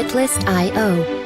Setlist.io.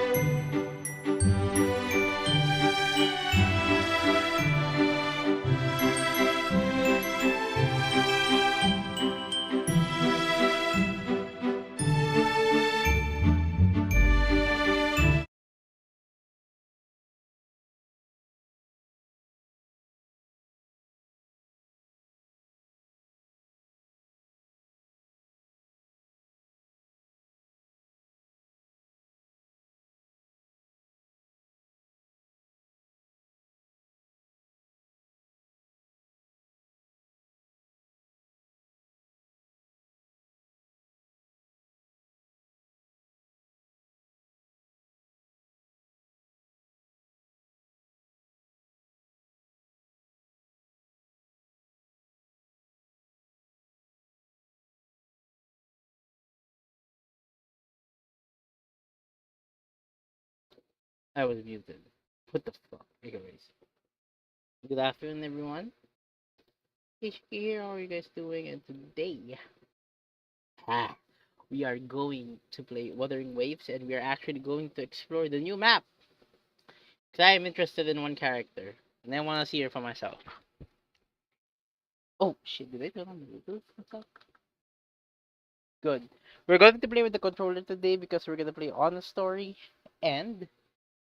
I was muted. What the fuck? Anyways, good afternoon, everyone. Seishiki here. How are you guys doing? And today, ah, we are going to play Wuthering Waves, and we are actually going to explore the new map. Cause I am interested in one character, and I want to see her for myself. Oh shit! Did I turn on the Bluetooth? Good. We're going to play with the controller today because we're gonna play on a story, and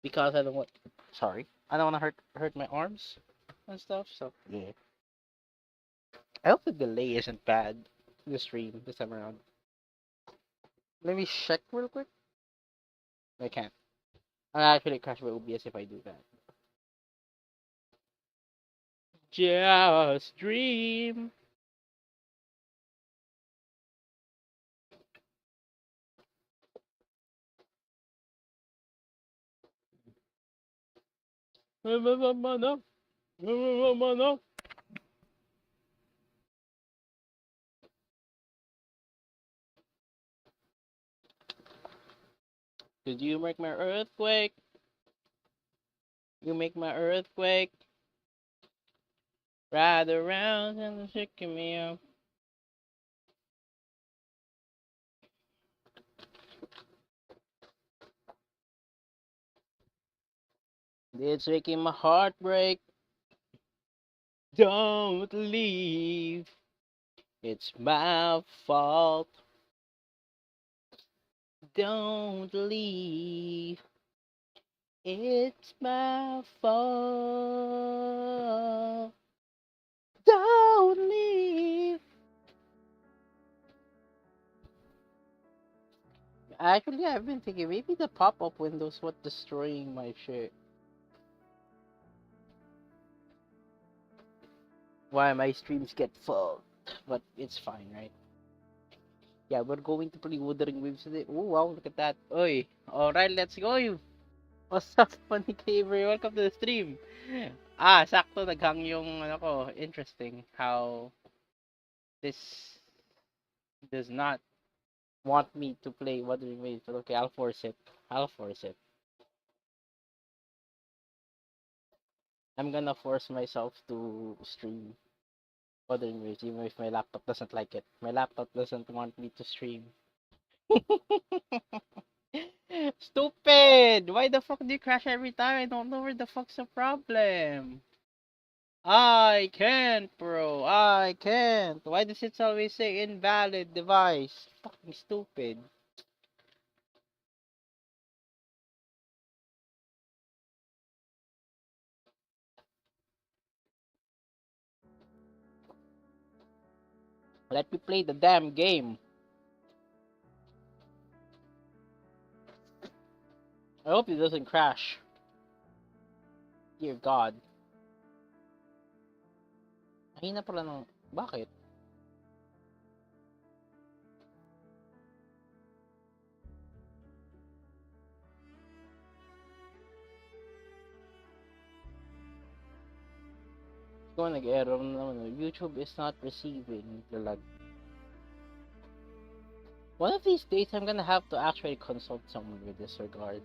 because I don't want. Sorry, I don't want to hurt my arms and stuff. So yeah. I hope the delay isn't bad. The stream this time around. Let me check real quick. I can't. I actually crash my OBS if I do that. Just dream. No. Did you make my earthquake? You make my earthquake. Ride around and shaking me up. It's making my heart break. Don't leave. It's my fault. Don't leave. It's my fault. Don't leave. Actually, I've been thinking maybe the pop-up window's what destroying my shit. Why my streams get full. But it's fine, right? Yeah, we're going to play Wuthering Waves today. Oh wow, look at that. Oi. Alright, let's go you. What's up, funny Caver? Welcome to the stream. Sakto naghang yung ano ko. Interesting how this does not want me to play Wuthering Waves. But okay, I'll force it. I'll force it. I'm gonna force myself to stream Wuthering Waves even if my laptop doesn't like it. My laptop doesn't want me to stream. Stupid! Why the fuck do you crash every time? I don't know where the fuck's the problem. I can't, bro. I can't. Why does it always say invalid device? Fucking stupid. Let me play the damn game. I hope it doesn't crash. Dear God. Mahina pala ng... Bakit? Kung nag-error naman, YouTube is not receiving the lag. One of these days, I'm gonna have to actually consult someone with this regard.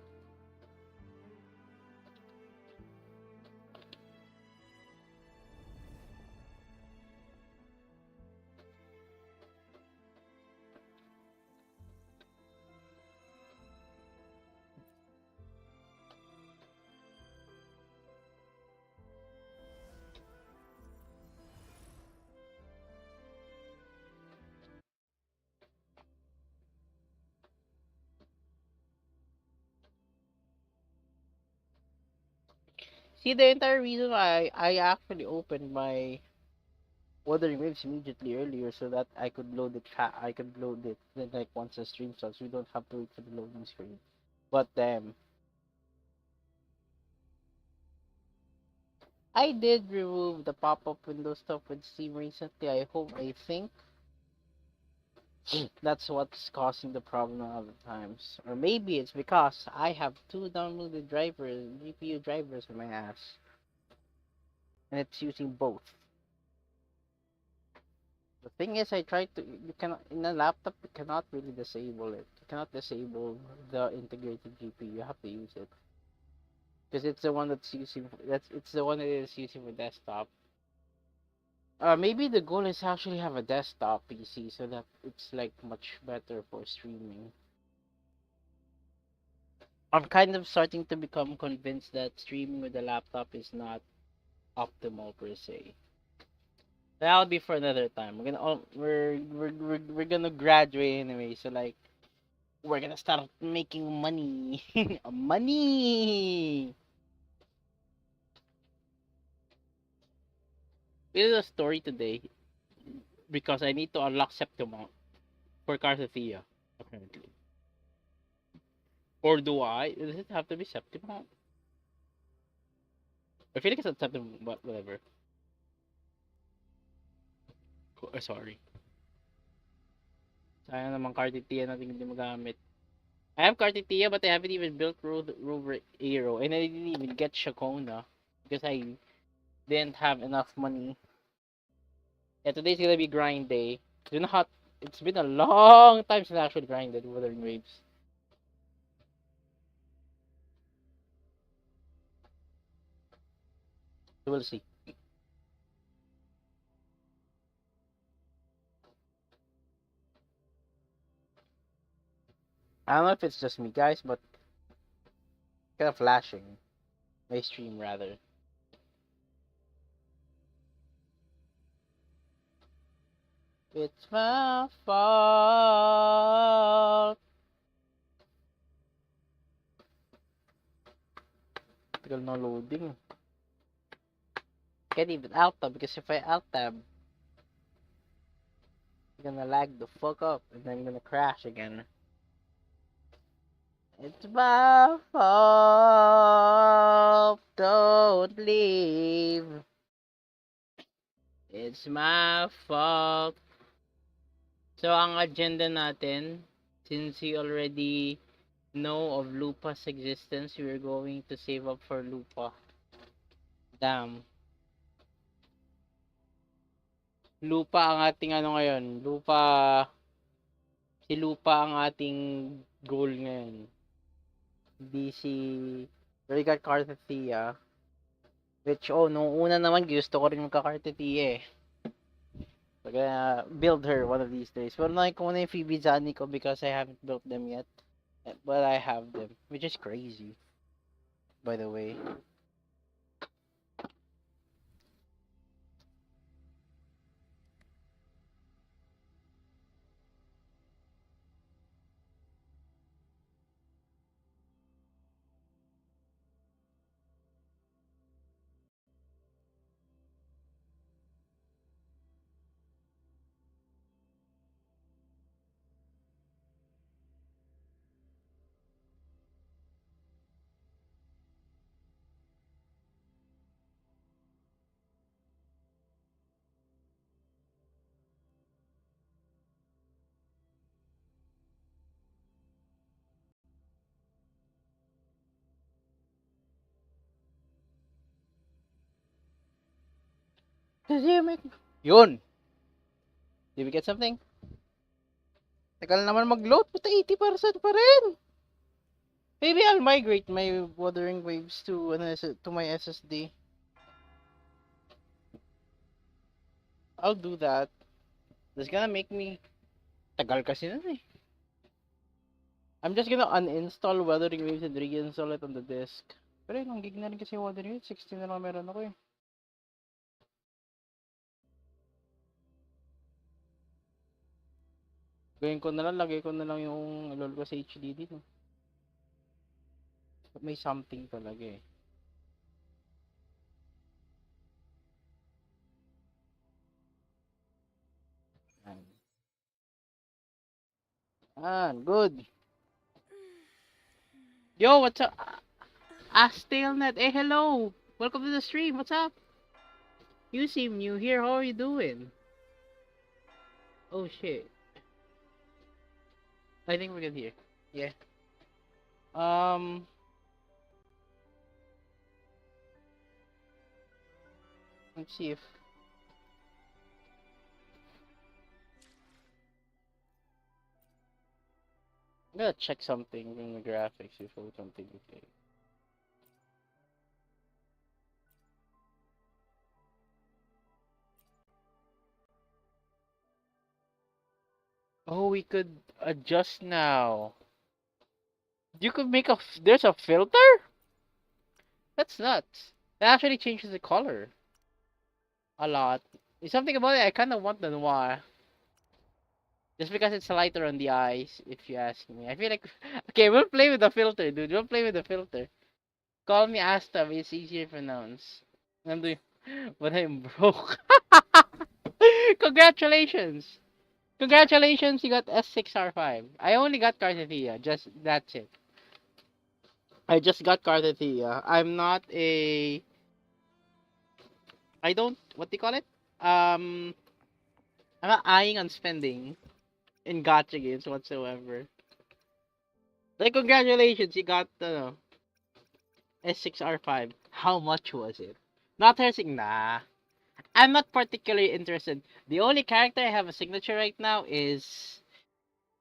See, the entire reason why I actually opened my Wuthering Waves immediately earlier so that I could load it. I could load it then like once the stream starts. We don't have to wait for the loading screen. But damn, I did remove the pop-up window stuff with Steam recently. I think that's what's causing the problem a lot of times. Or maybe it's because I have two downloaded drivers, GPU drivers in my ass, and it's using both. The thing is, I tried to. You cannot in a laptop. You cannot really disable it. You cannot disable the integrated GPU. You have to use it because it's the one that's using. It's the one that is using the desktop. Maybe the goal is to actually have a desktop PC so that it's like much better for streaming. I'm kind of starting to become convinced that streaming with a laptop is not optimal per se. That'll be for another time. We're gonna graduate anyway, so like we're gonna start making money. Money. We did a story today because I need to unlock Septimont for Carthethia, apparently. Or do I? Does it have to be Septimont? I feel like it's a Septimont, but whatever. Sorry. Sayang naman Carthethia natin hindi magamit. I have Cartitia, but I haven't even built Rover Aero, and I didn't even get Shakona because I didn't have enough money. Yeah, today's gonna be grind day. You know how it's been a long time since I actually grinded Wuthering Waves. So we'll see. I don't know if it's just me, guys, but kind of flashing. My stream, rather. It's my fault. Tagal na loading. Can't even alt tab because if I alt tab, I'm gonna lag the fuck up and then I'm gonna crash again. It's my fault. Don't leave. It's my fault. So, ang agenda natin, since we already know of Lupa's existence, we're going to save up for Lupa. Damn. Lupa ang ating ano ngayon. Si Lupa ang ating goal ngayon. Hindi si Rigat Carthethia. Which, nung una naman, gusto ko rin magka-Carthethia eh. We're gonna build her one of these days. Pero like ko na yung Phoebe Zani ko because I haven't built them yet. But I have them. Which is crazy. By the way. Yun! Did we get something? Tagal naman mag-load. Puta 80% pa rin! Maybe I'll migrate my Wuthering Waves to my SSD. I'll do that. That's gonna make me... Tagal kasi nun eh. I'm just gonna uninstall Wuthering Waves and reinstall it on the disk. Pero yun, ang gig na rin kasi Wuthering Waves. 16 na lang meron ako eh. Gawin ko na lang, lagay ko na lang yung LOL ko sa HDD. No? May something talaga eh. Ah, good. Yo, what's up? Astalnet, hey, hello. Welcome to the stream. What's up? You seem new here. How are you doing? Oh shit. I think we're good here. Yeah. Um. Let's see if I'm gonna check something in the graphics before something okay. Oh, we could adjust now. You could make there's a filter? That's nuts. It actually changes the color a lot. There's something about it I kind of want the noir. Just because it's lighter on the eyes, if you ask me. I feel like okay, we'll play with the filter, dude. We'll play with the filter. Call me Asta, it's easier to pronounce. I'm doing, but I'm broke. Congratulations! Congratulations, you got S6R5. I only got Carthathia, just that's it. I just got Carthathia. I'm not a. I don't. What do you call it? Um, I'm not eyeing on spending in gacha games whatsoever. Like, congratulations, you got the S6R5. How much was it? Not harassing, nah. I'm not particularly interested. The only character I have a signature right now is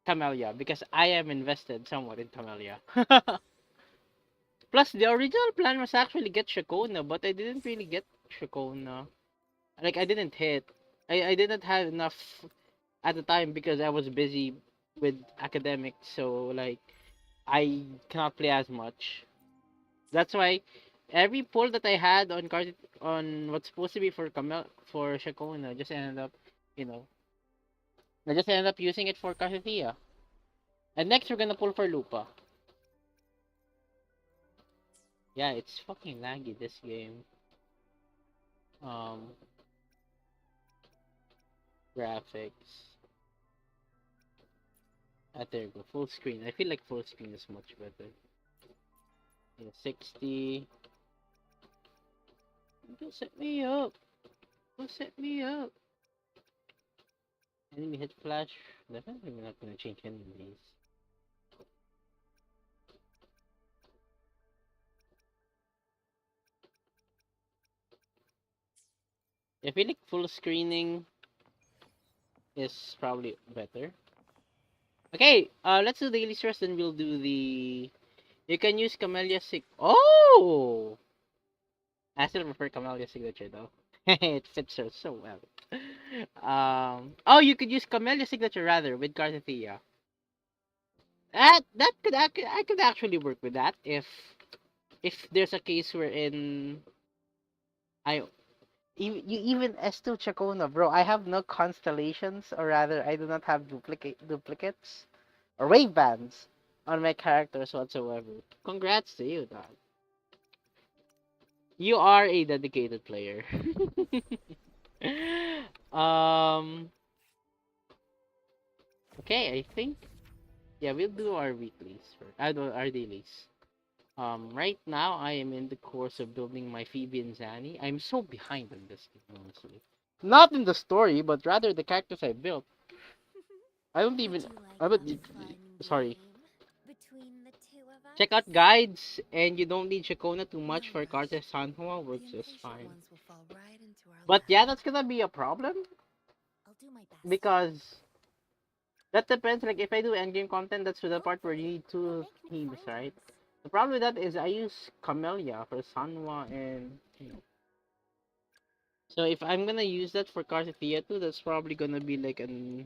Camellia because I am invested somewhat in Camellia. Plus, the original plan was actually get Shakona, but I didn't really get Shakona. Like, I didn't hit. I didn't have enough at the time because I was busy with academics, so, like, I cannot play as much. That's why every pull that I had on on what's supposed to be for for Shakona just ended up, you know, I just ended up using it for Cassiopeia. And next we're gonna pull for Lupa. Yeah, it's fucking laggy this game. Um, graphics. Ah, there you go. Full screen. I feel like full screen is much better. Yeah, 60. Don't set me up. Don't set me up. Enemy hit flash. Definitely not gonna change any of these. I feel like full screening is probably better. Okay, let's do daily stress, then we'll do the. You can use Camellia Oh! I still prefer Camellia signature though. It fits her so well. Oh, you could use Camellia signature rather with Carthathia. That could I could actually work with that if there's a case wherein I you even S2 Chacona, bro. I have no constellations, or rather, I do not have duplicates or wave bands on my characters whatsoever. Congrats to you, dog. You are a dedicated player. um. Okay, I think yeah, we'll do our weeklies for I do our dailies. Right now I am in the course of building my Phoebe and Zanny. I'm so behind on this game, honestly. Not in the story, but rather the characters I built. I don't even. I would. Sorry. Check out guides, and you don't need Shakona too much for Carter Sanhua. Works just fine. But yeah, that's gonna be a problem because that depends. Like if I do endgame content, that's the part where you need two teams, right? The problem with that is I use Camellia for Sanhua and so if I'm gonna use that for Carthia too, that's probably gonna be like a an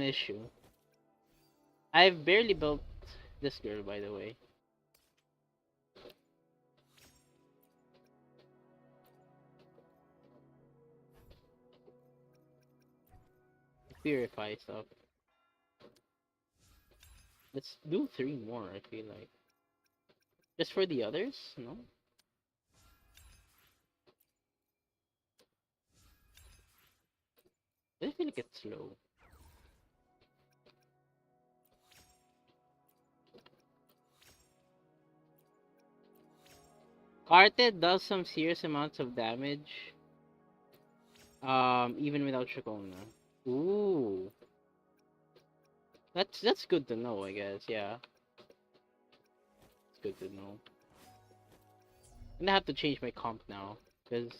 issue. I've barely built this girl, by the way. Purify stuff. Let's do 3 more, I feel like. Just for the others? No? I feel like it slow. Carted does some serious amounts of damage. Even without Shakona. Ooh. That's good to know, I guess, yeah. It's good to know. I'm gonna have to change my comp now, because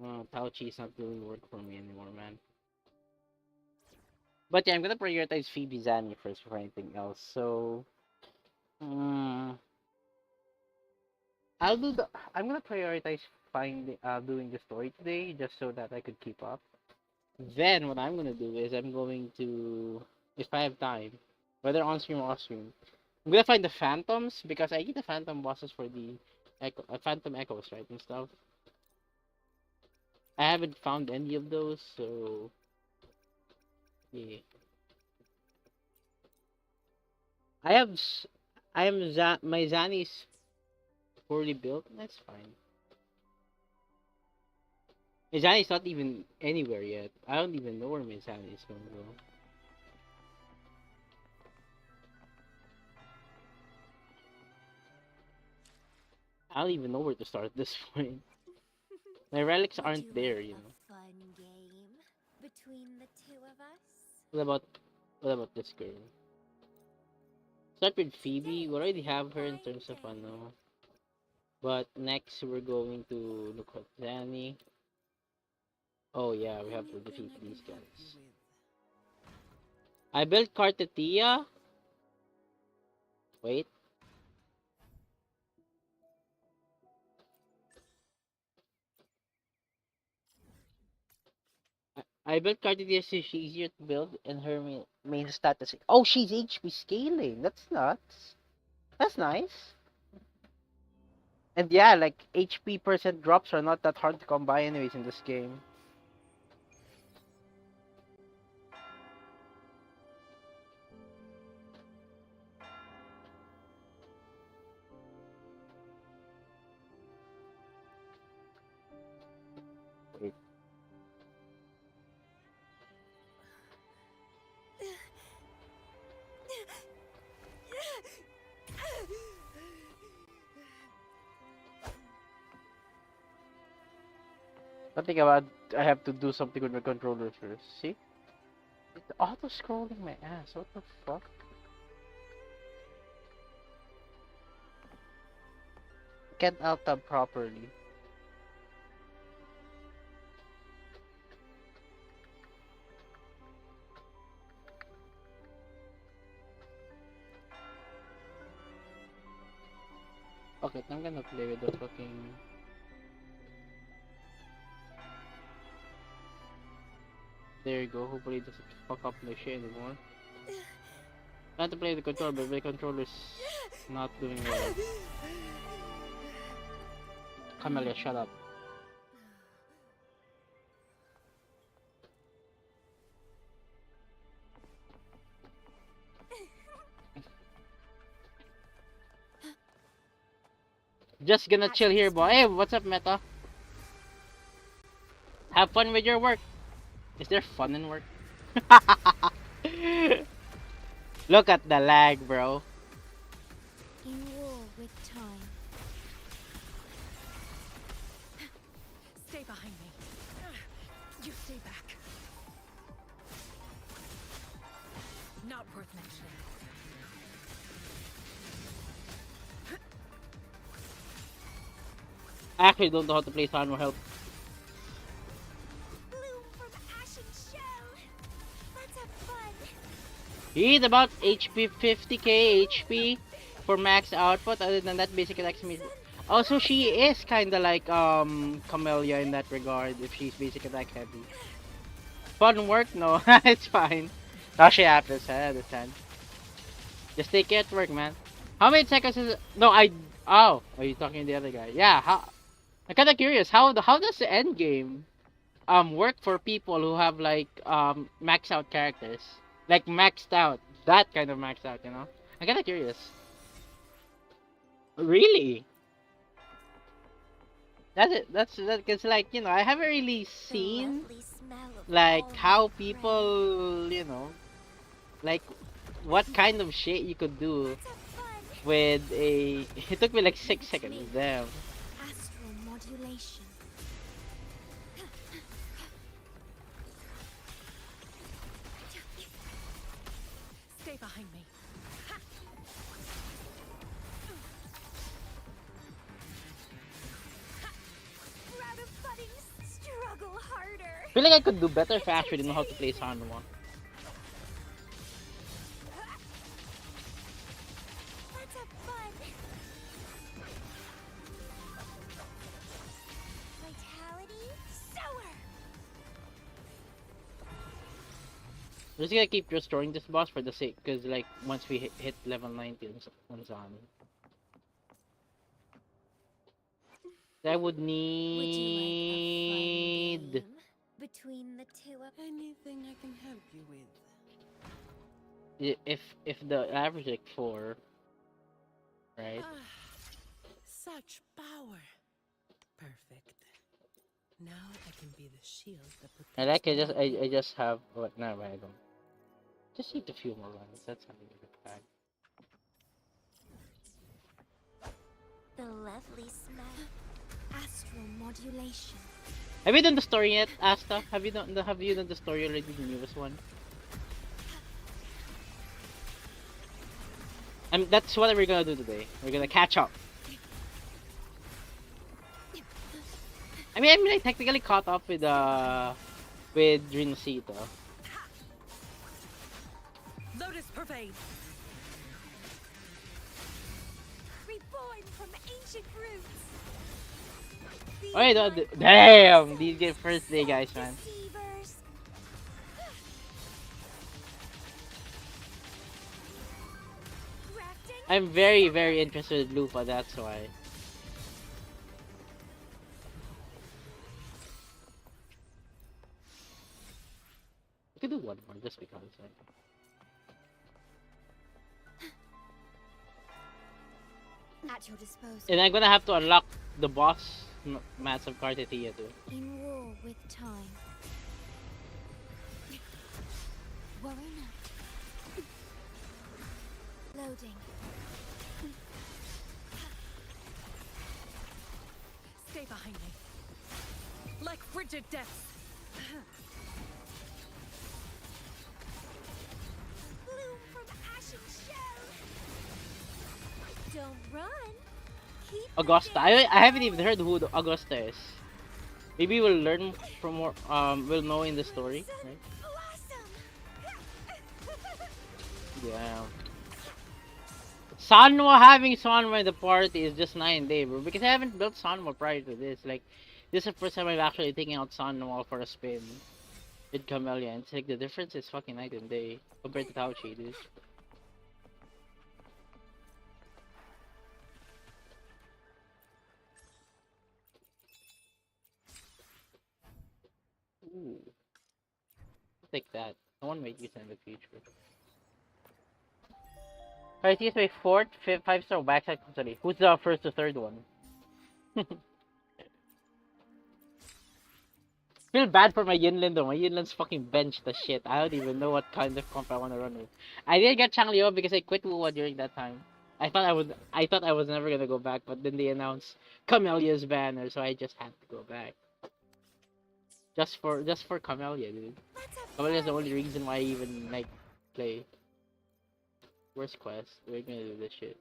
Tauchi's not doing work for me anymore, man. But yeah, I'm gonna prioritize Phoebe Zanny first before anything else. So, I'll do the. I'm gonna prioritize doing the story today just so that I could keep up. Then what I'm gonna do is I'm going to, if I have time, whether on stream or off stream, I'm gonna find the phantoms because I need the phantom bosses for the phantom echoes, right, and stuff. I haven't found any of those, so yeah. I have, my Zani's poorly built. That's fine. My Zani's not even anywhere yet. I don't even know where my Zani is gonna go. I don't even know where to start at this point. My relics aren't there, you know. Fun game between the two of us? What about this girl? Start with Phoebe. We already have her in terms of ano. But next we're going to look at Zanny. Oh yeah, we have to defeat these guys. I built Cartetia. Wait. I built Cartetia so she's easier to build and her main status. Oh, she's HP scaling. That's nuts. That's nice. And yeah, like HP percent drops are not that hard to come by anyways in this game. Wait. Something about I have to do something with my controller first. See? It's auto scrolling my ass. What the fuck? Can't alt tab properly. Okay, I'm gonna play with the fucking. There you go. Hopefully it doesn't fuck up my shit anymore. I have to play the controller, but my controller's not doing well. Camelia, shut up. Just gonna chill here, boy. Hey, what's up, Meta? Have fun with your work. Is there fun in work? Look at the lag, bro. In war with time. Stay behind me. You stay back. Not worth mentioning. I actually don't know how to play Sound Help. Bloom from ash and shell. Let's have fun. He's about HP 50k HP for max output. Other than that, basic attacks me. Also, she is kinda like Camellia in that regard. If she's basic attack heavy. Fun work? No, it's fine. Now she happens. I understand. Just take it at work, man. How many seconds is it? No, Oh, are you talking to the other guy? Yeah. I'm kinda curious. How does the end game work for people who have like maxed out characters? Like maxed out. That kind of maxed out, you know? I'm kinda curious. Really? That's it. That's that. Cause like I haven't really The seen lovely smell of like how almond prey. people like what kind of shit you could do Let's have fun. with a. It took me like Leave 6 it to seconds. me. Damn. Astral modulation. Stay behind me. Proud of buddings, struggle harder. I feel like I could do better if I actually know how to play Entertaining. Sanwa. Let's have fun. Vitality, sower. I'm just gonna keep restoring this boss for the sake, cause like once we hit level 90 on Zan, I would Would you like a fun need. game between the two of Anything I can help you with? If the average like 4, right? Ah, such power. Perfect. Now I can be the shield that protects I like my I just have what no I don't. Just need a few more runs. That's not even bad. the lovely smell. Astral modulation. Have you done the story yet, Asta? Have you done the story already, the newest one? That's what we're gonna do today. We're gonna catch up. I technically caught up with Drincito. Lotus pervade. Reborn from ancient roots. Wait, damn! These get first day guys, man. Deceivers. Grafting. I'm very interested in Lupa, that's why. I could do one more just because. Right? At your disposal. And I'm gonna have to unlock the boss mats of Cartetia too. In war with time. Worry not. Loading. Stay behind me. Like frigid depths. Bloom from ashen shell. Don't run. Keep the Augusta. dance I haven't even going. heard who the Augusta is. Maybe we'll learn from more. We'll know in the story, Crimson right? blossom. Yeah. Sanwa having Sanwa in the party is just 9 day, bro. Because I haven't built Sanwa prior to this. Like, this is the first time I'm actually taking out Sanwa for a spin with Camellia. And it's like the difference is fucking night and day compared to Tauchi, dude. Ooh. Take that. I want to make use in the future. Alright, here's my 4th, 5th, 5-star backside. Sorry, who's the first to third one? Feel bad for my Yinlin though. My Yinlin's fucking benched the shit. I don't even know what kind of comp I want to run with. I did get Changleo because I quit Wuwa during that time. I thought I was never gonna go back, but then they announced Camellia's banner, so I just had to go back. Just for Camellia, dude. Camellia's the only reason why I even like play. Worst quest. We're gonna do this shit.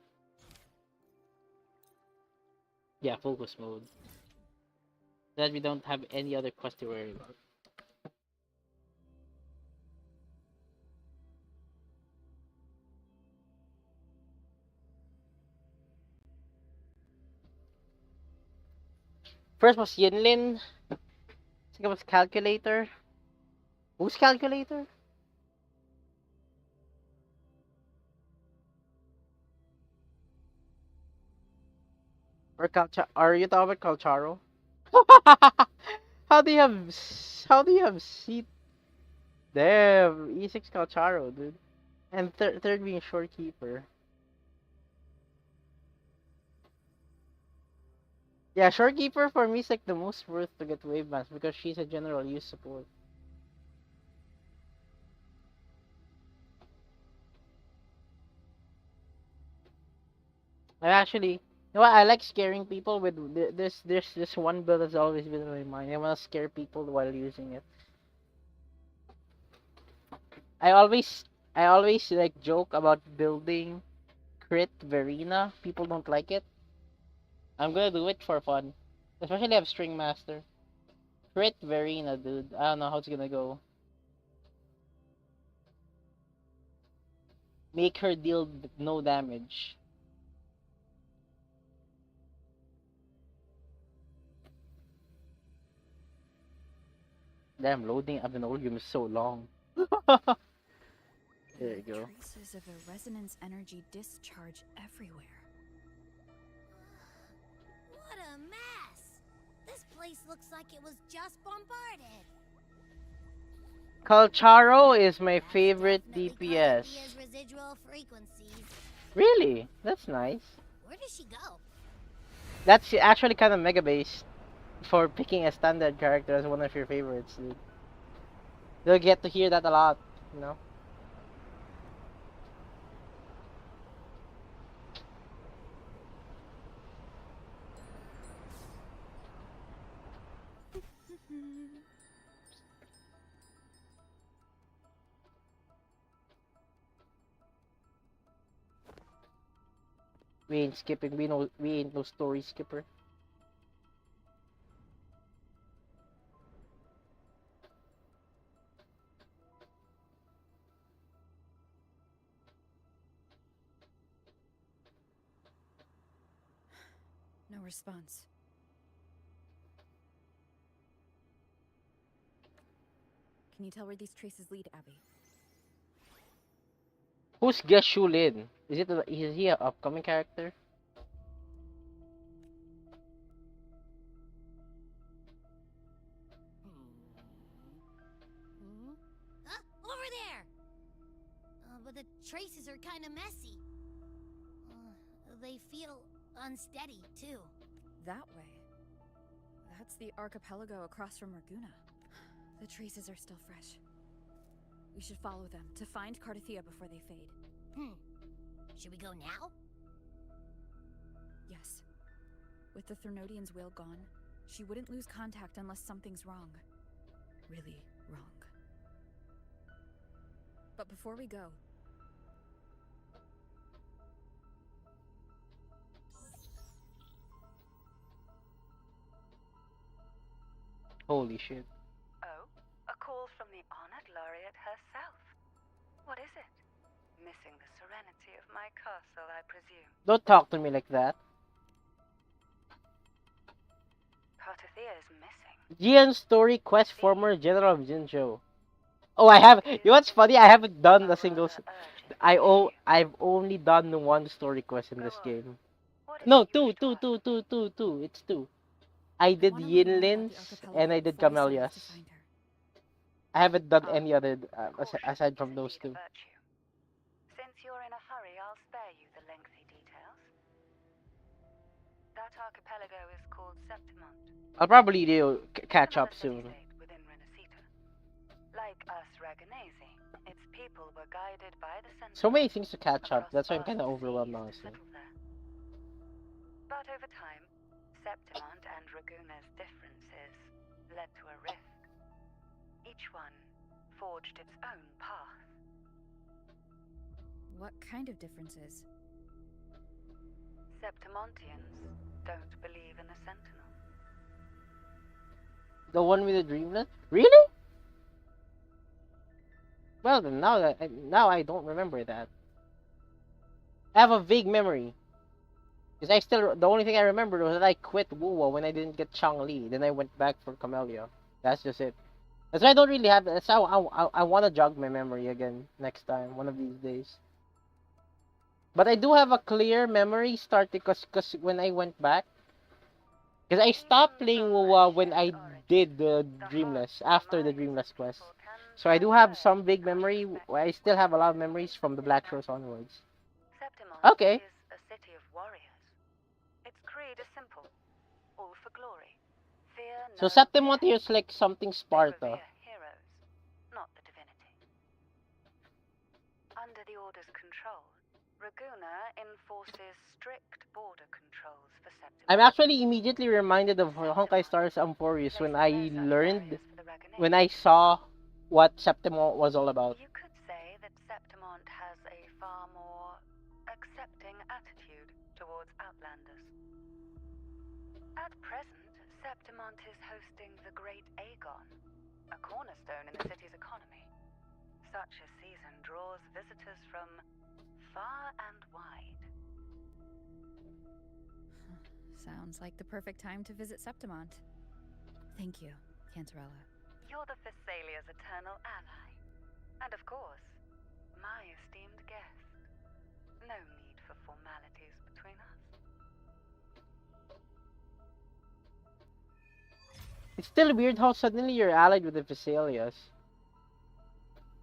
Yeah, focus mode. That we don't have any other quest to worry about. First was Yinlin. I think it was Calculator. Who's Calculator? Or are you talking about Calcharo? How do you have seat? Damn, E6 Calcharo, dude. And third being Shorekeeper. Yeah, Shorekeeper for me is like the most worth to get wave bans because she's a general use support. I actually, you know what? I like scaring people with this one build that's always been in my mind. I want to scare people while using it. I always I always like joke about building crit Verena. People don't like it. I'm gonna do it for fun. Especially if String Master. Crit Verena, dude. I don't know how it's gonna go. Make her deal no damage. Damn, loading Abnorgium is so long. There you go. Traces of a resonance energy discharge everywhere. What a mess! This place looks like it was just bombarded. Calcharo is my That's favorite definitely DPS. Carthia's residual frequencies. Really? That's nice. Where does she go? That's actually kind of mega based for picking a standard character as one of your favorites, dude. You'll get to hear that a lot, you know? We ain't skipping. We ain't no story skipper. No response. Can you tell where these traces lead, Abby? Who's Geshu Lin? Is he an upcoming character? Huh? Over there! But the traces are kind of messy. They feel unsteady, too. That way. That's the archipelago across from Raguna. The traces are still fresh. We should follow them to find Cartithia before they fade. Should we go now? Yes. With the Thernodian's will gone, she wouldn't lose contact unless something's wrong. Really wrong. But before we go... Holy shit. Oh, a call from the honored laureate herself. What is it? Missing the serenity of my castle, I presume. Don't talk to me like that. Cartithia is missing. Jian story quest former general of Jinzhou. Oh, I have. You know what's funny? I haven't done a single. I've only done one story quest in this game. No, two. It's two. I did Yinlin's and I did Camellia's. I haven't done any other aside from those two. Since you're in a hurry, I'll spare you the lengthy details. That archipelago is called Septimont. I'll probably do catch up soon. Within Renacita. Like us Raganese, its people were guided by the sentinels. So many things to catch up. That's why I'm kind of overwhelmed, honestly. But over time, Septimont and Raguna's differences led to a rift. Each one forged its own path. What kind of differences? Septimontians don't believe in the Sentinel. The one with the dreamlet? Really? Well, then now I don't remember that. I have a vague memory. Because the only thing I remember was that I quit Wuwa when I didn't get Changli. Then I went back for Camellia. That's just it. That's why I don't really have. That's how I want to jog my memory again next time, one of these days. But I do have a clear memory starting because when I went back, because I stopped playing Wuwa when I did the Dreamless after the Dreamless quest. So I do have some big memory. I still have a lot of memories from the Black Shores onwards. Septimont Okay. is a city of warriors. Its creed is simple. All So no Septimont guests. here is like something They Sparta. revere heroes, not the divinity. Under the Order's control, Raguna enforces strict border controls for Septimont. I'm actually immediately reminded of Honkai Stars Amphorius when I Places no such learned, barriers for the Ragunate. when I saw what Septimont was all about. You could say that Septimont has a far more accepting attitude towards Outlanders. At present, Septimont is hosting the Great Aegon, a cornerstone in the city's economy. Such a season draws visitors from far and wide. Sounds like the perfect time to visit Septimont. Thank you, Cantarella. You're the Thessalia's eternal ally. And of course, my esteemed guest. No need for formalities between us. It's still weird how suddenly you're allied with the Thessalias.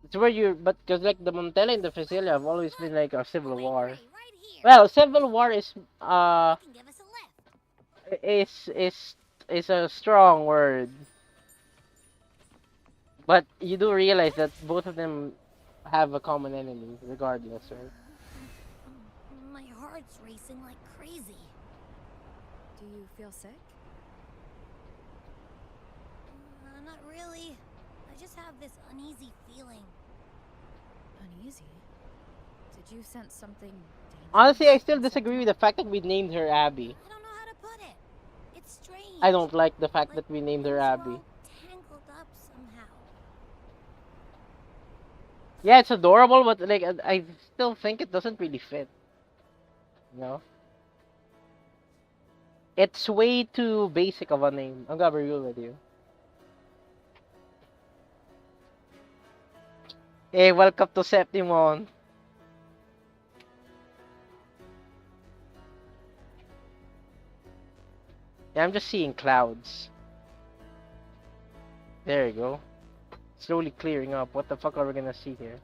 It's where you're, but because like the Montella and the Thessalia have always been like a civil war. Right here. Well, civil war is You can give us a lift. is a strong word. But you do realize that both of them have a common enemy, regardless, right? My heart's racing like crazy. Do you feel sick? Not really. I just have this uneasy feeling. Uneasy? Did you sense something dangerous? Honestly, I still disagree with the fact that we named her Abby. I don't know how to put it. It's strange. I don't like the fact Like that we named her things are Abby. all tangled up somehow. Yeah, it's adorable, but like I still think it doesn't really fit. You know? It's way too basic of a name. I'm gonna be real with you. Hey, welcome to Septimont. Yeah, I'm just seeing clouds. There you go. Slowly clearing up. What the fuck are we gonna see here?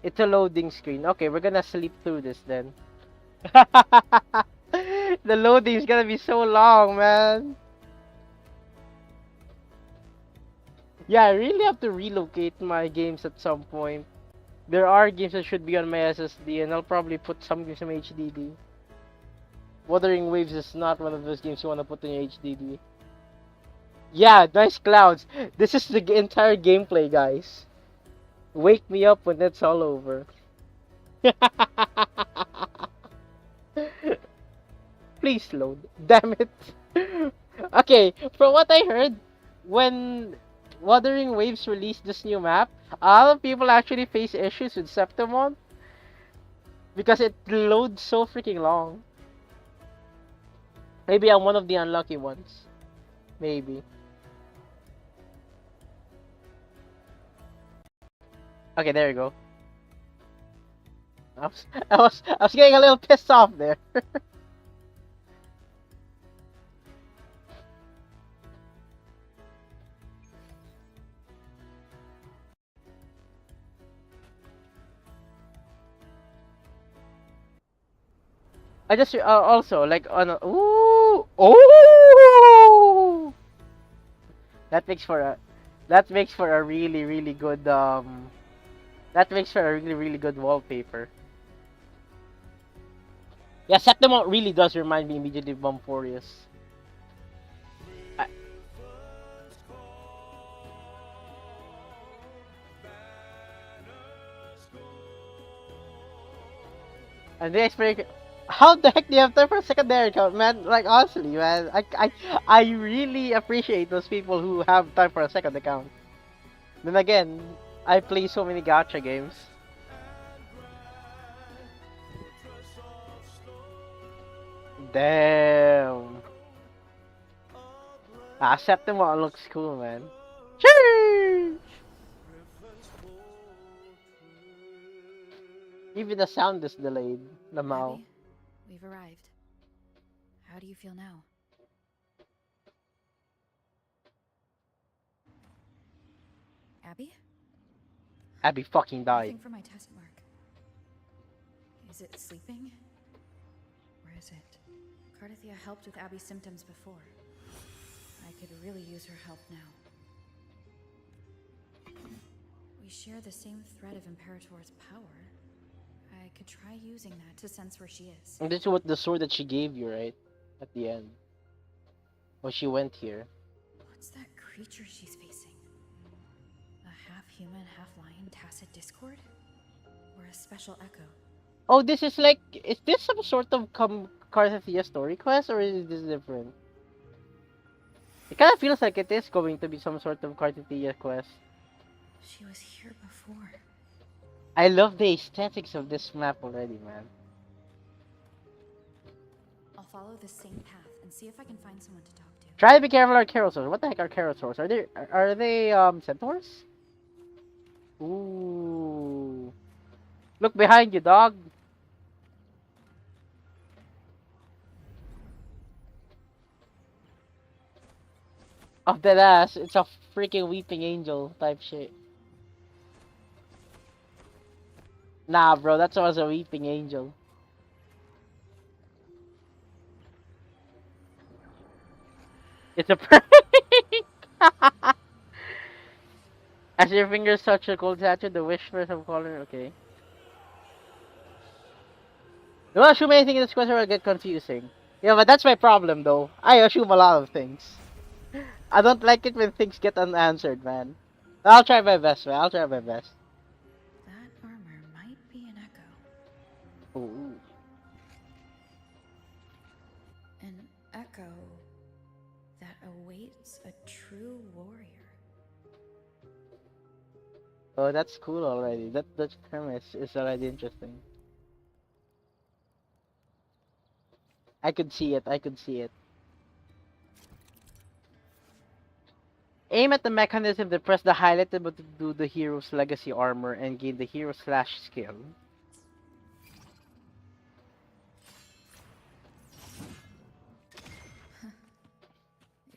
It's a loading screen. Okay, we're gonna sleep through this then. The loading is gonna be so long, man. Yeah, I really have to relocate my games at some point. There are games that should be on my SSD, and I'll probably put some games on my HDD. Wuthering Waves is not one of those games you want to put on your HDD. Yeah, nice clouds. This is the entire gameplay, guys. Wake me up when it's all over. Please load. Damn it. Okay, from what I heard, when Wuthering Waves released this new map, a lot of people actually face issues with Septimont because it loads so freaking long. Maybe I'm one of the unlucky ones. Maybe. Okay, there you go. I was getting a little pissed off there. I just also like on a, ooh, oh, that makes for a really good that makes for a really good wallpaper. Yeah, Septimont really does remind me immediately of Bumporius. And the explanation. How the heck do you have time for a secondary account, man? Like honestly, man, I really appreciate those people who have time for a second account. Then again, I play so many gacha games. Damn. Ah, Septimont looks cool, man. Sheesh! Even the sound is delayed. Lamau. Abby, we've arrived. How do you feel now? Abby? Abby fucking died. Nothing for my test mark. Is it sleeping? Or is it? Cardathia helped with Abby's symptoms before. I could really use her help now. We share the same thread of Imperator's power. I could try using that to sense where she is. And this is what the sword that she gave you, right? At the end. When she went here. What's that creature she's facing? A half-human, half-lion tacit discord? Or a special echo? Oh, this is like... Is this some sort of Carthia story quest? Or is this different? It kind of feels like it is going to be some sort of Carthia quest. She was here before. I love the aesthetics of this map already, man. I'll follow the same path and see if I can find someone to talk to. Try to be careful of Carosaurs. What the heck are Carosaurs? Are they centaurs? Ooh. Look behind you, dog. Of that ass, it's a freaking weeping angel type shit. Nah, bro, that was a weeping angel. It's a prank! As your fingers touch the cold statue, the wish for some color. Okay. Don't assume anything in this question will get confusing. Yeah, but that's my problem, though. I assume a lot of things. I don't like it when things get unanswered, man. I'll try my best, man. I'll try my best. That armor might be an echo. Ooh. An echo that awaits a true warrior. Oh, that's cool already. That premise is already interesting. I could see it. I could see it. Aim at the mechanism to press the highlighted button to do the hero's legacy armor and gain the hero slash skill.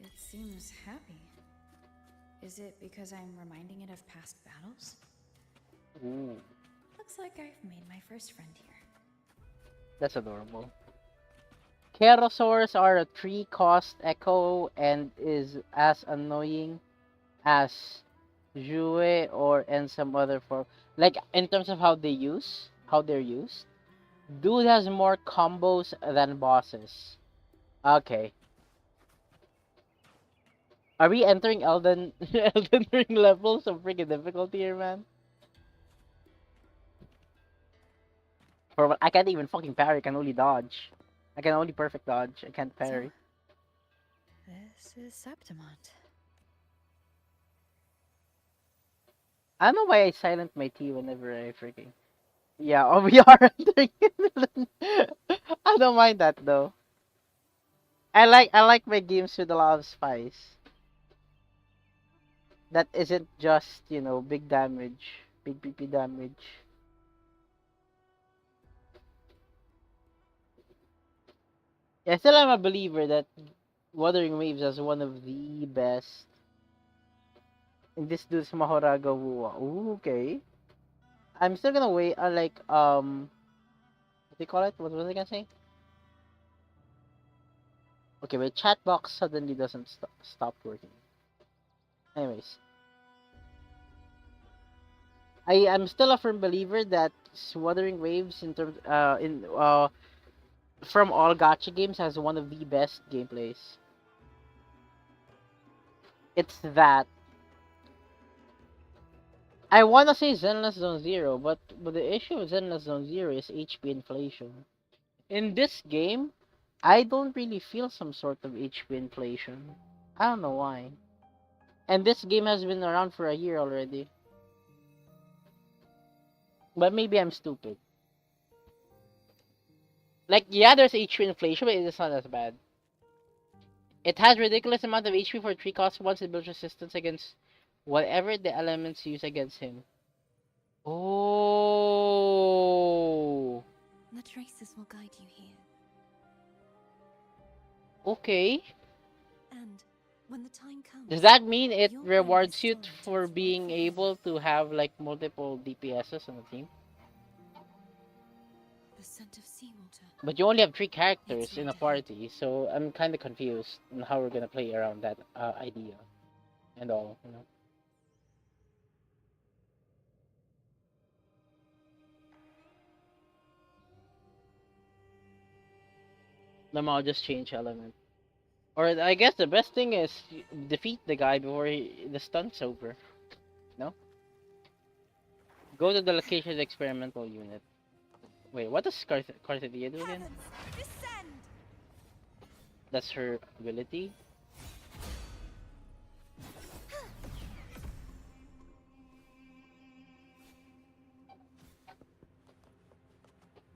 It seems happy. Is it because I'm reminding it of past battles? Ooh, Looks like I've made my first friend here. that's adorable. Kerosaurs are a 3-cost echo and is as annoying as Jue or and some other form. Like in terms of how they're used. Dude has more combos than bosses. Okay. Are we entering Elden Elden Ring levels of freaking difficulty here, man? For what? I can't even fucking parry. I can only dodge. I can only perfect dodge. I can't parry. So, this is Septimont. I don't know why I silent my T whenever I freaking. Yeah, oh, we are entering. I don't mind that though. I like my games with a lot of spice. That isn't just, you know, big damage, big PP damage. Yeah, still I'm a believer that Wuthering Waves is one of the best. And this dude's Mahoraga Wuwa. Ooh, okay. I'm still gonna wait. What do you call it? What was I gonna say? Okay, my chat box suddenly doesn't stop working. Anyways, I'm still a firm believer that Wuthering Waves in terms from all gacha games has one of the best gameplays. It's that. I wanna say Zenless Zone Zero, but the issue with Zenless Zone Zero is HP inflation. In this game, I don't really feel some sort of HP inflation. I don't know why. And this game has been around for a year already. But maybe I'm stupid. Like, yeah, there's HP inflation, but it's not as bad. It has ridiculous amount of HP for 3 costs once it builds resistance against whatever the elements use against him. Oh. The traces will guide you here. Okay. And when the time comes, Does that mean it you'll rewards you find the story for to its being rightful able to have like multiple DPSs on the team? The scent of seawater. But you only have 3 characters It's in right a party, so I'm kind of confused on how we're gonna play around that idea and all, you know. Then I'll just change element. Or I guess the best thing is defeat the guy before the stun's over. No? Go to the location of the experimental unit. Wait, what does Carthenia do again? Heavens, descend! That's her ability.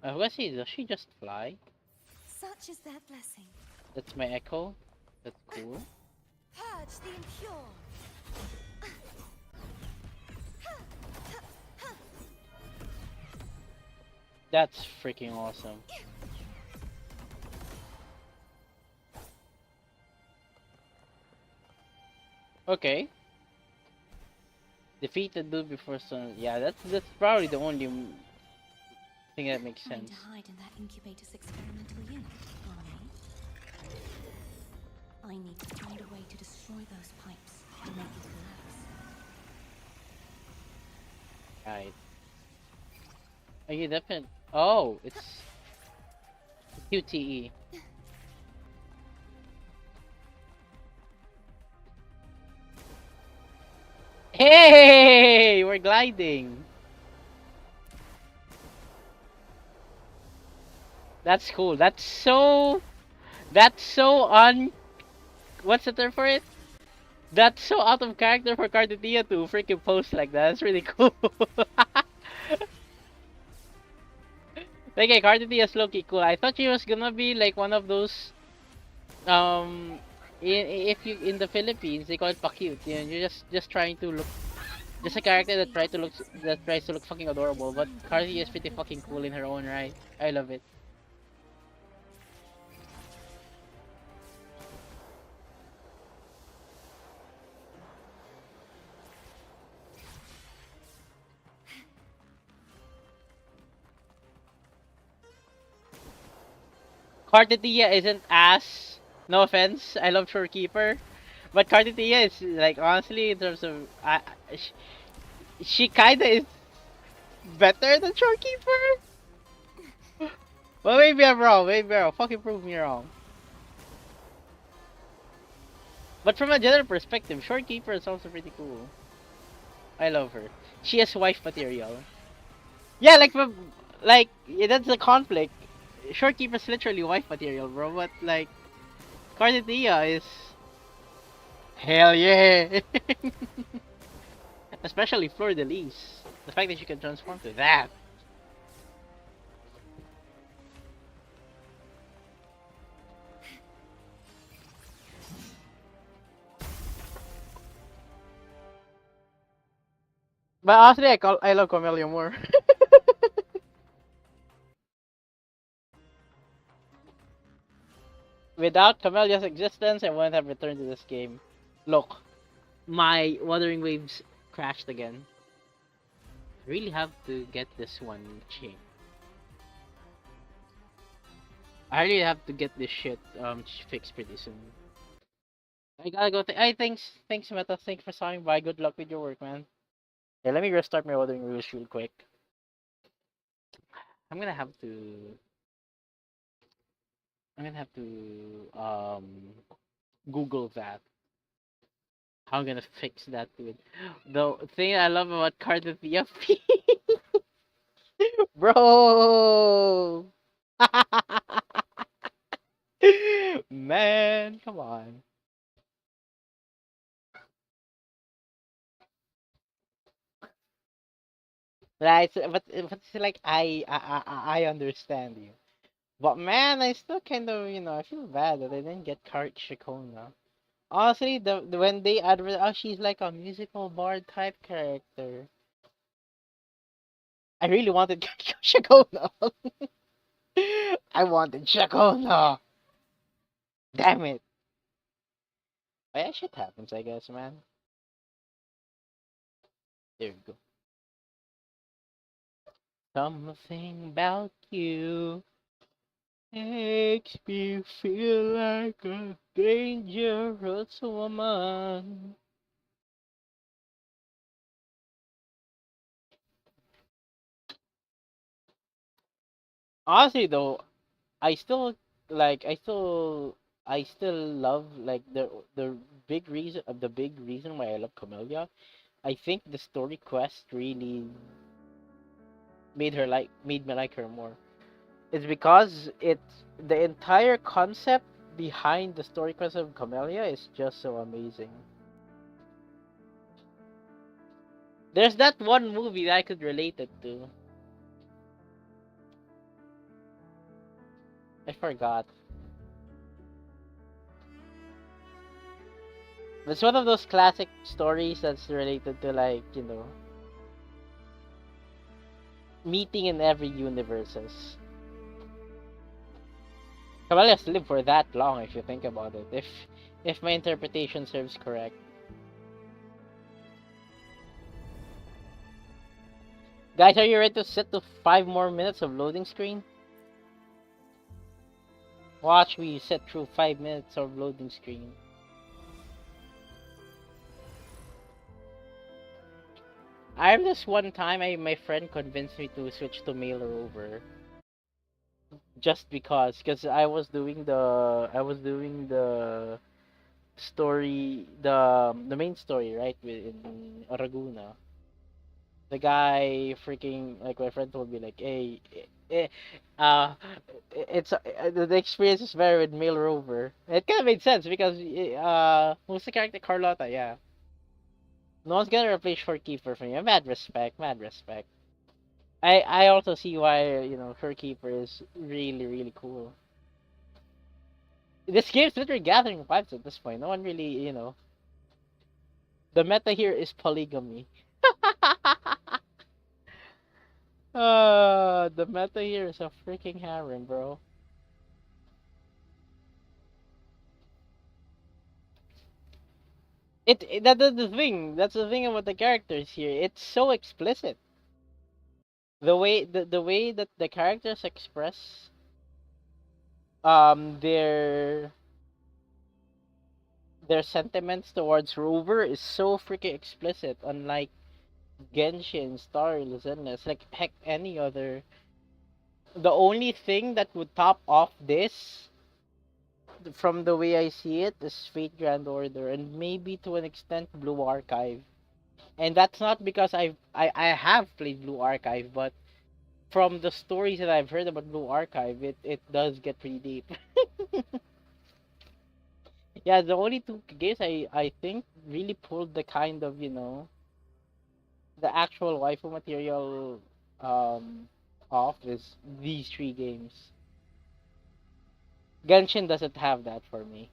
I was see, does she just fly? Such is their blessing. That's my echo. That's cool. Purge the impure. That's freaking awesome. Okay. Defeat the dude before sun. Yeah, that's probably the only thing that makes Trying sense. to hide in that incubator's experimental unit, are we? I need to find a way to destroy those pipes and make it collapse. Right. Are you definitely? Oh, it's QTE. Hey, we're gliding. That's cool. That's so. That's so un. What's the term for it? That's so out of character for Cartania to freaking post like that. That's really cool. Okay, Cartania is low-key cool. I thought she was gonna be like one of those. If you in the Philippines they call it pa-cute. You know, you're just trying to look. Just a character that tries to look fucking adorable. But Cartania is pretty fucking cool in her own right. I love it. Cartania isn't as, no offense, I love Shorekeeper, but Cartania is like honestly in terms of she kinda is better than Shorekeeper. Well, maybe I'm wrong. Maybe I'm wrong. Fucking prove me wrong. But from a general perspective, Shorekeeper is also pretty cool. I love her. She is wife material. Yeah, yeah, that's the conflict. Shorekeeper is literally wife material, bro. But like Cartania is hell yeah. Especially Fleur de Lis. The fact that she can transform to that. But honestly, I love Camellia more. Without Camellia's existence, I wouldn't have returned to this game. Look, my Wuthering Waves crashed again. I really have to get this one changed. I really have to get this shit fixed pretty soon. I gotta go. Hey, thanks, Meta. Thanks for stopping by. Good luck with your work, man. Yeah, let me restart my Wuthering Waves real quick. I'm gonna have to. I'm gonna have to Google that. How I'm gonna fix that dude. The thing I love about Card of the FP, bro. Man, come on. Right, but it's like I understand you. But man, I still kind of I feel bad that I didn't get Cart Shikona. Honestly, the when they advert, oh, she's like a musical bard type character. I really wanted Shakona. I wanted Shakona. Damn it. But yeah, shit happens, I guess, man. There you go. Something about you makes me feel like a dangerous woman. Honestly though, I still I still love like the big reason why I love Camellia. I think the story quest really made me like her more. It's because it's the entire concept behind the story quest of Camellia is just so amazing. There's that one movie that I could relate it to. I forgot. It's one of those classic stories that's related to like, meeting in every universes. Camellia's lived for that long if you think about it. If my interpretation serves correct. Guys, are you ready to sit to 5 more minutes of loading screen? Watch me sit through 5 minutes of loading screen. I have this one time my friend convinced me to switch to mailer over just because I was doing the story the main story right in Araguna. The guy freaking like my friend told me like hey eh, uh it's the experience is better with mail rover. It kind of made sense because who's the character? Carlotta, yeah. No one's gonna replace Shorekeeper for me. Mad respect, mad respect. I also see why Shorekeeper is really really cool. This game's literally gathering vibes at this point. No one really the meta here is polygamy. The meta here is a freaking harem, bro. That's the thing. That's the thing about the characters here. It's so explicit. The way that the characters express their sentiments towards Rover is so freaking explicit. Unlike Genshin, Star, Zenless, like heck any other. The only thing that would top off this, from the way I see it, is Fate Grand Order and maybe to an extent Blue Archive. And that's not because I have played Blue Archive, but from the stories that I've heard about Blue Archive, it does get pretty deep. Yeah, the only two games I think really pulled the kind of the actual waifu material um off is these three games. Genshin doesn't have that for me,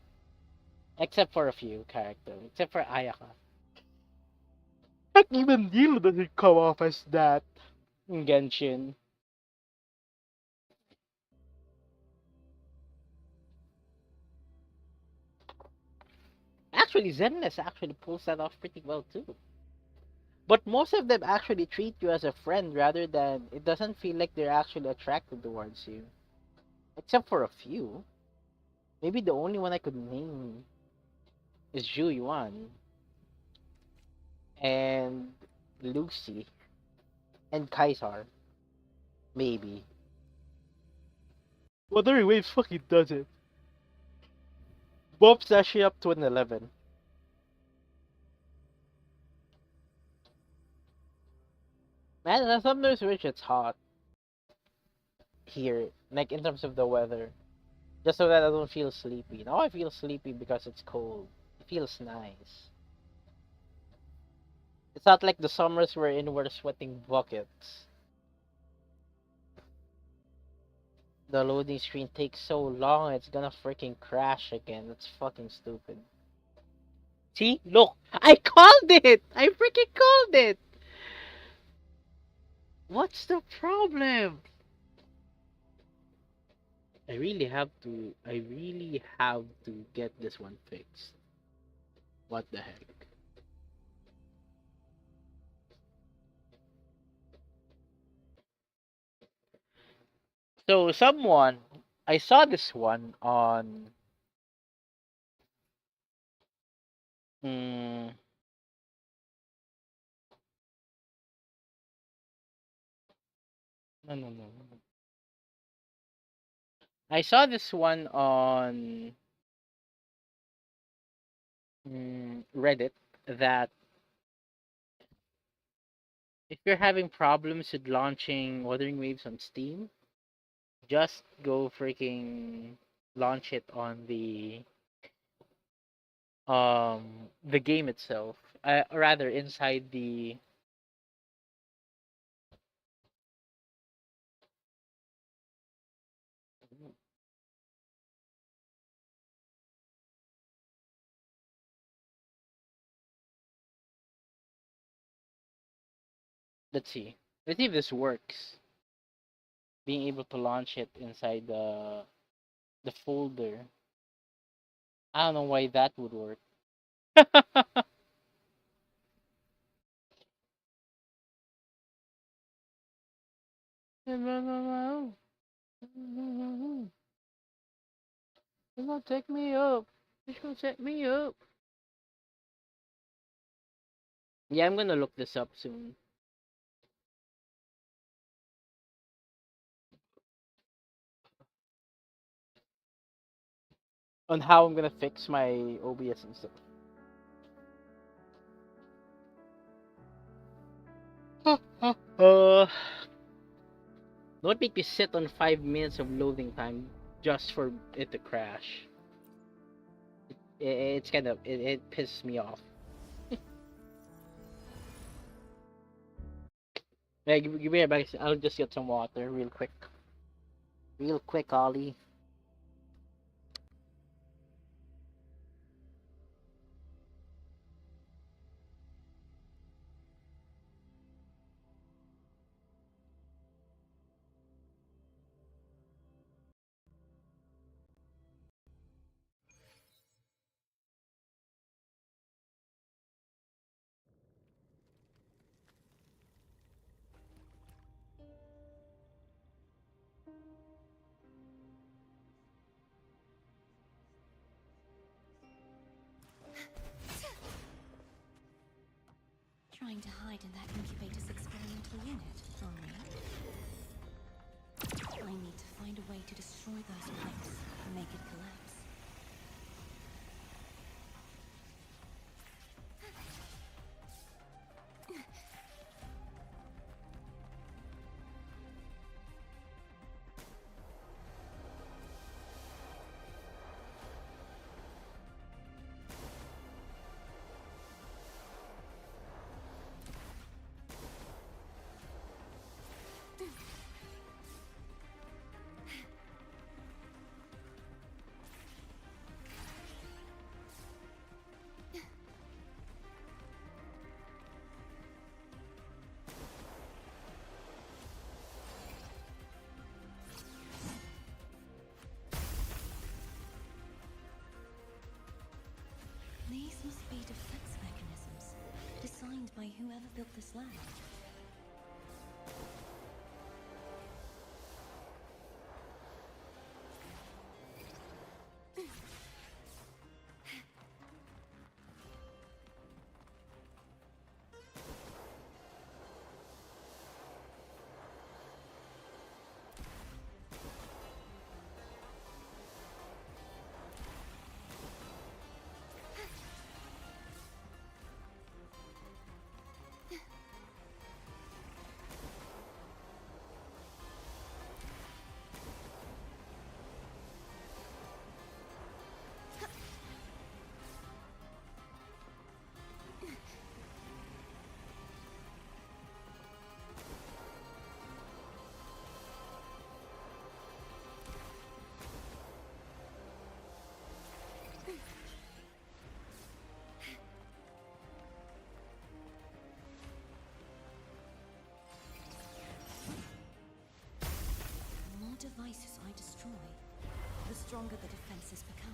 except for a few characters, except for Ayaka. Heck, even Neil doesn't come off as that in Genshin. Actually, Zenless actually pulls that off pretty well too. But most of them actually treat you as a friend rather than it doesn't feel like they're actually attracted towards you. Except for a few. Maybe the only one I could name is Zhu Yuan and Lucy and Kaisar. Maybe. Wuthering Waves fucking does it. Bob's actually up to an 11. Man, sometimes wish it's hot here, like in terms of the weather. Just so that I don't feel sleepy. Now I feel sleepy because it's cold. It feels nice. It's not like the summers we're in we're sweating buckets. The loading screen takes so long it's gonna freaking crash again. That's fucking stupid. See? Look! I called it! I freaking called it! What's the problem? I really have to get this one fixed. What the heck? So someone, I saw this one on. Mm, no. I saw this one on Reddit that if you're having problems with launching Wuthering Waves on Steam, just go freaking launch it on the game itself. Rather inside the let's see. Let's see if this works. Being able to launch it inside the folder. I don't know why that would work. It's gonna take me up. It's gonna set me up. Yeah, I'm gonna look this up soon. On how I'm gonna fix my OBS and stuff. Don't make me sit on 5 minutes of loading time just for it to crash. It's kind of it pisses me off. Yeah, give me a back. I'll just get some water real quick. Real quick, Ollie. Trying to hide in that incubator's experimental unit, only. I need to find a way to destroy those pipes and make it collapse. These must be defense mechanisms, designed by whoever built this lab. The more devices I destroy, the stronger the defenses become.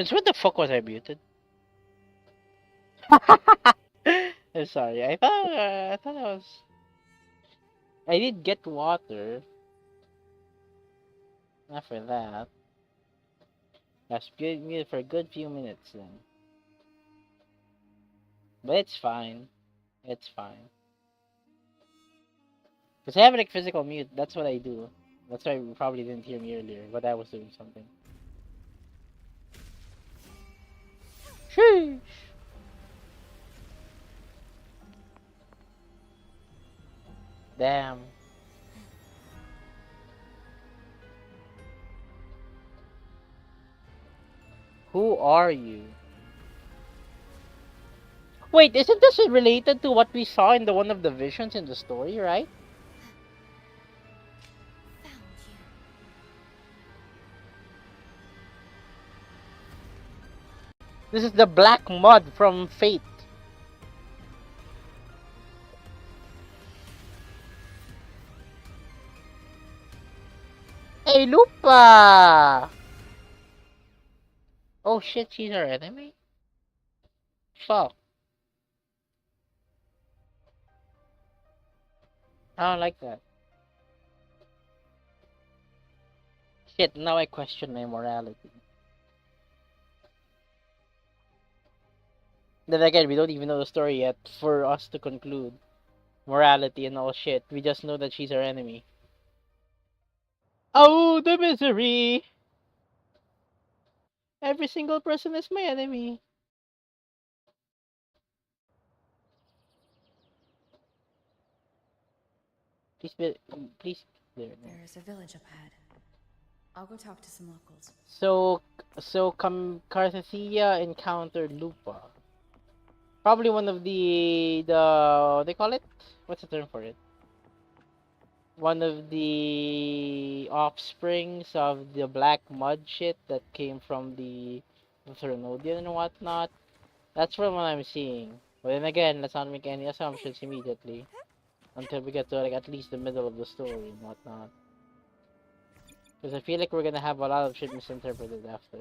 Since when the fuck was I muted? I'm sorry. I thought I was. I did get water. Not for that. That's good muted for a good few minutes then. But it's fine. It's fine. Because I have like physical mute. That's what I do. That's why you probably didn't hear me earlier. But I was doing something. Sheesh. Damn. Who are you? Wait, isn't this related to what we saw in the one of the visions in the story, right? Found you. This is the black mud from Fate. Hey, Lupa! Oh shit, she's our enemy? Fuck. I don't like that. Shit, now I question my morality. Then again, we don't even know the story yet for us to conclude morality and all shit. We just know that she's our enemy. Oh, the misery! Every single person is my enemy. Please, please. There. There's a village up ahead. I'll go talk to some locals. So Carthasia encountered Lupa. Probably one of the what they call it? What's the term for it? One of the offsprings of the black mud shit that came from the Thronodian and whatnot. That's from what I'm seeing. But then again, let's not make any assumptions immediately until we get to like at least the middle of the story and whatnot. Because I feel like we're gonna have a lot of shit misinterpreted after.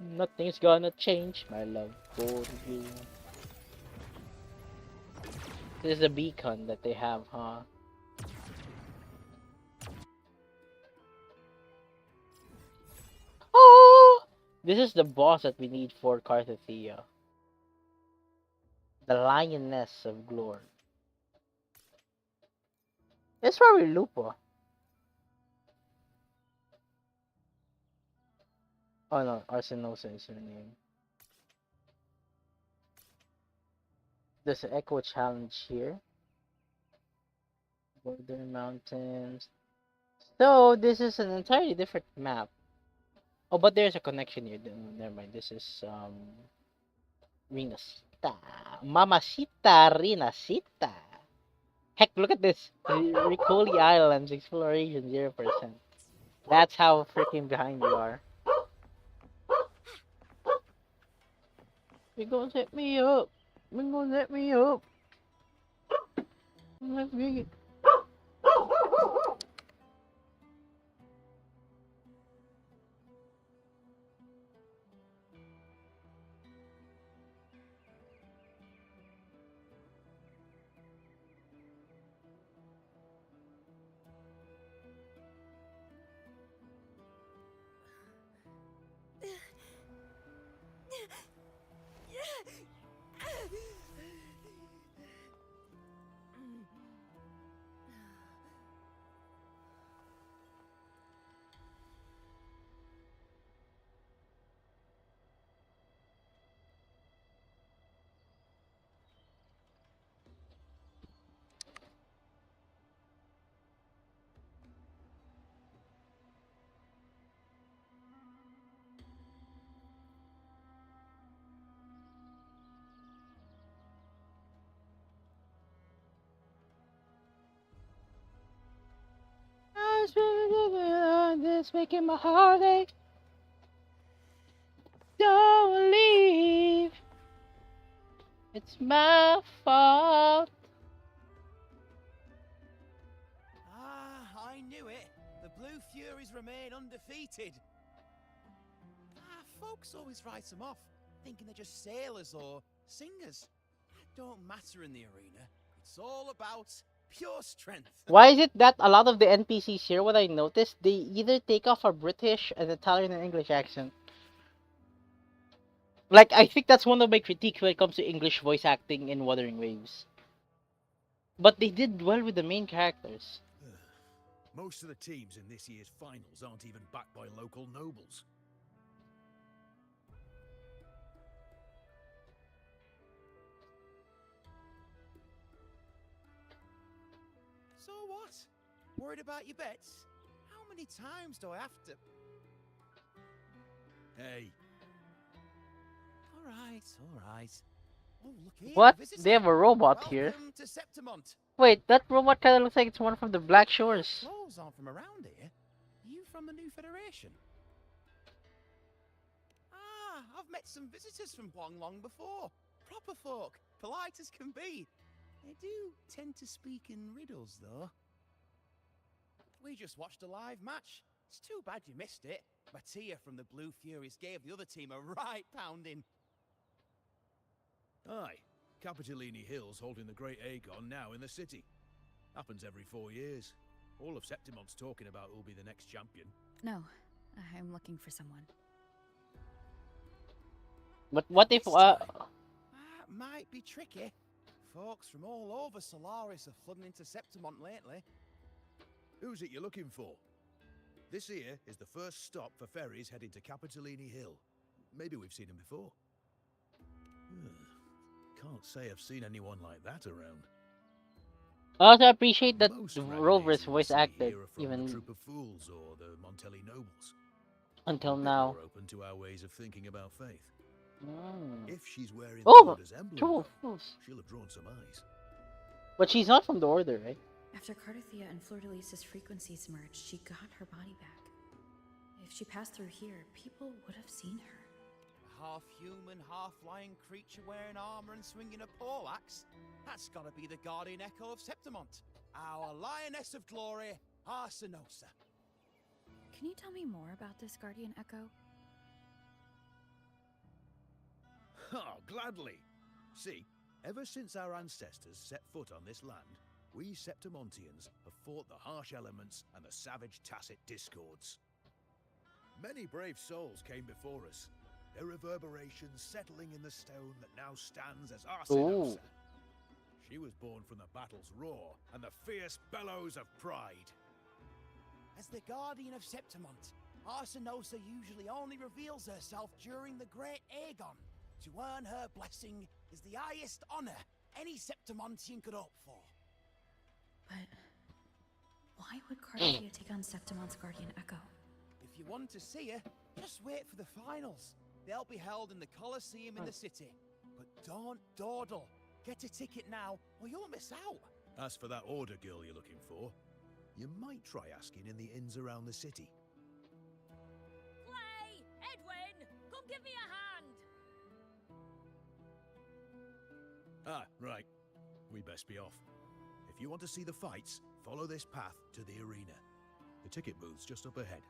Nothing's gonna change my love for you. This is a beacon that they have, huh? Oh! This is the boss that we need for Carthasia. The Lioness of Glory. It's probably Lupa. Oh no, Arsenosa is her name. There's an Echo Challenge here. Border Mountains. So, this is an entirely different map. Oh, but there's a connection here. Never mind. This is, Rinasita. Mamacita Rinasita. Heck, look at this. Ricoli Islands, exploration 0%. That's how freaking behind you are. You gonna set me up. You gonna set me up. Let me... This making my heart ache. Don't leave. It's my fault. Furies remain undefeated. Folks always write them off, thinking they're just sailors or singers. That don't matter in the arena. It's all about pure strength. Why is it that a lot of the NPCs here, what I noticed, they either take off a British, an Italian, and English accent? Like, I think that's one of my critiques when it comes to English voice acting in Wuthering Waves. But they did well with the main characters. Most of the teams in this year's finals aren't even backed by local nobles. So what? Worried about your bets? How many times do I have to... Hey, Alright. Oh, look here, What? visitor. They have a robot here. Welcome to Septimont. Wait, that robot kind of looks like it's one from the Black Shores. Clothes aren't from around here. Are you from the New Federation? Ah, I've met some visitors from Long before. Proper folk, polite as can be. They do tend to speak in riddles, though. We just watched a live match. It's too bad you missed it. Mattia from the Blue Furies gave the other team a right pounding. aye. Capitolini Hill's holding the Great Aegon now in the city. Happens every 4 years. All of Septimont's talking about who'll be the next champion. No, I'm looking for someone. But what if, That might be tricky. Folks from all over Solaris are flooding into Septimont lately. Who's it you're looking for? This here is the first stop for ferries heading to Capitolini Hill. Maybe we've seen him before. Can't say I've seen anyone like that around. I also appreciate that Most Rover's renegades in the voice city acted, here are from the even Troop of Fools or the Montelli nobles. until A bit now. more open to our ways of thinking about faith. Mm. If she's wearing Oh, the Order's emblem, True, of though, course. she'll have drawn some eyes. But she's not from the Order, right? After Cardathia and Fleur-de-Lis's frequencies merged, she got her body back. If she passed through here, people would have seen her. A half-human, half-lion creature wearing armor and swinging a poleaxe? That's gotta be the guardian echo of Septimont. Our lioness of glory, Arsinosa. Can you tell me more about this Guardian Echo? Oh, gladly. See, ever since our ancestors set foot on this land, we Septimontians have fought the harsh elements and the savage Tacit discords. Many brave souls came before us, their reverberations settling in the stone that now stands as Arsinosa. She was born from the battle's roar and the fierce bellows of pride. As the guardian of Septimont, Arsinosa usually only reveals herself during the Great Aegon. To earn her blessing is the highest honor any Septimontian could hope for. But why would Cardathia take on Septimont's Guardian Echo? If you want to see her, just wait for the finals. They'll be held in the Colosseum in the city. But don't dawdle. Get a ticket now, or you'll miss out. As for that Order girl you're looking for, you might try asking in the inns around the city. Clay! Edwin! Come give me a hand! Ah, right. We best be off. If you want to see the fights, follow this path to the arena. The ticket booth's just up ahead.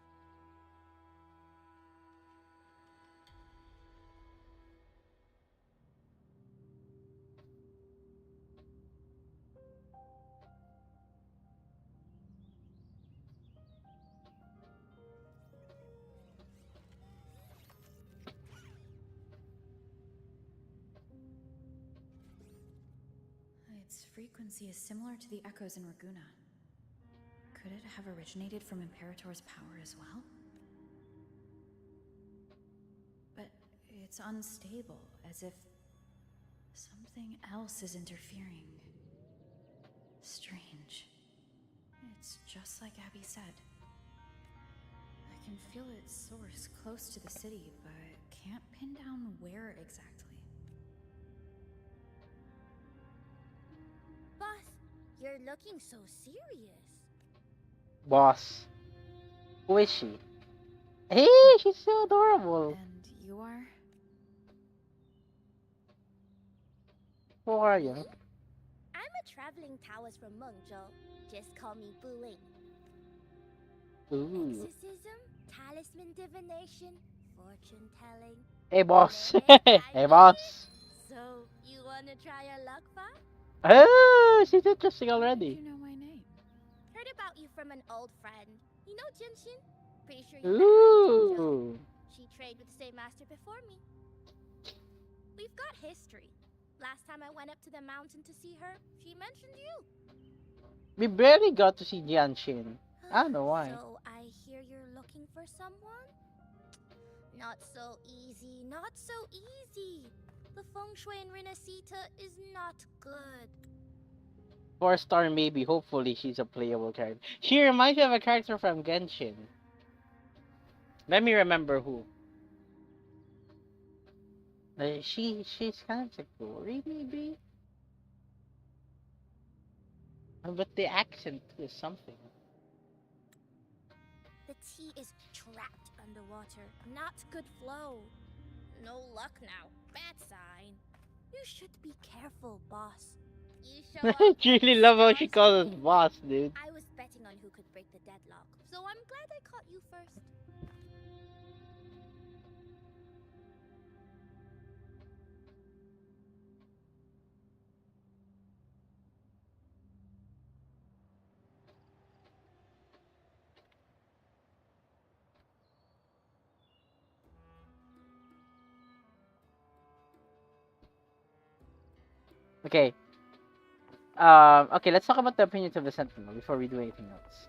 Its frequency is similar to the echoes in Raguna. Could it have originated from Imperator's power as well? But it's unstable, as if something else is interfering. Strange. It's just like Abby said. I can feel its source close to the city, but can't pin down where exactly. Boss, you're looking so serious. Boss. Who is she? Hey, she's so adorable. And you are? Who are you? I'm a traveling Taoist from Mengzhou. Just call me Bu Ling. Ooh. Exorcism, talisman divination, fortune telling. Hey, boss. Name it, I Hey, know it. boss. So, you wanna try your luck, Pa? Oh, she's interesting How did already. you know my name? Heard about you from an old friend. You know Jinshin? Pretty sure you met her in Jinzhou. Ooh. She trained with the same master before me. We've got history. Last time I went up to the mountain to see her, she mentioned you. We barely got to see Jianshin. I don't know why. So I hear you're looking for someone? Not so easy, not so easy. The feng shui in Renacita is not good. 4-star maybe. Hopefully she's a playable character. She reminds me of a character from Genshin. Let me remember who. She's kind of Sakura maybe? But the accent is something. The tea is trapped underwater. Not good flow. No luck now. Bad sign. You should be careful, boss. You show up. I really love how she stars calls us came. boss, dude. I was betting on who could break the deadlock, so I'm glad I caught you first. Okay. Okay, let's talk about the opinions of the Sentinel before we do anything else.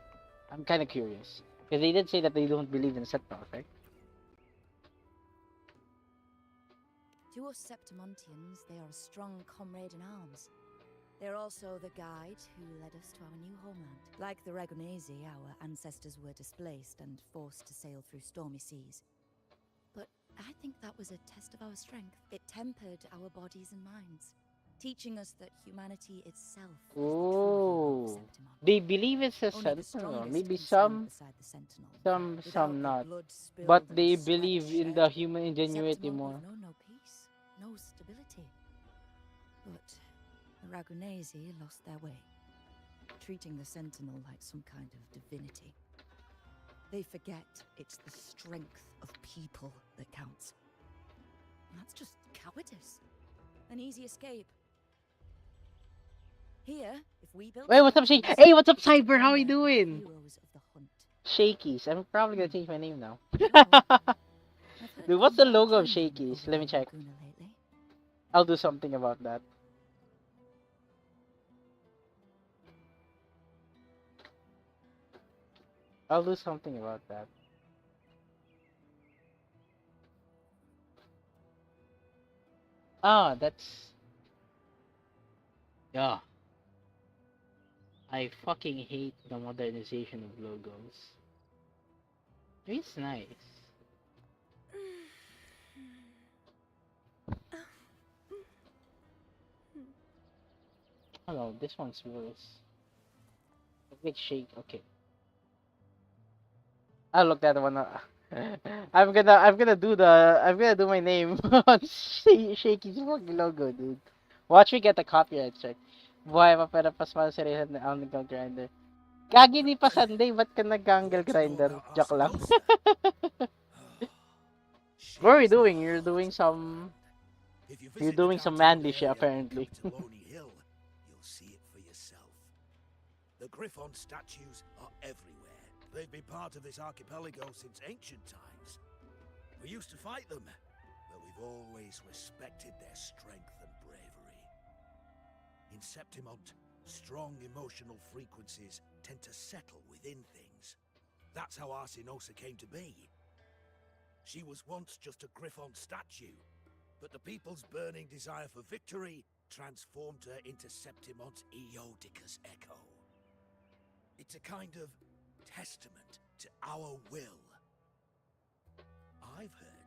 I'm kind of curious. Because they did say that they don't believe in Sentinels, right? To us Septimontians, they are a strong comrade in arms. They're also the guide who led us to our new homeland. Like the Ragonese, our ancestors were displaced and forced to sail through stormy seas. But I think that was a test of our strength. It tempered our bodies and minds, teaching us that humanity itself is the true hero of Oh. Septimont. They believe it's a Only the Sentinel. strongest Maybe can stand some, beside the Sentinel. Without some the not. blood spilled But and they sweat believe in shed, the human ingenuity Septimont more. would know no peace, no stability. But the Ragonese lost their way, treating the Sentinel like some kind of divinity. They forget it's the strength of people that counts. And that's just cowardice. An easy escape. Here, if we build Hey, what's up, statues, Hey, what's up, it's to Cyber? How are you honor the doing? heroes of the hunt. Shakies. I'm probably gonna change my name now. You know, I've heard Dude, what's the things are logo of changing Shakies? over Let me there in check. Laguna lately. I'll do something about that. I'll do something about that. Ah, that's... Yeah. I fucking hate the modernization of logos. It's nice. Oh no, this one's worse. A big shake. Okay. I'll look that one up. I'm gonna do my name on Shaky's fucking logo, dude. Watch me get the copyright check. Buhay pa pera pas mal sa rehat na angle grinder. Gagi ni pa Sunday, ba't ka nag-angle Want to know grinder? about Joke lang. Arsinosa? What are you She's doing? the You're heart doing of the some... land. If you You're visit the doing some Canterbury manly shit, area, apparently. Capitoloni Hill, you'll see it for yourself. The Griffon statues are everywhere. They've been part of this archipelago since ancient times. We used to fight them, but we've always respected their strength and bravery. In Septimont, strong emotional frequencies tend to settle within things. That's how Arsinosa came to be. She was once just a Griffon statue, but the people's burning desire for victory transformed her into Septimont's Eodicus echo. It's a kind of testament to our will. I've heard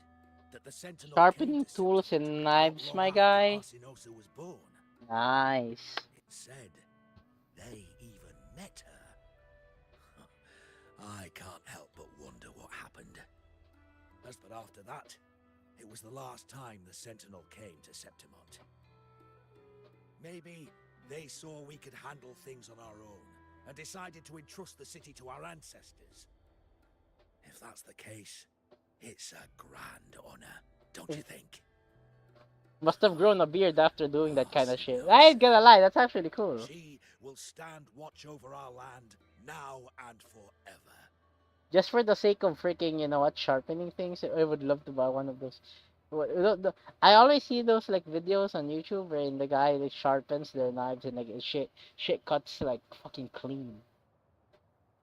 that the Sentinel Sharpening came to tools Septimont and not knives, long my after guy. Arsinosa was born. Nice. It said they even met her. I can't help but wonder what happened. But after that, it was the last time the Sentinel came to Septimont. Maybe they saw we could handle things on our own and decided to entrust the city to our ancestors. If that's the case, it's a grand honor, don't you think? Must have grown a beard after doing that kind of Sit shit. down, I ain't sir. gonna lie, that's actually cool. She will stand watch over our land now and forever. Just for the sake of freaking, you know what, sharpening things, I would love to buy one of those. I always see those like videos on YouTube where the guy like sharpens their knives and like shit cuts like fucking clean.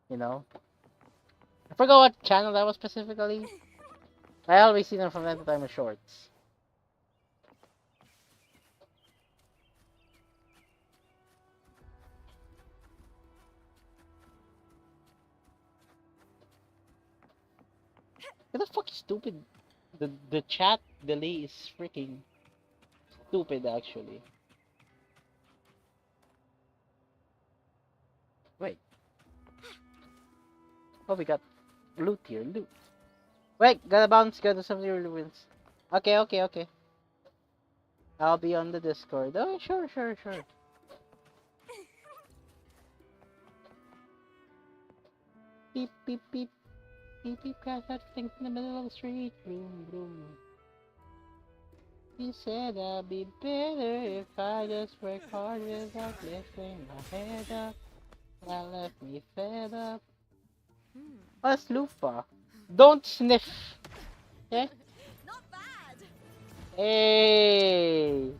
You know? I forgot what channel that was specifically. I always see them from time to time in shorts. What the fuck is stupid? The chat delay is freaking stupid actually. Wait. Oh, we got loot here, loot. Wait, gotta bounce, go to some of your ruins. Okay, okay, okay. I'll be on the Discord. Oh, sure, sure, sure. Beep, beep, beep. Beep, beep, crash that thing in the middle of the street. Boom, boom. You said I'd be better if I just work hard without lifting my head up. That left me fed up. What's Lupa? Don't sniff. Okay? Not bad. Hey!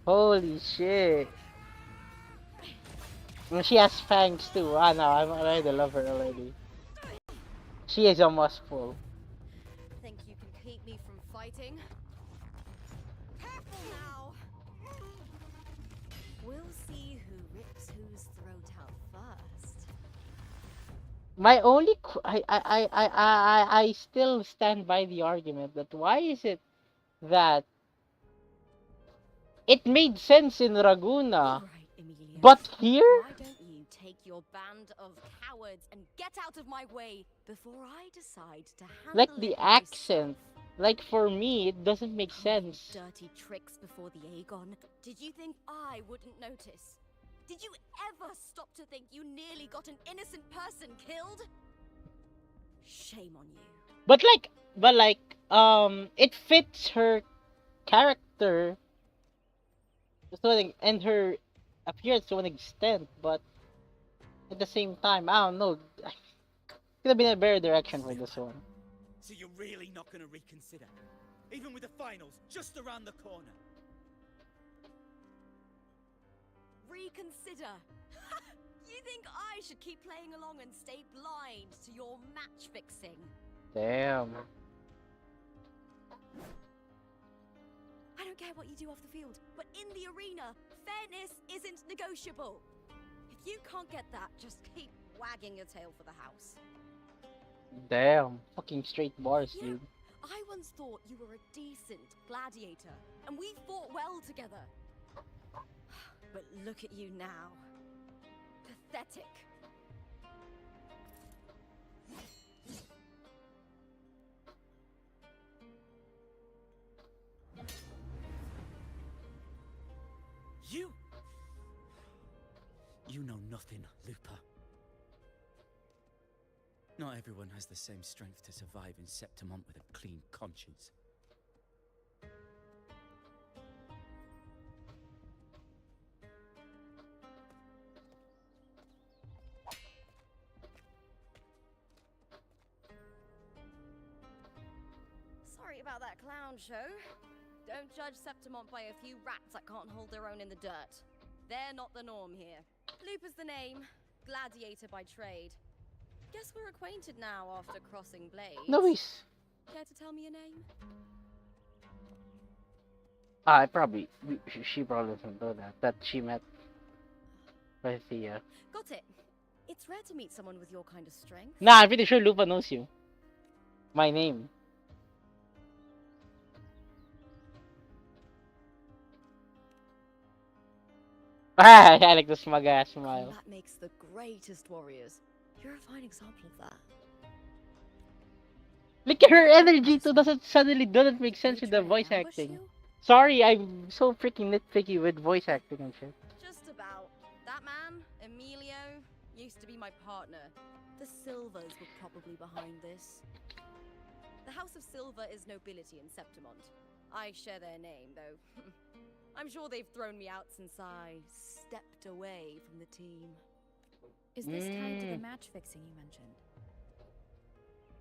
Holy shit. And she has fangs too. Ah no, I already love her already. She is almost full. Think you can keep me from fighting? Careful now. We'll see who rips whose throat out first. My only I still stand by the argument that why is it that it made sense in Raguna, All right, Emilia. but here, Why don't you take your band of cowards and get out of my way before I decide to handle like it the myself? accent, like for me, it doesn't make Oh, you sense. dirty tricks before the Aegon. Did you think I wouldn't notice? Did you ever stop to think you nearly got an innocent person killed? Shame on you. But it fits her character and her appearance to an extent, but at the same time, I don't know. Could have been a better direction for this one. So you're really not going to reconsider? Even with the finals just around the corner? Reconsider. You think I should keep playing along and stay blind to your match fixing? Damn. I don't care what you do off the field, but in the arena, fairness isn't negotiable. If you can't get that, just keep wagging your tail for the house. Damn. Fucking straight bars, Yeah. dude. I once thought you were a decent gladiator, and we fought well together. But look at you now. Pathetic. You know nothing, Lupa. Not everyone has the same strength to survive in Septimont with a clean conscience. Sorry about that clown show. Don't judge Septimont by a few rats that can't hold their own in the dirt. They're not the norm here. Lupa's the name, gladiator by trade. Guess we're acquainted now after crossing blades. Nice. Care to tell me your name? She probably doesn't know that she met with the, Got it. It's rare to meet someone with your kind of strength. Nah, I'm pretty sure Lupa knows you. My name. Ah, I like the smug ass smile. That makes the greatest warriors. You're a fine example of that. Look at her energy too. Doesn't make sense with the voice acting. Sorry, I'm so freaking nitpicky with voice acting and shit. Just about. That man, Emilio, used to be my partner. The Silvers were probably behind this. The House of Silver is nobility in Septimont. I share their name, though. I'm sure they've thrown me out since I stepped away from the team. Is this tied to the match fixing you mentioned?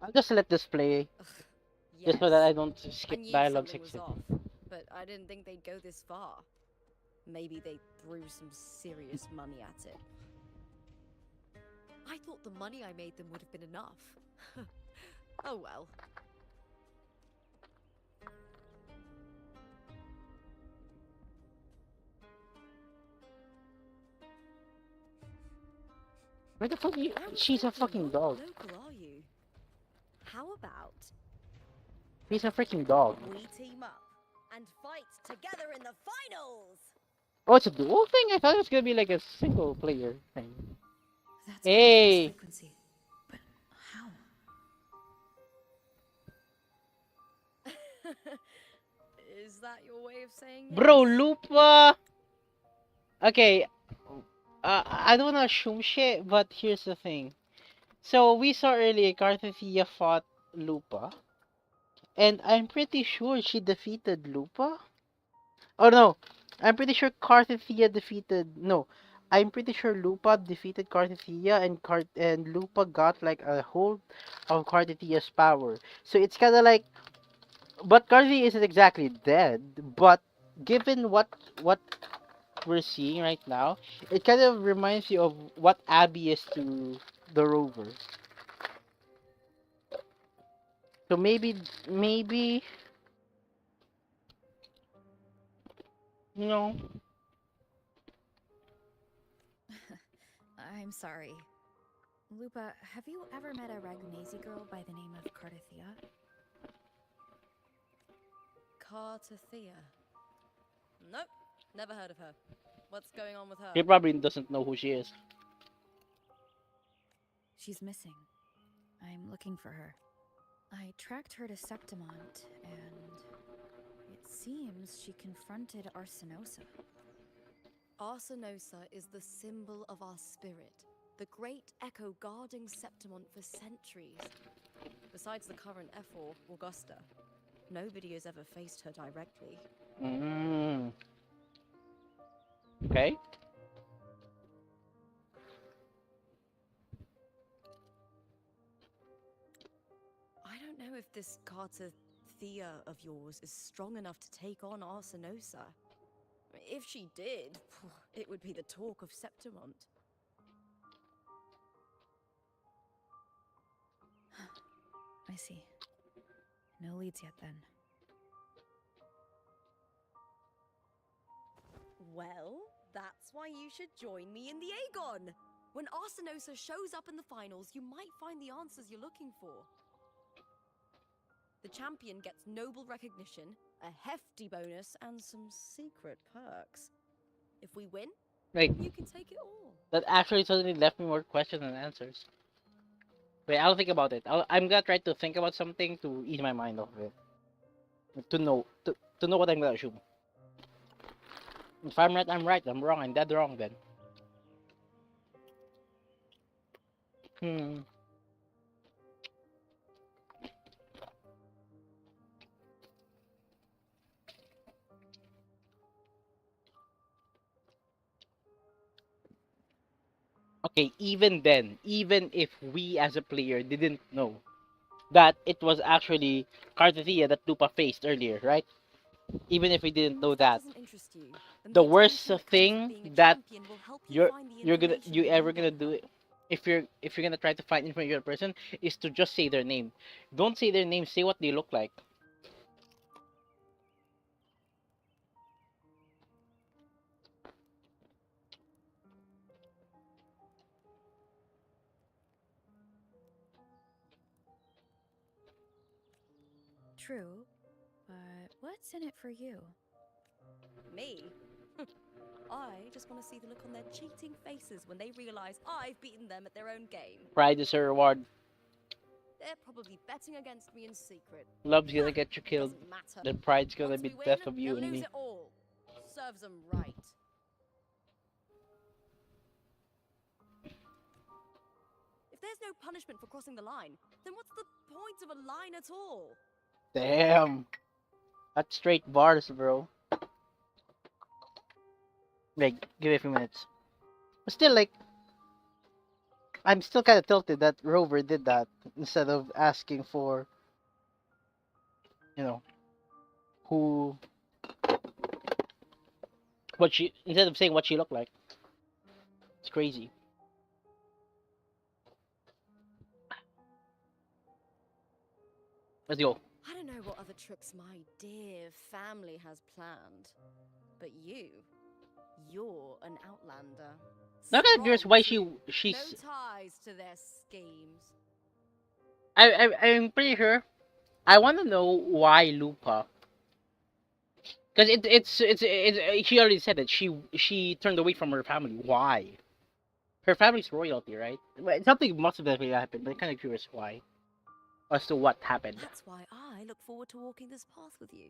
I'll just let this play. Just so that I don't skip I knew dialogue something was section. off, but I didn't think they'd go this far. Maybe they threw some serious money at it. I thought the money I made them would have been enough. Oh well. Where the fuck you? She's a fucking dog. Local are you? How about She's a freaking dog. we team up and fight together in the finals? Oh, it's a dual thing? I thought it was gonna be like a single player thing. That's Hey! frequency. But how? Is that your way of saying Bro, yes? Lupa! Okay, I don't wanna assume shit, but here's the thing. So, we saw earlier Carthethia fought Lupa. And I'm pretty sure she defeated Lupa? Oh no, I'm pretty sure Carthethia defeated... No, I'm pretty sure Lupa defeated Carthethia and Lupa got like a hold of Carthethia's power. So it's kinda like... But Carthethia isn't exactly dead, but given what we're seeing right now, it kind of reminds you of what Abby is to the Rover. So maybe, you know, I'm sorry. Lupa, have you ever met a Ragunesi girl by the name of Cartethia? Cartethia. Nope, never heard of her. What's going on with her? he probably doesn't know who she is. She's missing. I'm looking for her. I tracked her to Septimont, and it seems she confronted Arsenosa. Arsenosa is the symbol of our spirit, the great echo guarding Septimont for centuries. Besides the current Ephor, Augusta, nobody has ever faced her directly. Okay. I don't know if this Cartethia of yours is strong enough to take on Arsenosa. If she did, it would be the talk of Septimont. I see. No leads yet, then. Well, that's why you should join me in the Aegon! When Arsenosa shows up in the finals, you might find the answers you're looking for. The champion gets noble recognition, a hefty bonus, and some secret perks. If we win, Like, you can take it all. that actually suddenly left me more questions than answers. Wait, I'll think about it. I'm gonna try to think about something to ease my mind off of it. To know what I'm gonna assume. If I'm right, I'm right. I'm wrong, I'm dead wrong then. Okay, even then, even if we as a player didn't know that it was actually Cartethia that Lupa faced earlier, right? Even if we didn't know that, Doesn't interest you, then the the worst attention that comes with thing being a that champion will help you you're find the you're gonna information you ever need gonna on do her. it if you're gonna try to find information on a person is to just say their name. Don't say their name, say what they look like. True, but what's in it for you? Me? I just want to see the look on their cheating faces when they realize I've beaten them at their own game. Pride is a reward. They're probably betting against me in secret. Love's gonna get you killed. Doesn't matter. The pride's gonna Once be we win, death of you they'll and lose me. it all. Serves them right. If there's no punishment for crossing the line, then what's the point of a line at all? Damn. That's straight bars, bro. Like, give it a few minutes. But still, like, I'm still kind of tilted that Rover did that instead of asking for, you know, who, instead of saying what she looked like. It's crazy. Let's go. I don't know what other tricks my dear family has planned, but you're an outlander. Now that curious Strong why too. she's. No ties to their schemes. I'm pretty sure. I want to know why Lupa. Because she already said that she turned away from her family. Why? Her family's royalty, right? But something must have definitely happened. But I'm kind of curious why, as to what happened. That's why I look forward to walking this path with you.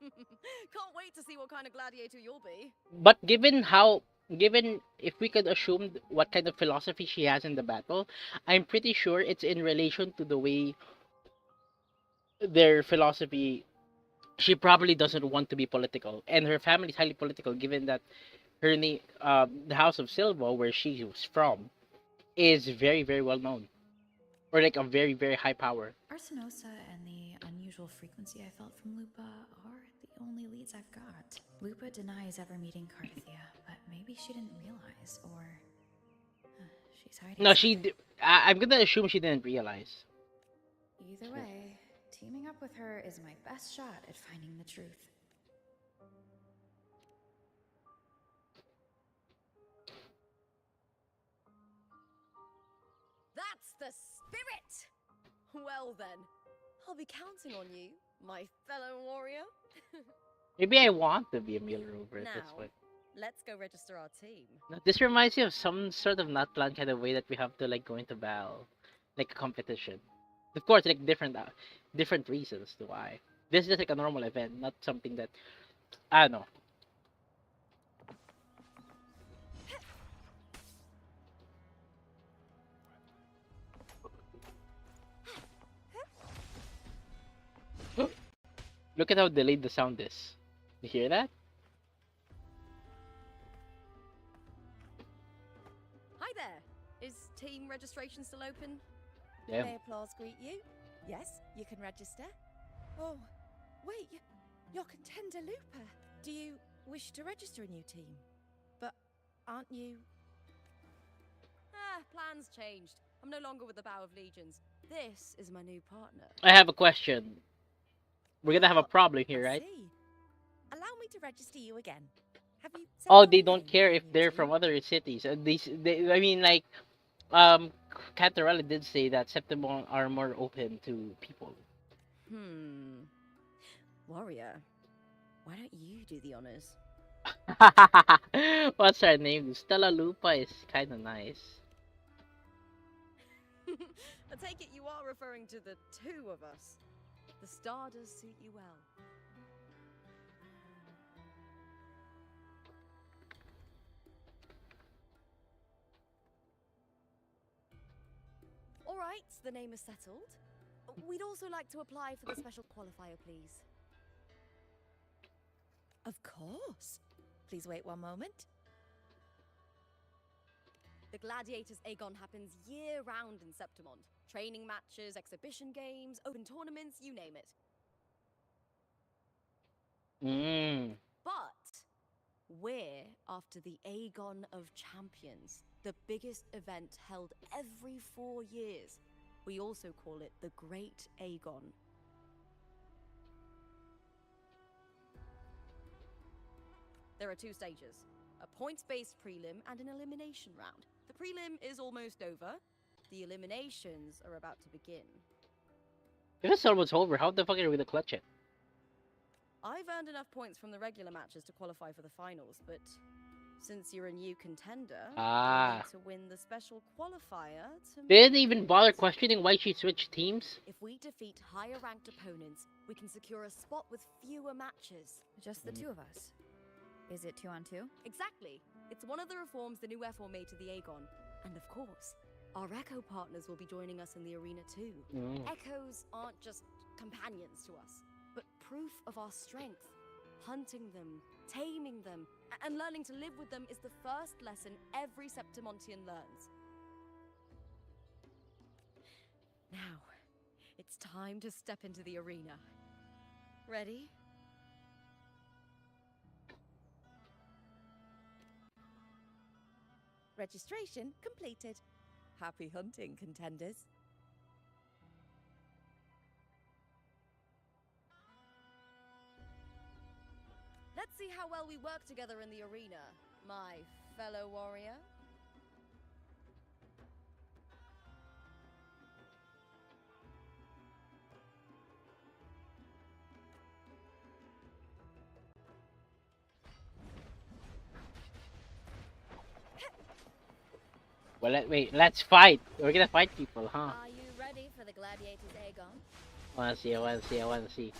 Can't wait to see what kind of gladiator you'll be. But given if we could assume what kind of philosophy she has in the battle, I'm pretty sure it's in relation to the way their philosophy. She probably doesn't want to be political, and her family is highly political. Given that her name, the House of Silva, where she was from, is very very well known, or like a very very high power. Arsenosa and the unusual frequency I felt from Lupa are the only leads I've got. Lupa denies ever meeting Carthia, but maybe she didn't realize, or she's hiding. No, something. I'm gonna assume she didn't realize. Either way, teaming up with her is my best shot at finding the truth. That's the spirit! Well then, I'll be counting on you, my fellow warrior. Maybe I want to be a meal rover at this Now, point. let's go register our team. No, this reminds me of some sort of not planned kind of way that we have to like go into battle, like a competition. Of course, like different reasons to why. This is just like a normal event, not something that I don't know. Look at how delayed the sound is. You hear that? Hi there. Is team registration still open? Yeah. May applause greet you? Yes, you can register. Oh, wait, you're Contender Looper. Do you wish to register a new team? But aren't you... plans changed. I'm no longer with the Bow of Legions. This is my new partner. I have a question. We're gonna have a problem here, I right? see. Allow me to register you again. Have you Oh, settled they on a don't name care for if your they're team? from other cities. I mean, like, Cantarella did say that Septimont are more open to people. Warrior, why don't you do the honors? What's her name? Stella Lupa is kind of nice. I take it you are referring to the two of us. The star does suit you well. All right, the name is settled. We'd also like to apply for the special qualifier, please. Of course. Please wait one moment. The Gladiators Aegon happens year-round in Septimont. Training matches, exhibition games, open tournaments, you name it. But we're after the Aegon of Champions, the biggest event held every 4 years. We also call it the Great Aegon. There are 2 stages, a points-based prelim and an elimination round. The prelim is almost over. The eliminations are about to begin. If it's almost over, how the fuck are we gonna clutch it? I've earned enough points from the regular matches to qualify for the finals, but since you're a new contender, you need to win the special qualifier to... They didn't even bother questioning why she switched teams. If we defeat higher-ranked opponents, we can secure a spot with fewer matches. Just the two of us. Is it 2-on-2? Exactly. It's one of the reforms the new FO made to the Aegon. And of course, Our Echo partners will be joining us in the arena too. Echoes aren't just companions to us, but proof of our strength. Hunting them, taming them, and learning to live with them is the first lesson every Septimontian learns. Now, it's time to step into the arena. Ready? Registration completed. Happy hunting, contenders. Let's see how well we work together in the arena, my fellow warrior. Well, wait, let's fight. We're gonna fight people, huh? Are you ready for the gladiator's Aegon? I wanna see.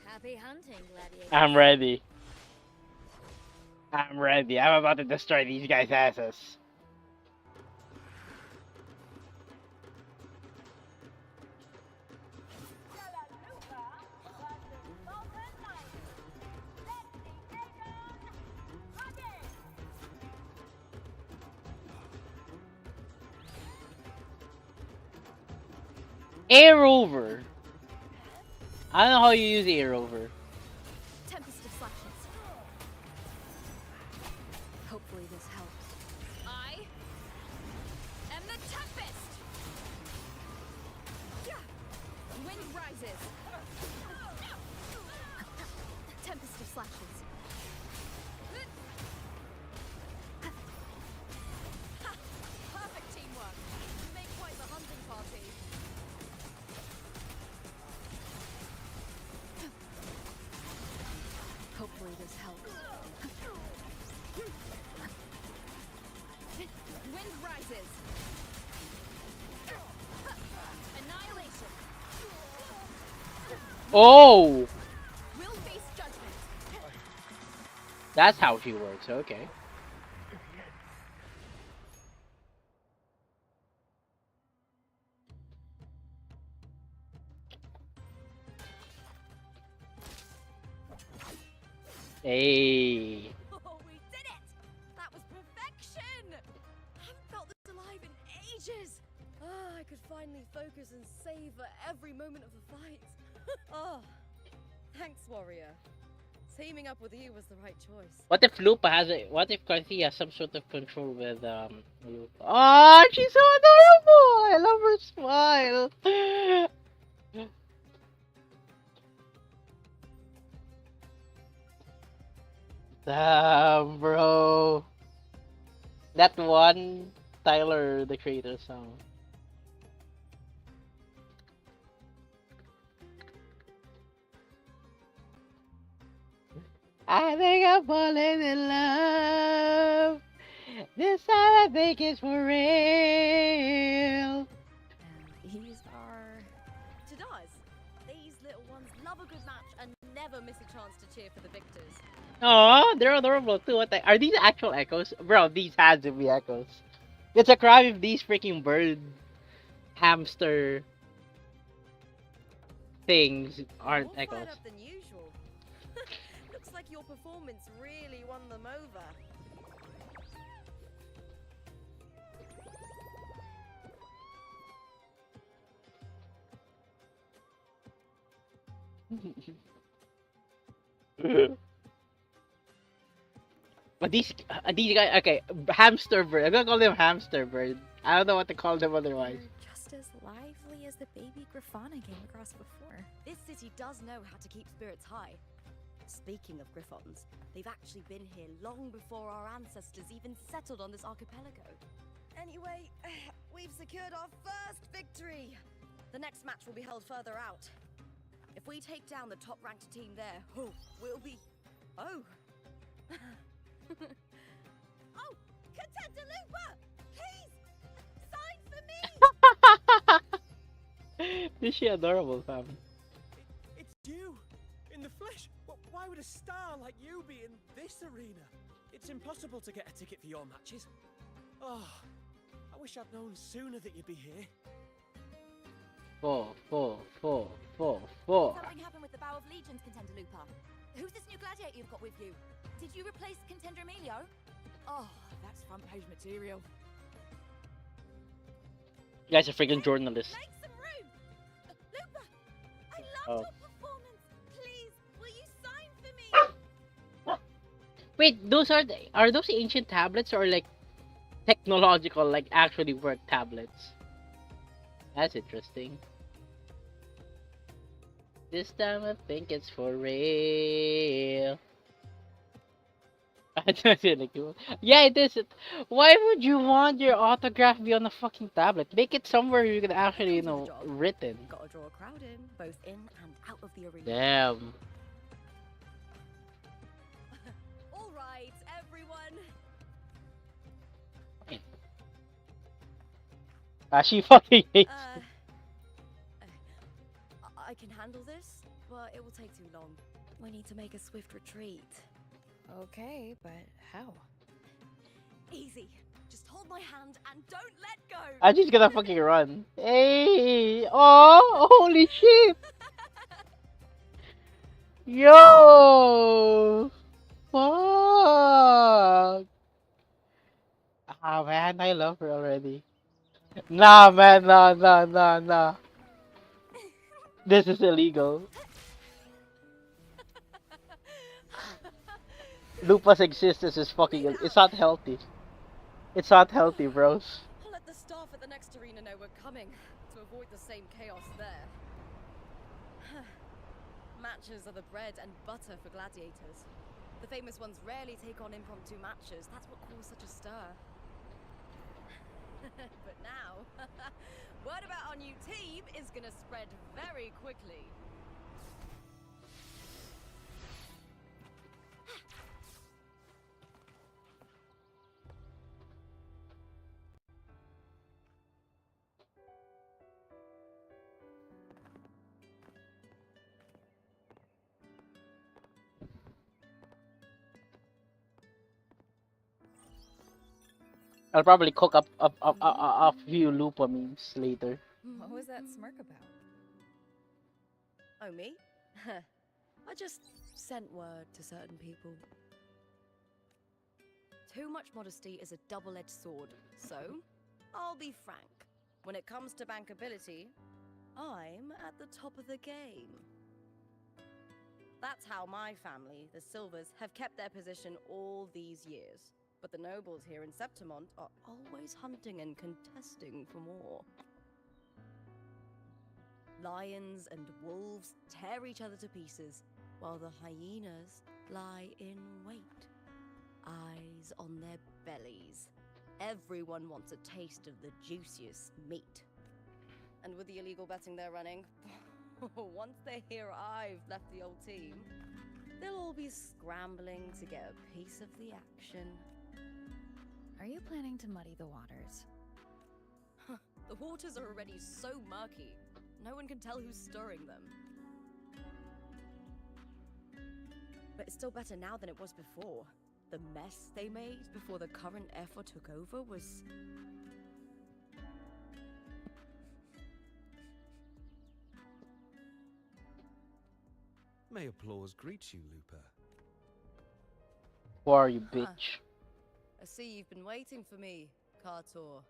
Happy hunting, gladiator. I'm ready. I'm about to destroy these guys' asses. Air over. I don't know how you use air over. Tempest of Slashes. Hopefully this helps. I am the Tempest! Wind rises. Tempest of Slashes. Perfect teamwork. You make quite the hunting party. Hopefully this helps. Wind rises. Annihilation. Oh! Will face judgment. That's how she works, okay. Hey. Oh, we did it! That was perfection! I haven't felt this alive in ages. I could finally focus and savor every moment of the fight. Oh, thanks, warrior. Teaming up with you was the right choice. What if Lupa has a, what if Carthia has some sort of control with Lupa? Oh, she's so adorable! I love her smile. Damn, bro. That one Tyler the Creator song. I think I'm falling in love. This time I think it's for real. These are... Jadars. These little ones love a good match and never miss a chance to cheer for the victors. Oh, they're adorable too. What the, are these actual echoes? Bro, these had to be echoes. It's a crime if these freaking bird, hamster things aren't More echoes. fired up than usual. Looks like your performance really won them over. But these guys, okay, hamster bird. I'm gonna call them hamster bird. I don't know what to call them otherwise. They're just as lively as the baby Grifana came across before. This city does know how to keep spirits high. Speaking of Griffons, they've actually been here long before our ancestors even settled on this archipelago. Anyway, we've secured our first victory. The next match will be held further out. If we take down the top-ranked team there, we'll be... Oh, Oh, Contender Lupa! Please! Sign for me! Is she adorable, fam? It's you! In the flesh! Why would a star like you be in this arena? It's impossible to get a ticket for your matches. Oh, I wish I'd known sooner that you'd be here. Four. Something happened with the Bow of Legions, Contender Lupa. Who's this new gladiator you've got with you? Did you replace Contender Emilio? Oh, that's front page material. You guys are freaking journalists. Make some room! Lupa! I loved Oh. your performance! Please, will you sign for me? Wait, those are those ancient tablets or like technological, like actually work tablets? That's interesting. This time I think it's for real. Yeah, it is. Why would you want your autograph be on a fucking tablet? Make it somewhere you can actually, you know, written. Gotta draw a crowd in, both in and out of the arena. Damn. All right, everyone. She fucking hates me. I can handle this, but it will take too long. We need to make a swift retreat. Okay, but how? Easy. Just hold my hand and don't let go. I'm just gonna fucking run. Hey! Oh! Holy shit! Yo! Fuck! Ah, man, I love her already. Nah, man, nah. This is illegal. Lupa's existence is fucking. It's not healthy. It's not healthy, bros. I'll let the staff at the next arena know we're coming to avoid the same chaos there. Matches are the bread and butter for gladiators. The famous ones rarely take on impromptu matches. That's what caused such a stir. But now, word about our new team is gonna spread very quickly. I'll probably cook up a few Lupa memes later. What was that smirk about? Oh, me? I just sent word to certain people. Too much modesty is a double-edged sword, so I'll be frank. When it comes to bankability, I'm at the top of the game. That's how my family, the Silvers, have kept their position all these years. But the nobles here in Septimont are always hunting and contesting for more. Lions and wolves tear each other to pieces, while the hyenas lie in wait, eyes on their bellies. Everyone wants a taste of the juiciest meat. And with the illegal betting they're running, once they hear I've left the old team, they'll all be scrambling to get a piece of the action. Are you planning to muddy the waters? The waters are already so murky, no one can tell who's stirring them. But it's still better now than it was before. The mess they made before the current effort took over was... May applause greet you, Lupa. Who are you, bitch? I see you've been waiting for me, Kartor.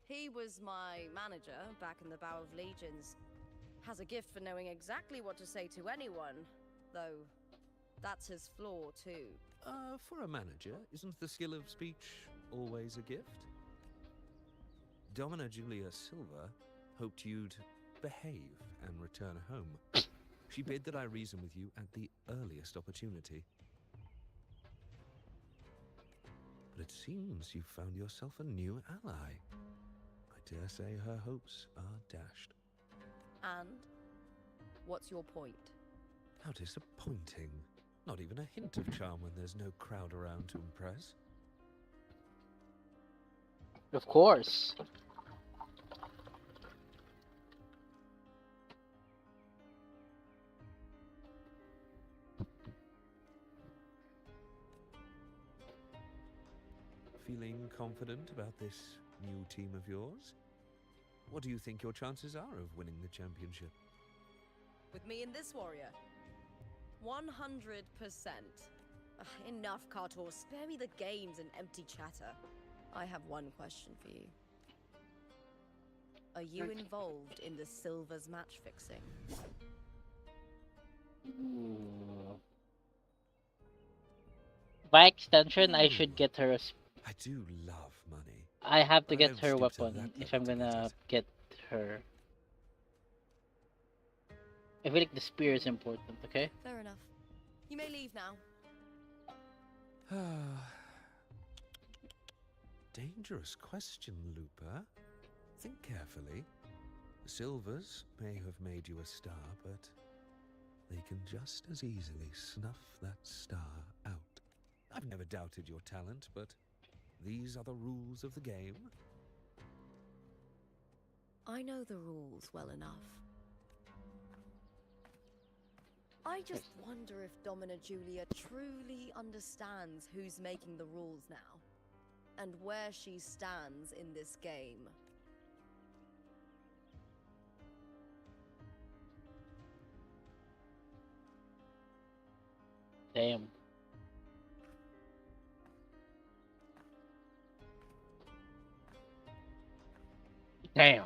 He was my manager back in the Bow of Legions. Has a gift for knowing exactly what to say to anyone, though that's his flaw too. For a manager, isn't the skill of speech always a gift? Domina Julia Silva hoped you'd behave and return home. She bid that I reason with you at the earliest opportunity. But it seems you've found yourself a new ally. I dare say her hopes are dashed. And what's your point? How disappointing. Not even a hint of charm when there's no crowd around to impress. Of course. Feeling confident about this new team of yours? What do you think your chances are of winning the championship? With me and this warrior? 100%. Enough, Kartor. Spare me the games and empty chatter. I have one question for you. Are you involved in the Silver's match fixing? Ooh. By extension, I should get her. I do love money. I have to but I get don't her stoop to weapon that if level I'm to gonna it. get her. I feel like the spear is important. Okay. Fair enough. You may leave now. Dangerous question, Lupa. Think carefully. The Silvers may have made you a star, but they can just as easily snuff that star out. I've never doubted your talent, but these are the rules of the game. I know the rules well enough. I just wonder if Domina Julia truly understands who's making the rules now, and where she stands in this game. Damn. Damn.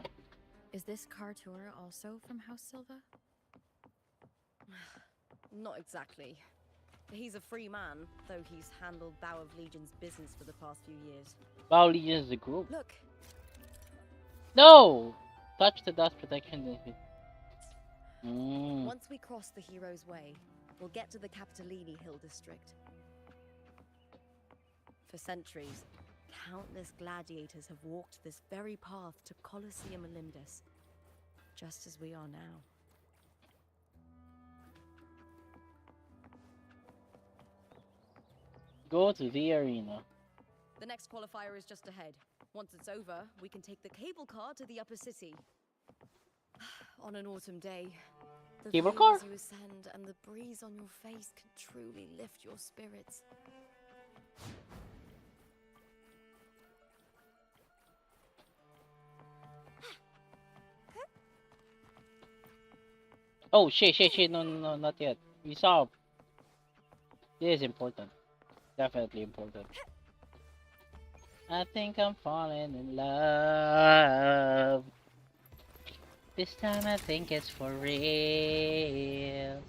Is this Kartor also from House Silva? Not exactly. He's a free man, though he's handled Bow of Legion's business for the past few years. Bow Legion is the group. Look, No! Touch the dust protection. once we cross the Hero's Way, we'll get to the Capitolini Hill district. For centuries, countless gladiators have walked this very path to Colosseum Olympus, just as we are now. Go to the arena. The next qualifier is just ahead. Once it's over, we can take the cable car to the upper city. On an autumn day, the Cable view car? as you ascend and the breeze on your face can truly lift your spirits. Oh shit, no, not yet. We saw. This is important. Definitely important. I think I'm falling in love. This time I think it's for real.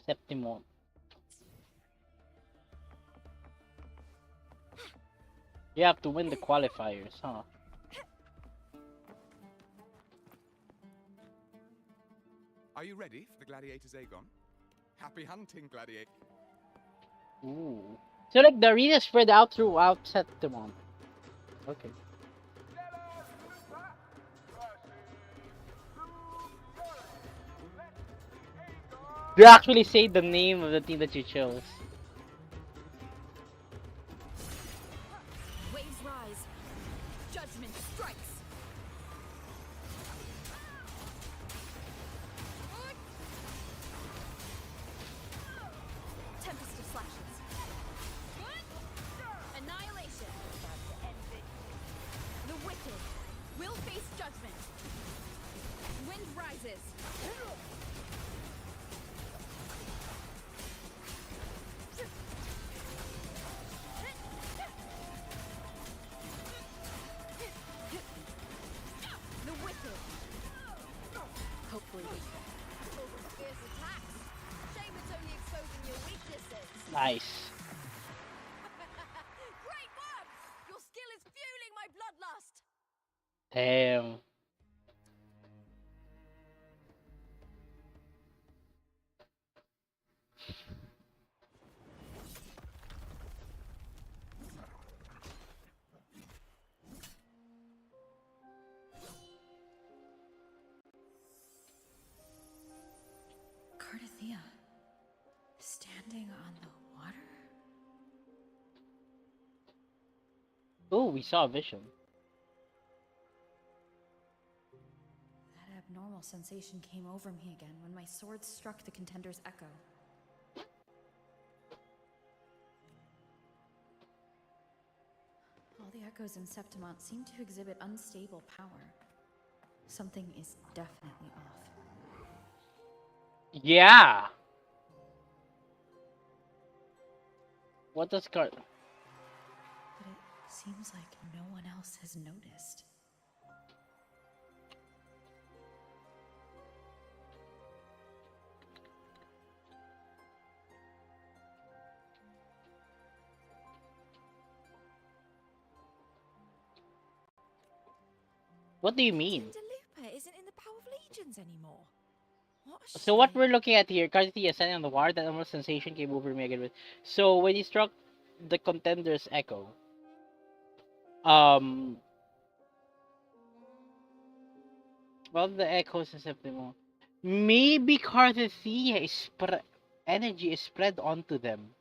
Septimont. You have to win the qualifiers, huh? Are you ready for the Gladiator's Aegon? Happy hunting, Gladiator. Ooh. So like the arena is spread out throughout Septimont. Okay. You actually say the name of the team that you chose. Waves rise. Judgment strikes. Tempest of slashes. Annihilation. The wicked will face judgment. Wind rises. The wicked. Hopefully we fierce attacks. Shame it's only exposing your weaknesses. Nice. Great work! Your skill is fueling my bloodlust. Damn. Carthea. Standing on the water? Oh, we saw a vision. That abnormal sensation came over me again when my sword struck the contender's echo. All the echoes in Septimont seem to exhibit unstable power. Something is definitely off. Yeah. What does Car? But it seems like no one else has noticed. What do you mean? Lupa isn't in the Power of Legions anymore. What a So what shame. we're looking at here, Carthea standing on the water, that almost sensation came over me again. So when he struck the contender's echo, well, the echoes is Septimont. Maybe Carthea is energy is spread onto them,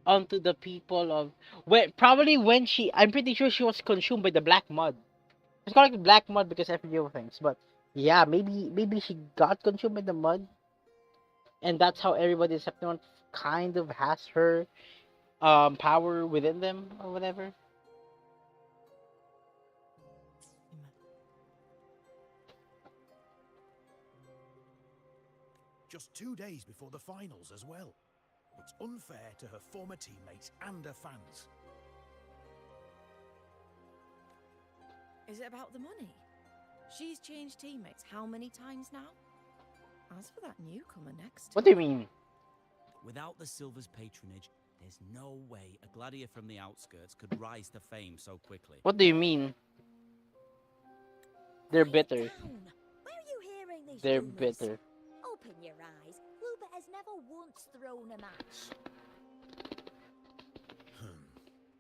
onto the people of. Well, probably when she, I'm pretty sure she was consumed by the black mud. It's called like black mud because I forget things, but yeah, maybe she got consumed by the mud, and that's how everybody in Septimont kind of has her power within them or whatever. Just 2 days before the finals as well. It's unfair to her former teammates and her fans. Is it about the money? She's changed teammates how many times now? As for that newcomer next What do you mean? Without the Silver's patronage, there's no way a gladiator from the outskirts could rise to fame so quickly. What do you mean? They're bitter. Where are you hearing these They're rumors? bitter. Open your eyes. Lupa has never once thrown a match.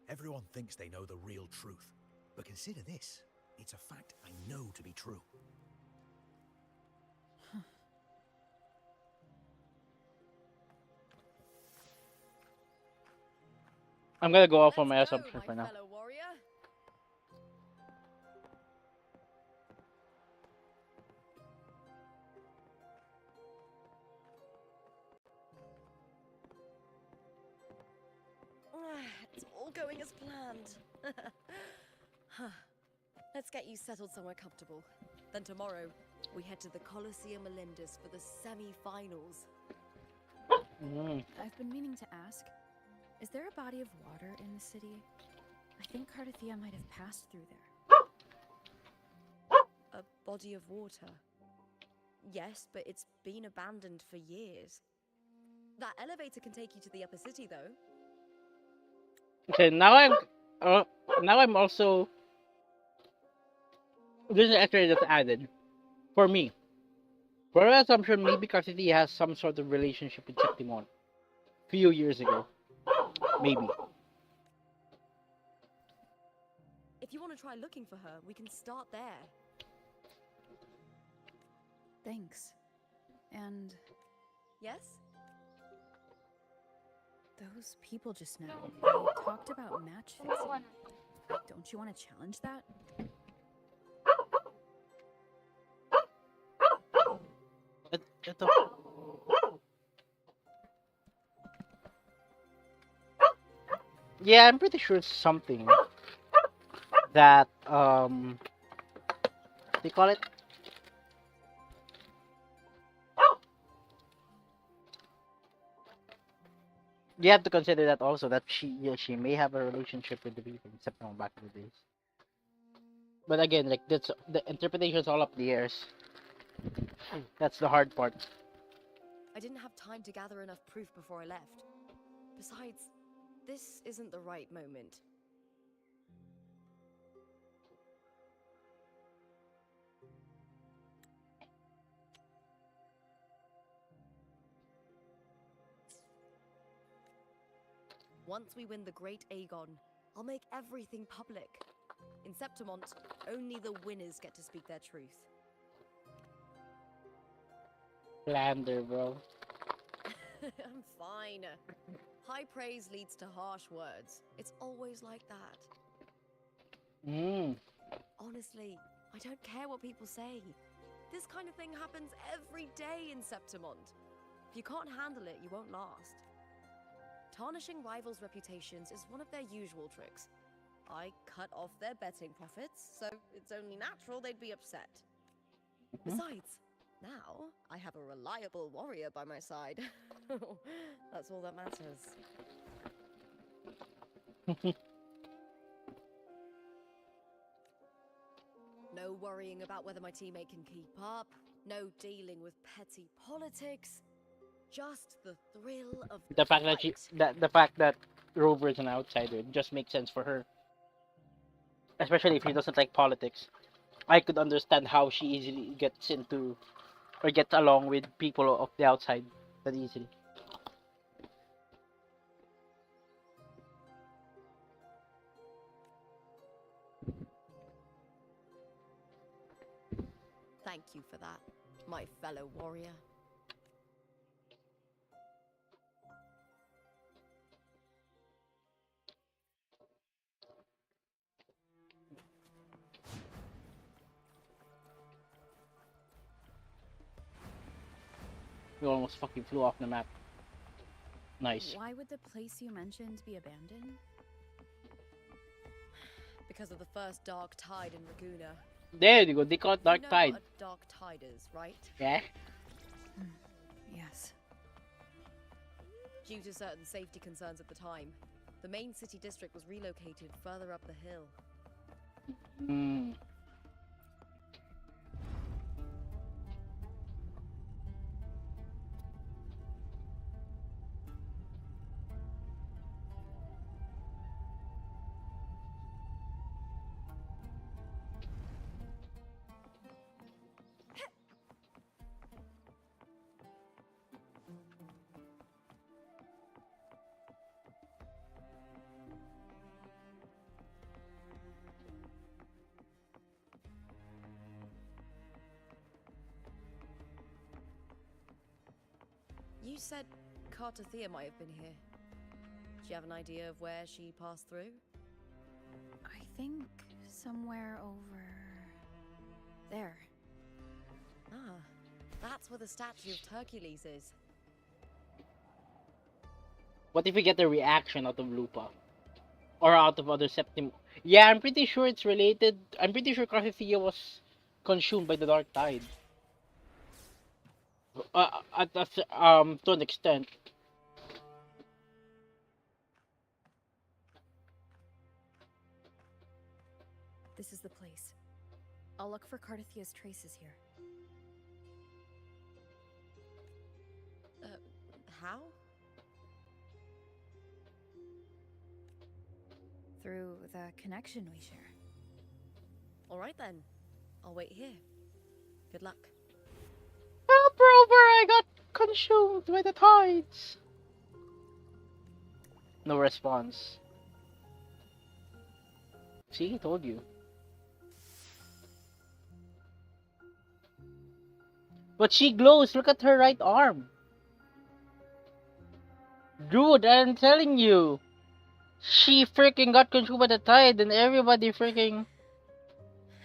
Everyone thinks they know the real truth. But consider this. It's a fact I know to be true. I'm gonna go off on my assumption for now. Fellow warrior. It's all going as planned. Let's get you settled somewhere comfortable. Then tomorrow, we head to the Colosseum Olympus for the semi-finals. I've been meaning to ask, is there a body of water in the city? I think Carthea might have passed through there. A body of water? Yes, but it's been abandoned for years. That elevator can take you to the upper city, though. Okay, now I'm also. This is actually just added for me. For my assumption, maybe Carthea has some sort of relationship with Septimont. Few years ago, maybe. If you want to try looking for her, we can start there. Thanks. And Yes? those people just now, they talked about match fixing. Don't you want to challenge that? Yeah, I'm pretty sure it's something that what do you call it? You have to consider that also, that she may have a relationship with the people in September back in the days. But again, like, that's the interpretation is all up the airs. That's the hard part. I didn't have time to gather enough proof before I left. Besides, this isn't the right moment. Once we win the Great Aegon, I'll make everything public. In Septimont, only the winners get to speak their truth. Slander, bro. I'm fine. High praise leads to harsh words. It's always like that. Honestly, I don't care what people say. This kind of thing happens every day in Septimont. If you can't handle it, you won't last. Tarnishing rivals' reputations is one of their usual tricks. I cut off their betting profits, so it's only natural they'd be upset. Besides, now I have a reliable warrior by my side. That's all that matters. No worrying about whether my teammate can keep up. No dealing with petty politics. Just the thrill of The fact that the fact that Rover is an outsider just makes sense for her. Especially if she doesn't like politics. I could understand how she easily gets into or gets along with people of the outside that easily. Thank you for that, my fellow warrior. We almost fucking flew off the map. Nice. Why would the place you mentioned be abandoned? Because of the first dark tide in Laguna. There you go, they call it Dark You know Tide. what a dark tide is, right? Yeah? Yes. Due to certain safety concerns at the time, the main city district was relocated further up the hill. You said Cartothea might have been here. Do you have an idea of where she passed through? I think somewhere over there. Ah, that's where the statue of Hercules is. What if we get a reaction out of Lupa? Or out of other Septim? Yeah, I'm pretty sure it's related. I'm pretty sure Carthia was consumed by the Dark Tide. To an extent. This is the place. I'll look for Cartothia's traces here. How? Through the connection we share. All right then. I'll wait here. Good luck. Help, Rover! I got consumed by the tides. No response. See, I told you. But she glows. Look at her right arm. Dude, I'm telling you. She freaking got consumed by the tide and everybody freaking...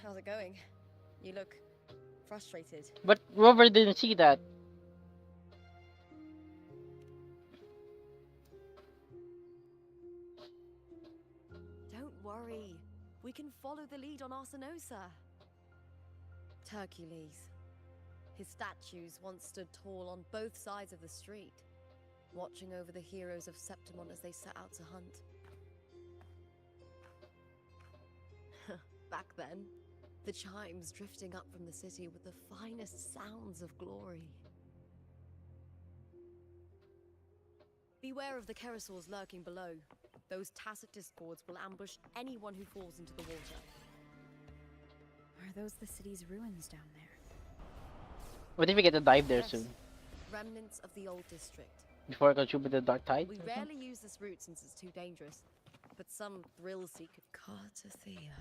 How's it going? You look frustrated. But Rover didn't see that. Don't worry. We can follow the lead on Arsinosa. Hercules. His statues once stood tall on both sides of the street, watching over the heroes of Septimont as they set out to hunt. Back then, the chimes drifting up from the city with the finest sounds of glory. Beware of the Kerosaurs lurking below. Those tacit discords will ambush anyone who falls into the water. Are those the city's ruins down there? What if we get to dive there Yes. soon? Remnants of the old district. Before it consumed by the Dark Tide? We rarely use this route since it's too dangerous, but some thrill-seeker Cartothea.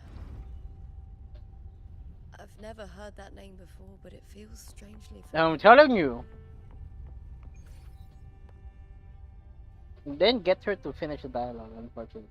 I've never heard that name before, but it feels strangely familiar. I'm telling you. Then get her to finish the dialogue, unfortunately.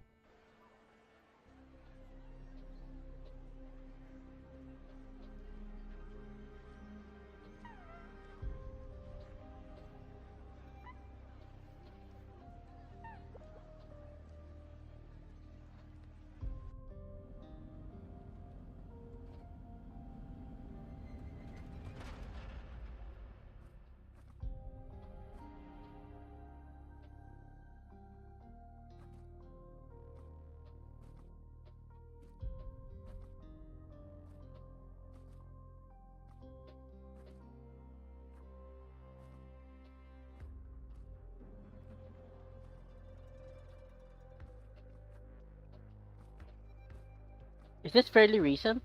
Is this fairly recent?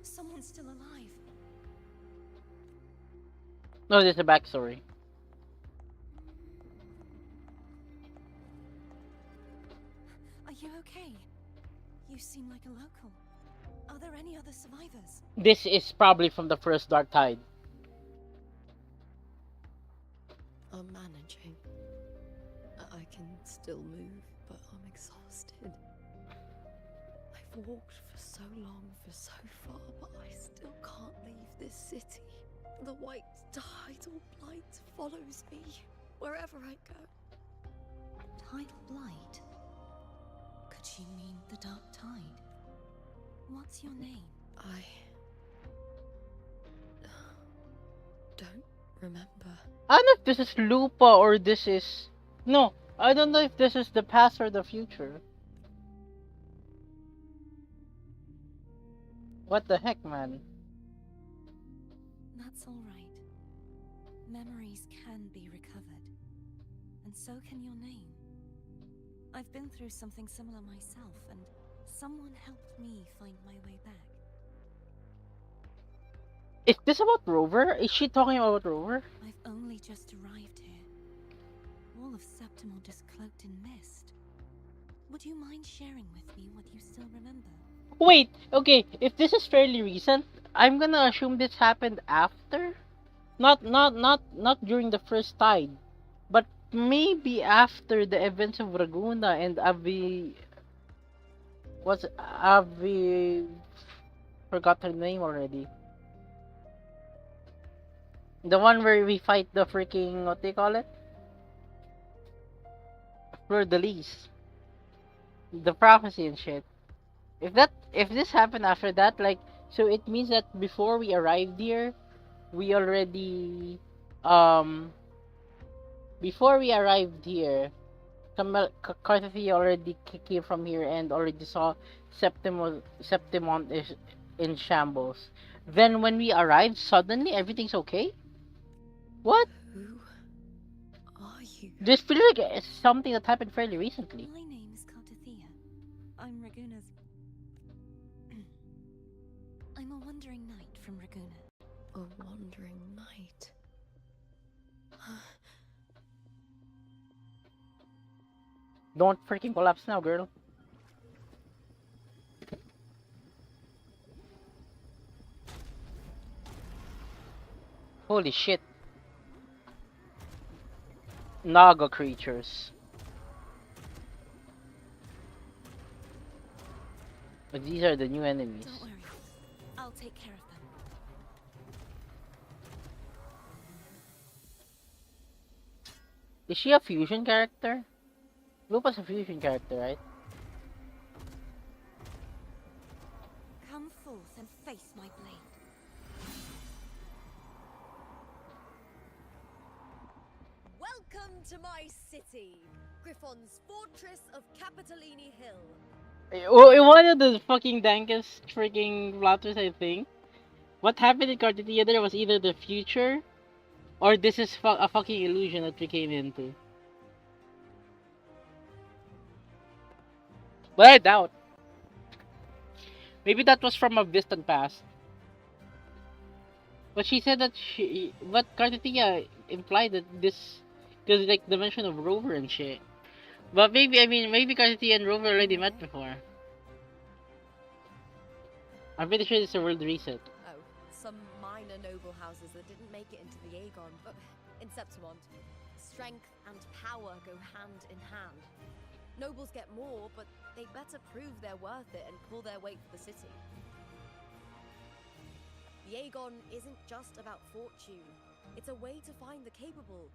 Someone's still alive. No, there's a backstory. Are you okay? You seem like a local. Are there any other survivors? This is probably from the first Dark Tide. I'm managing. I can still move, but I'm exhausted. I've walked for so long, for so far, but I still can't leave this city. The white tidal blight follows me wherever I go. Tidal blight? Could she mean the dark tide? What's your name? I don't remember. I don't know if this is Lupa or this is... No, I don't know if this is the past or the future. What the heck, man? That's all right. Memories can be recovered. And so can your name. I've been through something similar myself, and someone helped me find my way back. Is this about Rover? Is she talking about Rover? I've only just arrived here. All of Septimont is cloaked in mist. Would you mind sharing with me what you still remember? Wait, okay, if this is fairly recent, I'm gonna assume this happened after? Not during the first tide, but maybe after the events of Raguna and Avi... What's Avi... Forgot her name already. The one where we fight the freaking... what they call it? Fleur de Lis. The prophecy and shit. If this happened after that, like, so it means that before we arrived here, we already, before we arrived here, Carthage already came from here and already saw Septimont is in shambles. Then when we arrived, suddenly everything's okay? What? Who are you? This feels like it's something that happened fairly recently. My name is Carthethia. I'm Raguna's... I'm a wandering knight from Raguna. A wandering knight. Don't freaking collapse now, girl. Holy shit. Naga creatures. But these are the new enemies. Don't worry. I'll take care of them. Is she a fusion character? Lupa's a fusion character, right? Come forth and face my blade. Welcome to my city, Griffon's fortress of Capitolini Hill. One of the fucking dankest freaking plotters, I think. What happened in Carta Theater was either the future, or this is a fucking illusion that we came into. But I doubt. Maybe that was from a distant past. But she said that but Cartetia implied that this, because like the mention of Rover and shit. But maybe, I mean, maybe Cartetia and Rover already met before. I'm pretty sure it's a world reset. Oh, some minor noble houses that didn't make it into the Aegon, but in Septimont. Strength and power go hand in hand. Nobles get more, but they better prove they're worth it and pull their weight for the city. The Aegon isn't just about fortune. It's a way to find the capable.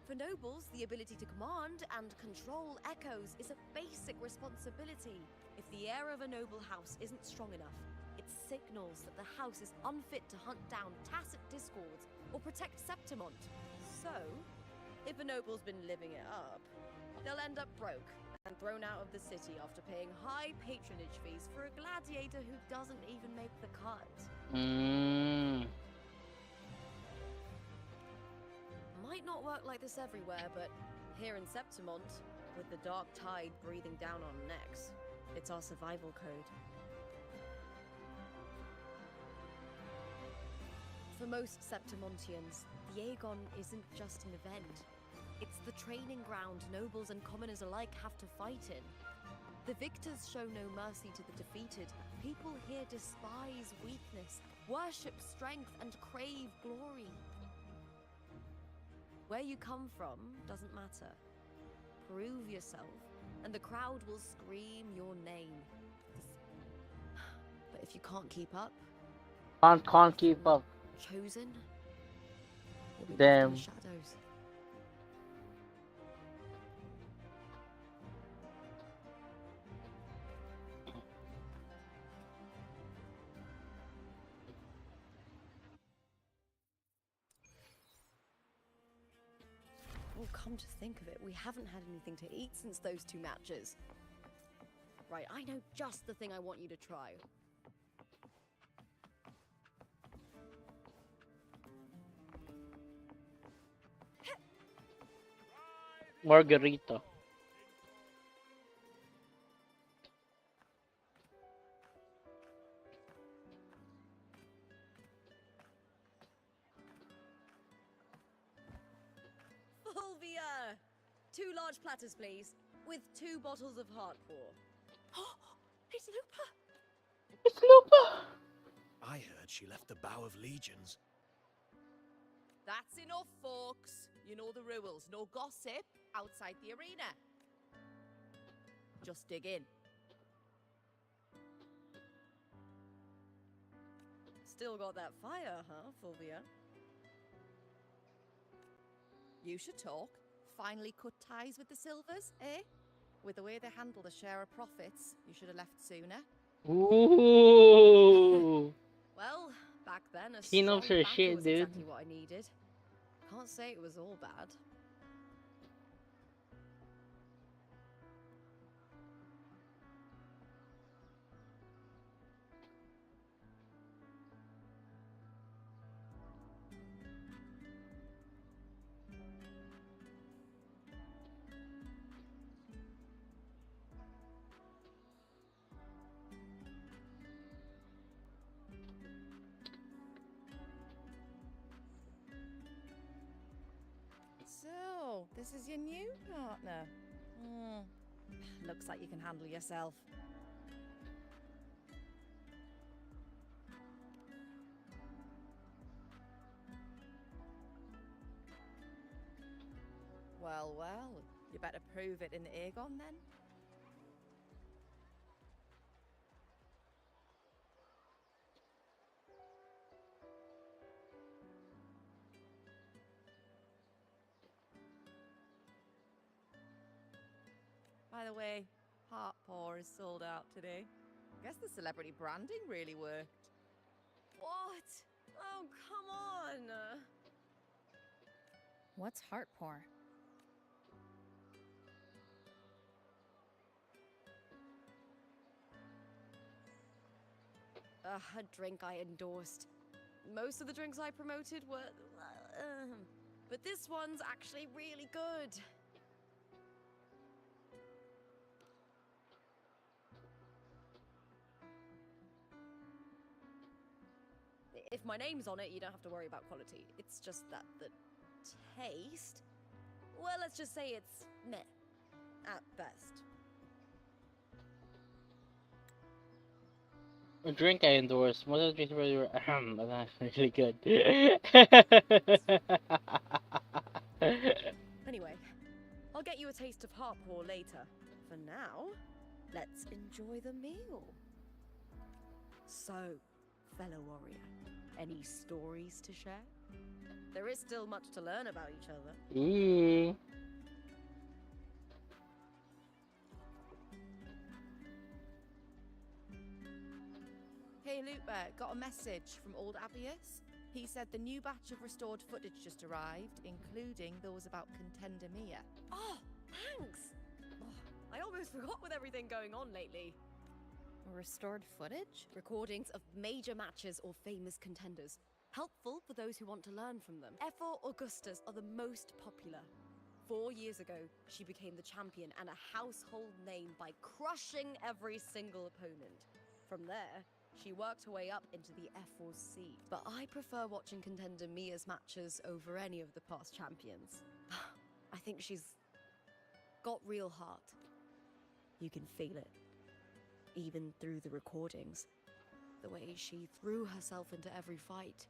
For nobles, the ability to command and control echoes is a basic responsibility. If the heir of a noble house isn't strong enough, it signals that the house is unfit to hunt down tacit discords or protect Septimont. So, if a noble's been living it up, they'll end up broke and thrown out of the city after paying high patronage fees for a gladiator who doesn't even make the cut. Might not work like this everywhere, but here in Septimont, with the dark tide breathing down on necks, it's our survival code. For most Septimontians, the Aegon isn't just an event. It's the training ground nobles and commoners alike have to fight in. The victors show no mercy to the defeated. People here despise weakness, worship strength, and crave glory. Where you come from doesn't matter. Prove yourself, and the crowd will scream your name. But if you can't keep up, Can't keep up. chosen, you'll be left in Damn. the shadows. Well, come to think of it, we haven't had anything to eat since those 2 matches. Right, I know just the thing I want you to try. Margarita. Fulvia! 2 large platters, please, with 2 bottles of Heartpour. It's Lupa! It's Lupa! I heard she left the Bow of Legions. That's enough, folks. You know the rules. No gossip outside the arena. Just dig in. Still got that fire, huh, Fulvia? You should talk. Finally cut ties with the Silvers, eh? With the way they handle the share of profits, you should have left sooner. Ooh. Well, back then, a She knows strong her backer shit, was dude. exactly what I needed. Can't say it was all bad. So, this is your new partner. Looks like you can handle yourself. Well, well, you better prove it in the Aegon then. By the way, Heartpour is sold out today. Guess the celebrity branding really worked. What? Oh, come on! What's Heartpour? A drink I endorsed. Most of the drinks I promoted were... but this one's actually really good. If my name's on it, you don't have to worry about quality. It's just that the taste... Well, let's just say it's meh. At best. A drink I endorse. Most of the drinks were but that's really good. get you a taste of Harpore later. For now, let's enjoy the meal. So, fellow warrior, any stories to share? There is still much to learn about each other. Eee. Hey Lupa, got a message from old Abius. He said the new batch of restored footage just arrived, including those about Contender Mia. Oh, thanks! Oh, I almost forgot with everything going on lately. Restored footage? Recordings of major matches or famous contenders. Helpful for those who want to learn from them. Ephor Augustas are the most popular. 4 years ago, she became the champion and a household name by crushing every single opponent. From there, she worked her way up into the Ephor's seed. But I prefer watching Contender Mia's matches over any of the past champions. I think she's got real heart. You can feel it. Even through the recordings. The way she threw herself into every fight.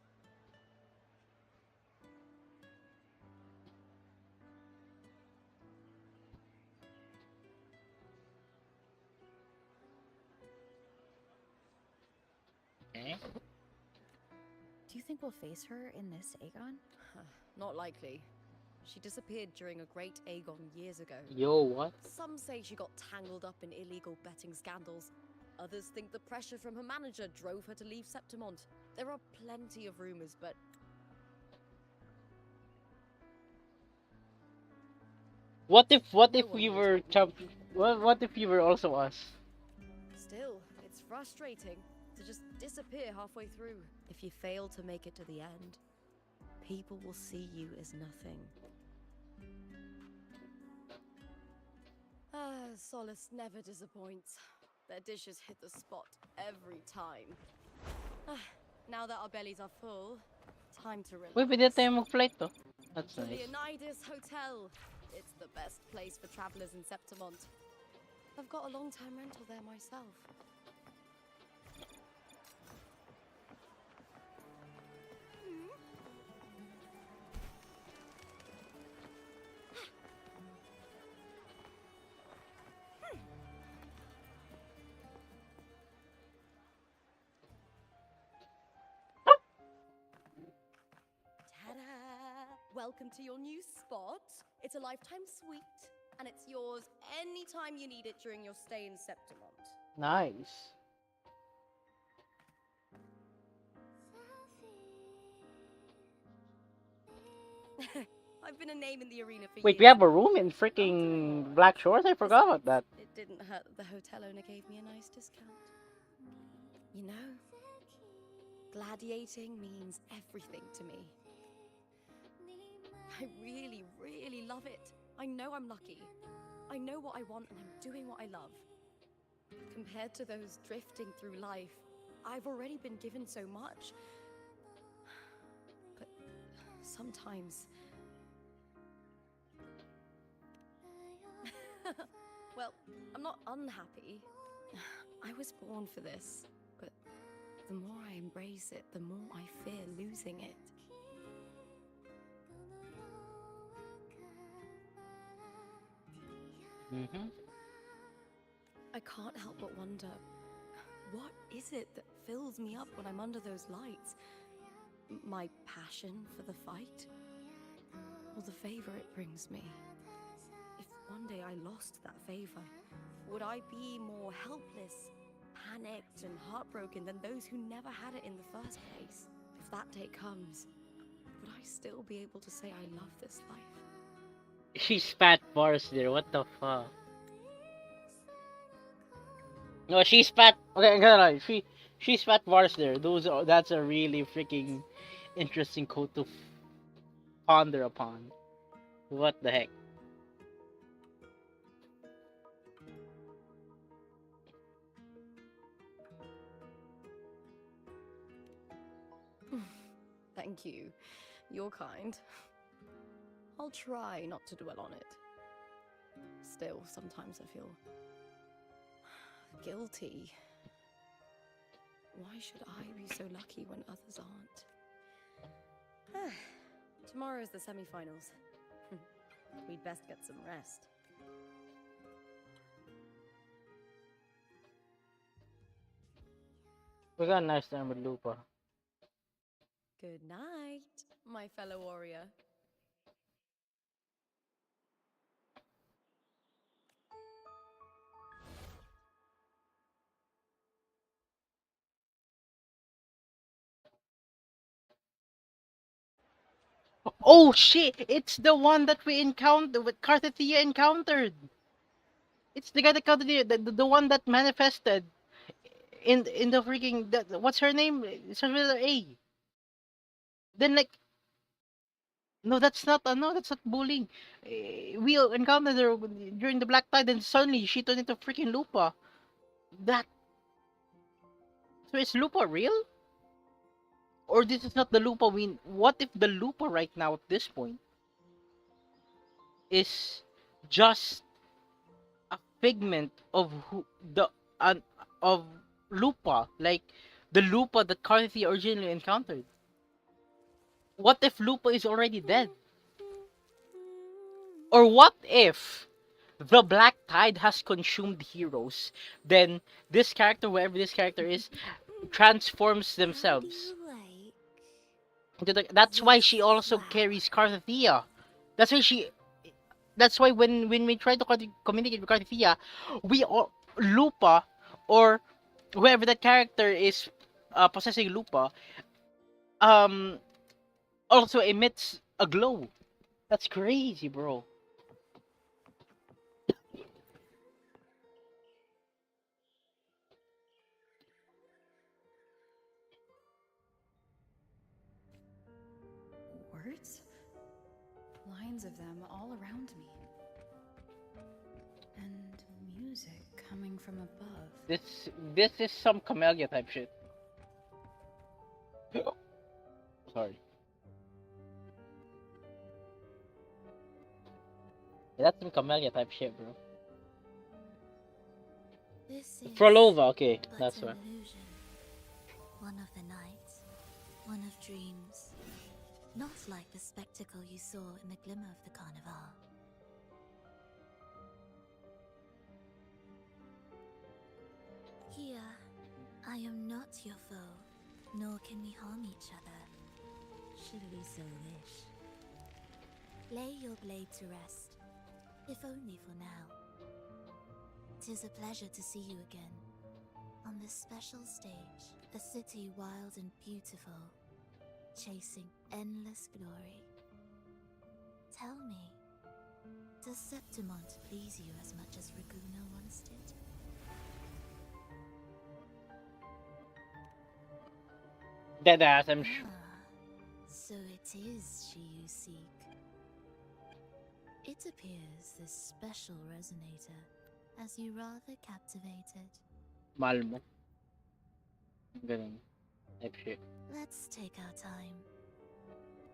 Okay. Do you think we'll face her in this Aegon? Not likely. She disappeared during a great Aegon years ago. Yo, what? Some say she got tangled up in illegal betting scandals. Others think the pressure from her manager drove her to leave Septimont. There are plenty of rumors, but... What if we were what if we were also us? Still, it's frustrating to just disappear halfway through. If you fail to make it to the end, people will see you as nothing. Solace never disappoints. Their dishes hit the spot every time. Now that our bellies are full, time to relax. Uy, pwede tayo mag-flight to. That's The nice. Leonidas Hotel. It's the best place for travelers in Septimont. I've got a long-time rental there myself. Welcome to your new spot. It's a lifetime suite, and it's yours anytime you need it during your stay in Septimont. Nice. I've been a name in the arena for Wait, years. we have a room in freaking Black Shores? I forgot about that. It didn't hurt that the hotel owner gave me a nice discount. You know, gladiating means everything to me. I really, really love it. I know I'm lucky. I know what I want and I'm doing what I love. Compared to those drifting through life, I've already been given so much. But sometimes... Well, I'm not unhappy. I was born for this, but the more I embrace it, the more I fear losing it. I can't help but wonder, what is it that fills me up when I'm under those lights? My passion for the fight? Or the favor it brings me? If one day I lost that favor, would I be more helpless, panicked and heartbroken than those who never had it in the first place? If that day comes, would I still be able to say I love this life? She's fat bars there, what the fuck? No, she's fat. Okay, I'm gonna lie. She's fat bars there. That's a really freaking interesting quote to ponder upon. What the heck? Thank you. You're kind. I'll try not to dwell on it. Still, sometimes I feel guilty. Why should I be so lucky when others aren't? Tomorrow is the semi-finals. We'd best get some rest. We got a nice time with Lupa. Good night, my fellow warrior. Oh shit! It's the one that we encountered, with Carthethia encountered. It's the guy that the one that manifested in the freaking what's her name? It's her with A. Then like no, that's not bullying. We encountered her during the Black Tide, and suddenly she turned into freaking Lupa. That so is Lupa real? Or this is not the Lupa we? What if the Lupa right now at this point is just a figment of uh, of Lupa, like the Lupa that Carthy originally encountered? What if Lupa is already dead? Or what if the Black Tide has consumed heroes? Then this character, whoever this character is, transforms themselves. That's why she also carries Carthethia. That's why she. That's why when we try to communicate with Carthethia, we all Lupa or whoever that character is possessing Lupa, um, also emits a glow. That's crazy, bro. Words? Lines of them all around me. And music coming from above. This is some Camellia type shit. Sorry. Yeah, that's some Camellia type shit, bro. This is Frolova, okay, but that's an right. illusion. One of the nights, one of dreams. Not like the spectacle you saw in the glimmer of the carnival. Here, I am not your foe, nor can we harm each other. Should we so wish. Lay your blade to rest, if only for now. 'Tis a pleasure to see you again, on this special stage, a city wild and beautiful, chasing endless glory. Tell me, does Septimont please you as much as Raguna once did? Deadass, I'm sure. So it is she you seek. It appears this special resonator has you rather captivated. Malmo. Ganun. Type shit. Let's take our time.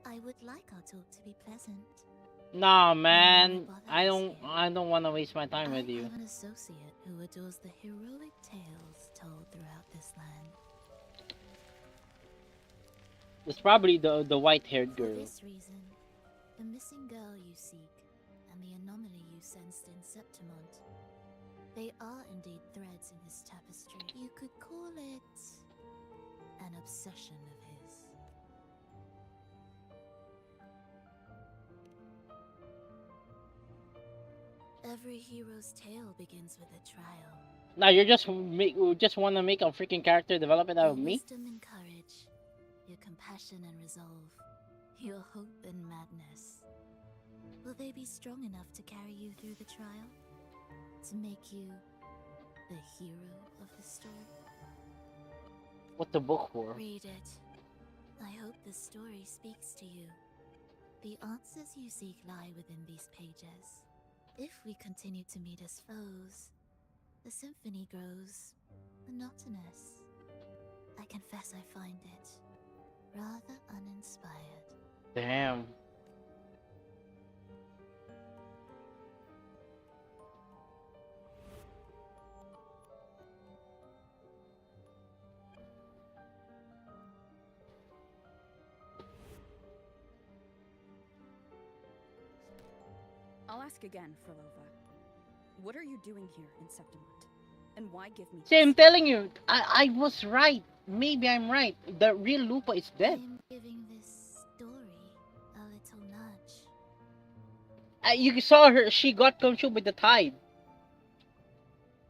I would like our talk to be pleasant. Nah, man. I don't want to waste my time with you. I have an associate who adores the heroic tales told throughout this land. It's probably the white-haired For girl. this reason, the missing girl you seek and the anomaly you sensed in Septimont, they are indeed threads in this tapestry. You could call it an obsession of his. Every hero's tale begins with a trial. Now you just want to make a freaking character development out of Your me? wisdom and courage, your compassion and resolve, your hope and madness. Will they be strong enough to carry you through the trial? To make you the hero of the story? What's the book for? Read it. I hope the story speaks to you. The answers you seek lie within these pages. If we continue to meet as foes, the symphony grows monotonous. I confess I find it rather uninspired. Damn. I'll ask again, Frolova. What are you doing here in Septimont? And why give me See, I'm this? telling you, I was right. Maybe I'm right. The real Lupa is dead. I'm giving this story a little nudge. You saw her, she got consumed by the tide.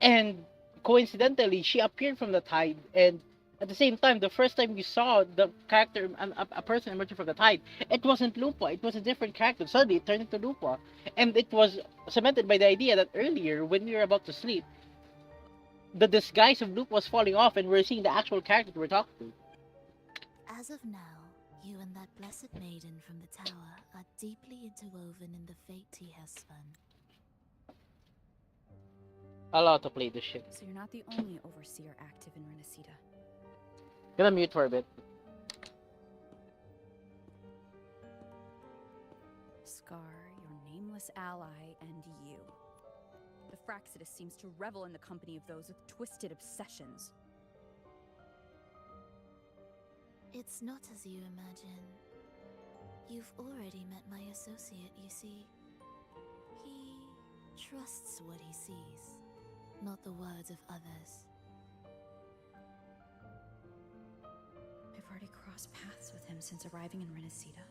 And coincidentally, she appeared from the tide. And at the same time, the first time you saw the character, a person emerging from the tide, it wasn't Lupa. It was a different character. Suddenly, it turned into Lupa. And it was cemented by the idea that earlier, when we were about to sleep, the disguise of Lupa was falling off and we're seeing the actual character we're talking to. As of now, you and that blessed maiden from the tower are deeply interwoven in the fate he has spun. Allowed to play this shit. So you're not the only overseer active in Renacida. Gonna mute for a bit. Scar, your nameless ally, and you. The Fraxidus seems to revel in the company of those with twisted obsessions. It's not as you imagine. You've already met my associate, you see. He trusts what he sees, not the words of others. I've already crossed paths with him since arriving in Renacida.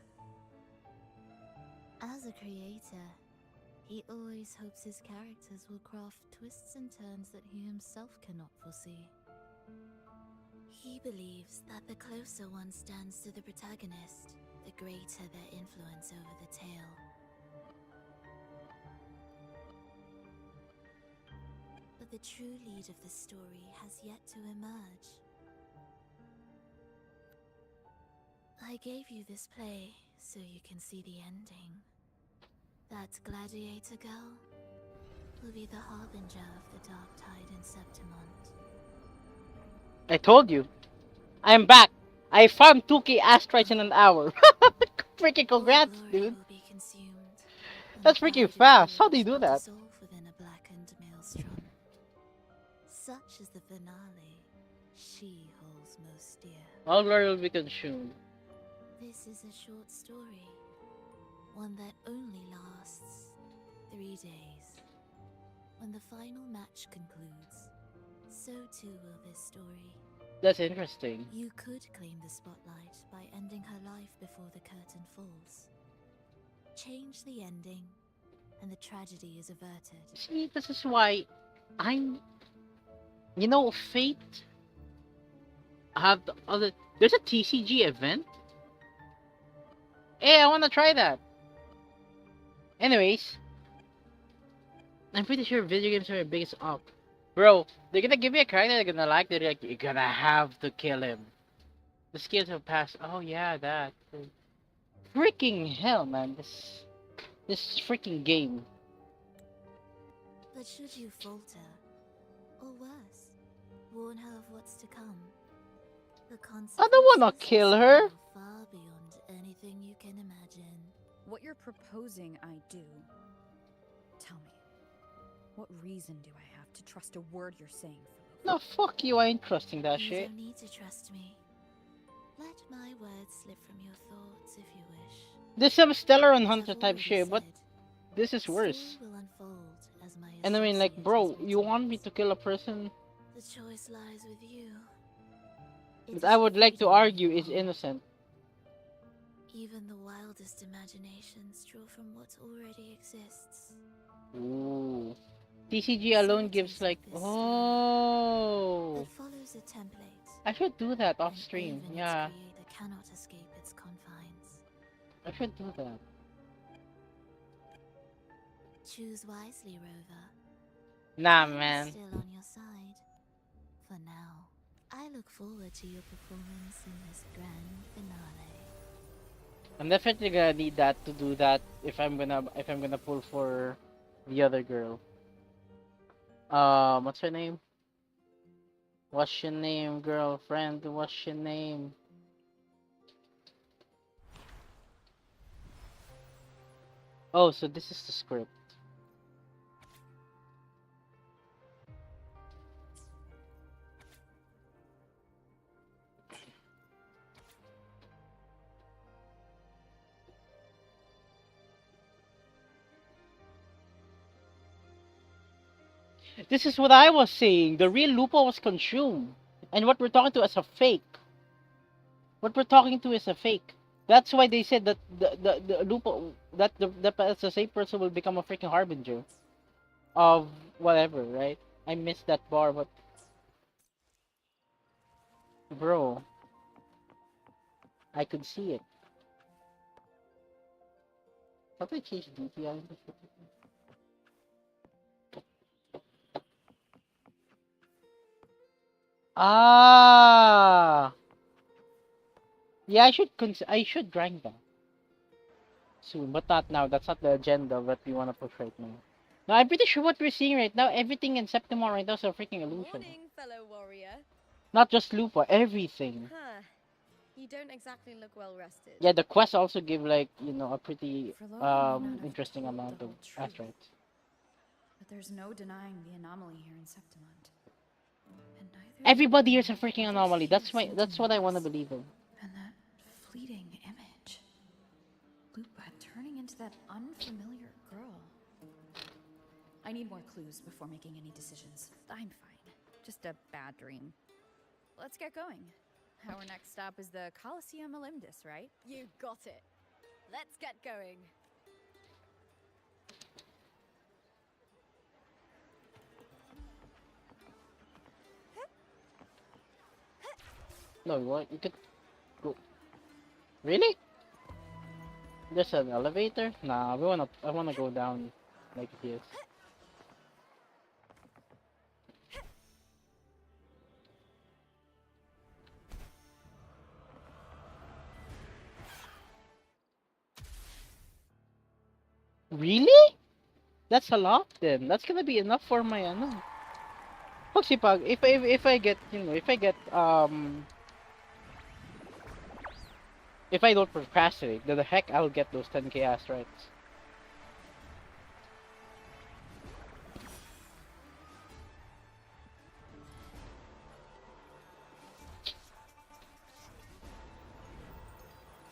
As a creator, he always hopes his characters will craft twists and turns that he himself cannot foresee. He believes that the closer one stands to the protagonist, the greater their influence over the tale. But the true lead of the story has yet to emerge. I gave you this play so you can see the ending. That gladiator girl will be the harbinger of the dark tide in Septimont. I told you. I'm back. I farmed 2k asteroids in an hour. Freaking congrats, dude. That's freaking fast. How do you do that? Within a blackened maelstrom. Such is the finale she holds most dear. All glory will be consumed. This is a short story. One that only lasts 3 days. When the final match concludes, so too will this story. That's interesting. You could claim the spotlight by ending her life before the curtain falls. Change the ending, and the tragedy is averted. See, this is why I'm... You know, Fate... have the other... There's a TCG event? Hey, I wanna try that! Anyways... I'm pretty sure video games are your biggest up. Bro, they're gonna give me a character they're gonna like, they're like, you're gonna have to kill him. The skills have passed. Oh yeah, that. Freaking hell, man. This freaking game. But should you falter, or worse, warn her of what's to come, the consequences I don't wanna kill her. are far beyond anything you can imagine. What you're proposing I do. Tell me, what reason do I have to trust a word you're saying for No, fuck you, I ain't trusting that You shit. don't need to trust me. Let my words slip from your thoughts if you wish. There's some Stellar and Hunter type shit, but this is worse. Will unfold as my And I mean, like, bro, you want me to kill a person The choice lies with you. that I would like to argue is innocent? Even the wildest imaginations draw from what already exists. Ooh. TCG alone gives like, oh. It follows a template. I should do that off stream. Even Yeah, its creator cannot escape its confines. I should do that. Choose wisely, Rover. Nah, Time is man. Still on your side. For now, I look forward to your performance in this grand finale. I'm definitely gonna need that to do that if I'm gonna pull for the other girl. What's her name? What's your name, girlfriend? What's your name? Oh, so this is the script. This is what I was saying. The real Lupa was consumed. And what we're talking to is a fake. What we're talking to is a fake. That's why they said that the Lupa, that the same person will become a freaking harbinger of whatever, right? I missed that bar, but bro, I could see it. How do I change DPI? Ah, yeah, I should grind that soon, but not now. That's not the agenda that we want to push right now. No, I'm pretty sure what we're seeing right now, everything in Septimont right now is a freaking illusion. Morning, fellow warrior. Not just Lupa, everything. Huh. You don't exactly look well rested. Yeah, the quests also give like, you know, a pretty interesting told amount the of whole truth. asteroids. But there's no denying the anomaly here in Septimont. And neither Everybody here is a freaking anomaly. That's what I want to believe in. And that fleeting image. Lupa turning into that unfamiliar girl. I need more clues before making any decisions. I'm fine. Just a bad dream. Let's get going. Our next stop is the Colosseum Olympus, right? You got it. Let's get going. No, you could go. Really? There's an elevator? Nah, I wanna go down like this. Really? That's a lot then. That's gonna be enough for my ano. Pagsipag, if I get, you know, if I don't procrastinate, then the heck I'll get those 10k asteroids.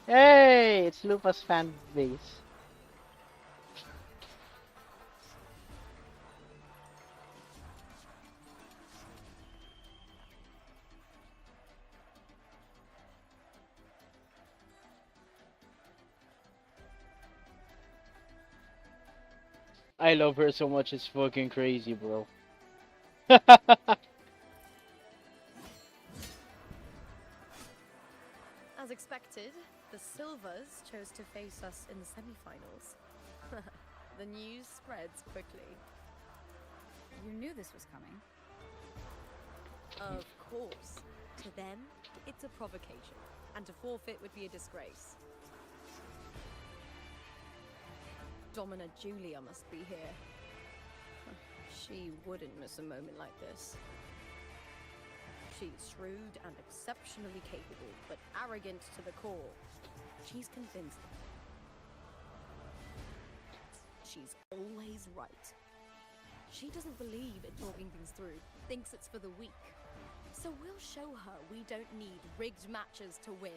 Hey, it's Lupa's fan base. I love her so much, it's fucking crazy, bro. As expected, the Silvers chose to face us in the semi-finals. The news spreads quickly. You knew this was coming. Of course. To them, it's a provocation, and to forfeit would be a disgrace. Domina Julia must be here. She wouldn't miss a moment like this. She's shrewd and exceptionally capable, but arrogant to the core. She's convinced them. She's always right. She doesn't believe in talking things through, thinks it's for the weak. So we'll show her we don't need rigged matches to win.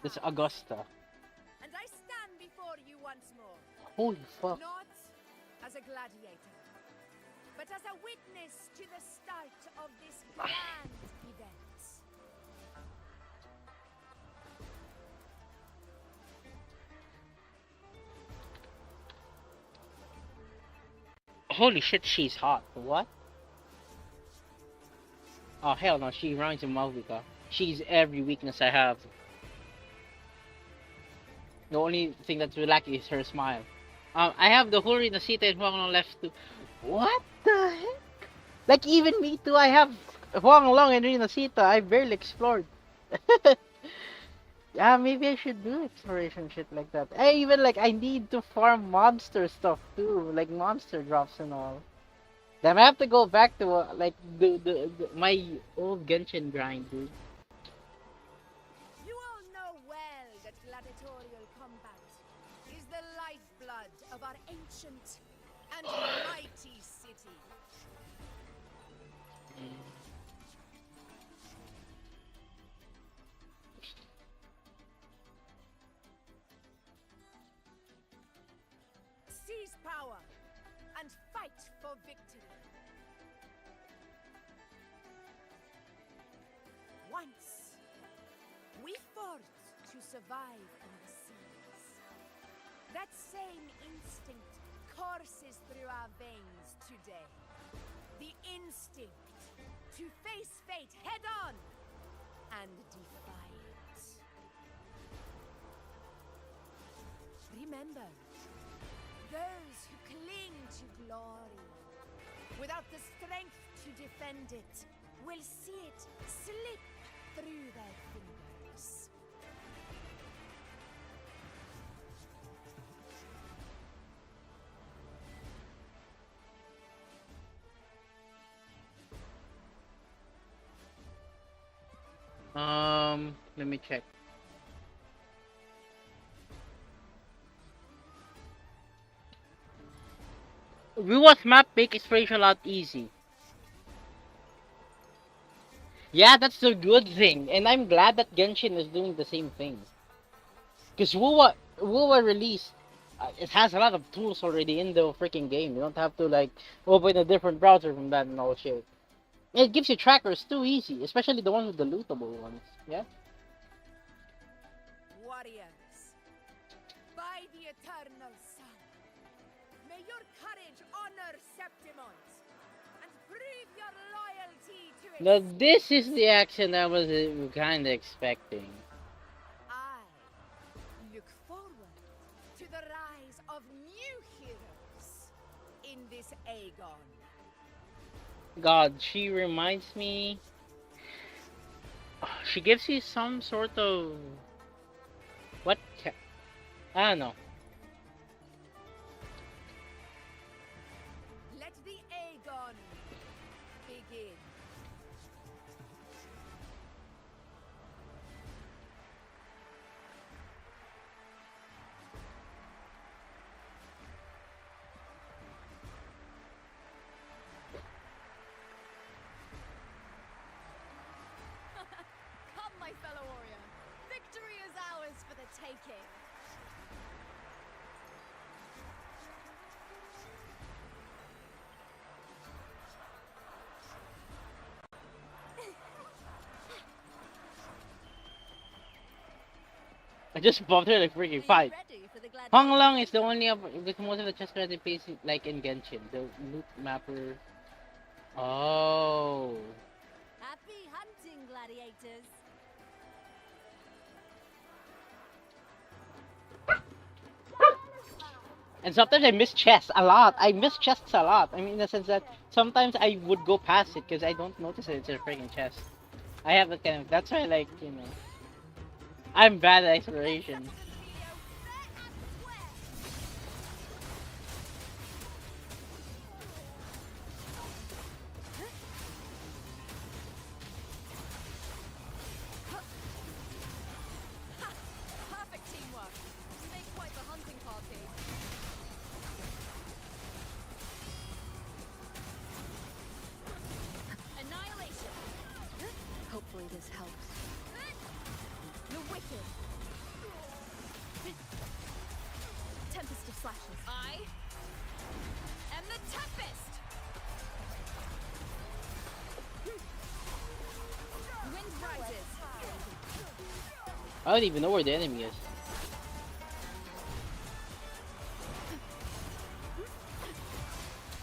It's Augusta. And I stand before you once more. Holy fuck. Not as a gladiator, but as a witness to the start of this grand event. Holy shit, she's hot. What? Oh hell no, she reminds me of Malvika. She's every weakness I have. The only thing that's lacking is her smile. I have the Huri, Nasita, and Huang Long left too. What the heck? Like even me too, I have Huang Long and Rina Sita. I barely explored. Yeah, maybe I should do exploration shit like that. I even like I need to farm monster stuff too, like monster drops and all. Then I have to go back to like my old Genshin grind, dude. You all know well that gladiatorial combat is the lifeblood of our ancient and mighty city. Seize power and fight for victory. Once, we fought to survive in the seas. That same instinct courses through our veins today. The instinct to face fate head on and defy it. Remember, those who cling to glory without the strength to defend it will see it slip through their fingers. Let me check. Rewards map make exploration a lot easy. Yeah, that's the good thing, and I'm glad that Genshin is doing the same thing. Because WUWA released, it has a lot of tools already in the freaking game. You don't have to like open a different browser from that and all shit. It gives you trackers too easy, especially the ones with the lootable ones. Yeah. Warriors, by the eternal sun, may your courage honor Septimont and prove your loyalty to it. Now this is the action I was kind of expecting. I look forward to the rise of new heroes in this Aegon. God, she reminds me. She gives you some sort of what? I don't know. Let the Aegon begin. Come, my fellow warrior. Victory is ours for the taking. I just bumped her like freaking fight. Hong Long is the only with most of the chest credit pays like in Genshin. The loot mapper. Oh. Happy hunting, gladiators. And sometimes I miss chests a lot. I miss chests a lot. I mean, in the sense that sometimes I would go past it because I don't notice that it's a freaking chest. I have a kind of, that's why, like, you know, I'm bad at exploration. Perfect teamwork. You make quite the hunting party. Annihilation. Hopefully this helps. The wicked. Tempest of slashes. I am the Tempest. Wind rises. I don't even know where the enemy is.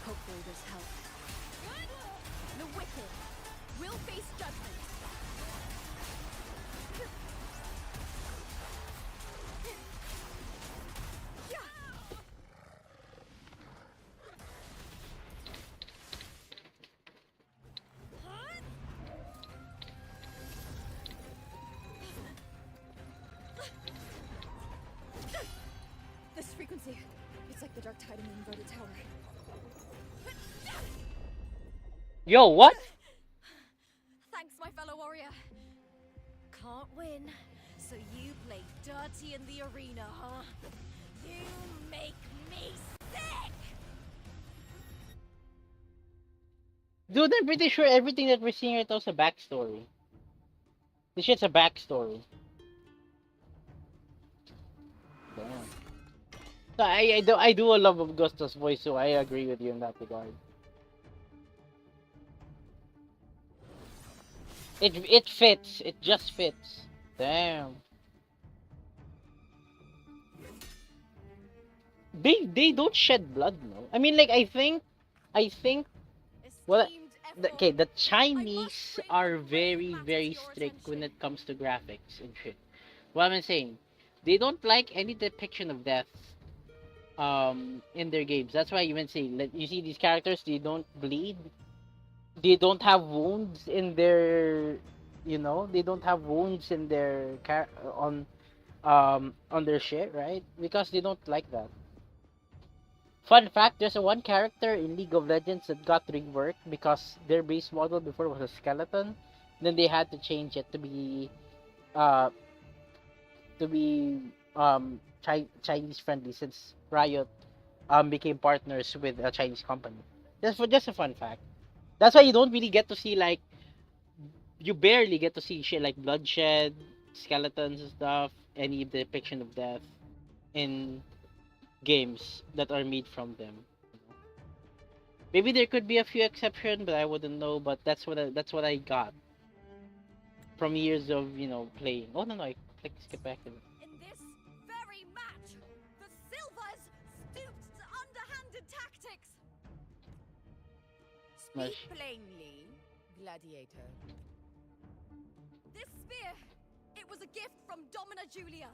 Hopefully this helps. The wicked will face judgment. This frequency, it's like the dark tide in the inverted tower. Yo, what? Thanks, my fellow warrior. Can't win, so you play dirty in the arena, huh? You make me sick! Dude, I'm pretty sure everything that we're seeing right now is a backstory. This shit's a backstory. Damn. So I do love Augusta's voice, so I agree with you in that regard. It fits. It just fits. Damn. They don't shed blood, no. I mean, like I think well, okay, the Chinese are very strict when it comes to graphics and shit. What I'm saying, they don't like any depiction of death in their games. That's why you even see, like, you see these characters, they don't bleed, they don't have wounds in their, they don't have wounds in their on their shit, right? Because they don't like that. Fun fact, there's a one character in League of Legends that got reworked because their base model before was a skeleton. Then they had to change it to be uh to be Chinese friendly since Riot became partners with a Chinese company. Just a fun fact. That's why you don't really get to see, like, you barely get to see shit like bloodshed, skeletons and stuff, any depiction of death in games that are made from them. Maybe there could be a few exceptions, but I wouldn't know. But that's what I got from years of playing. Oh no, I click skip back to it. In this very match, the Silvers stooped to underhanded tactics. Speak plainly, gladiator. This spear, it was a gift from Domina Julia,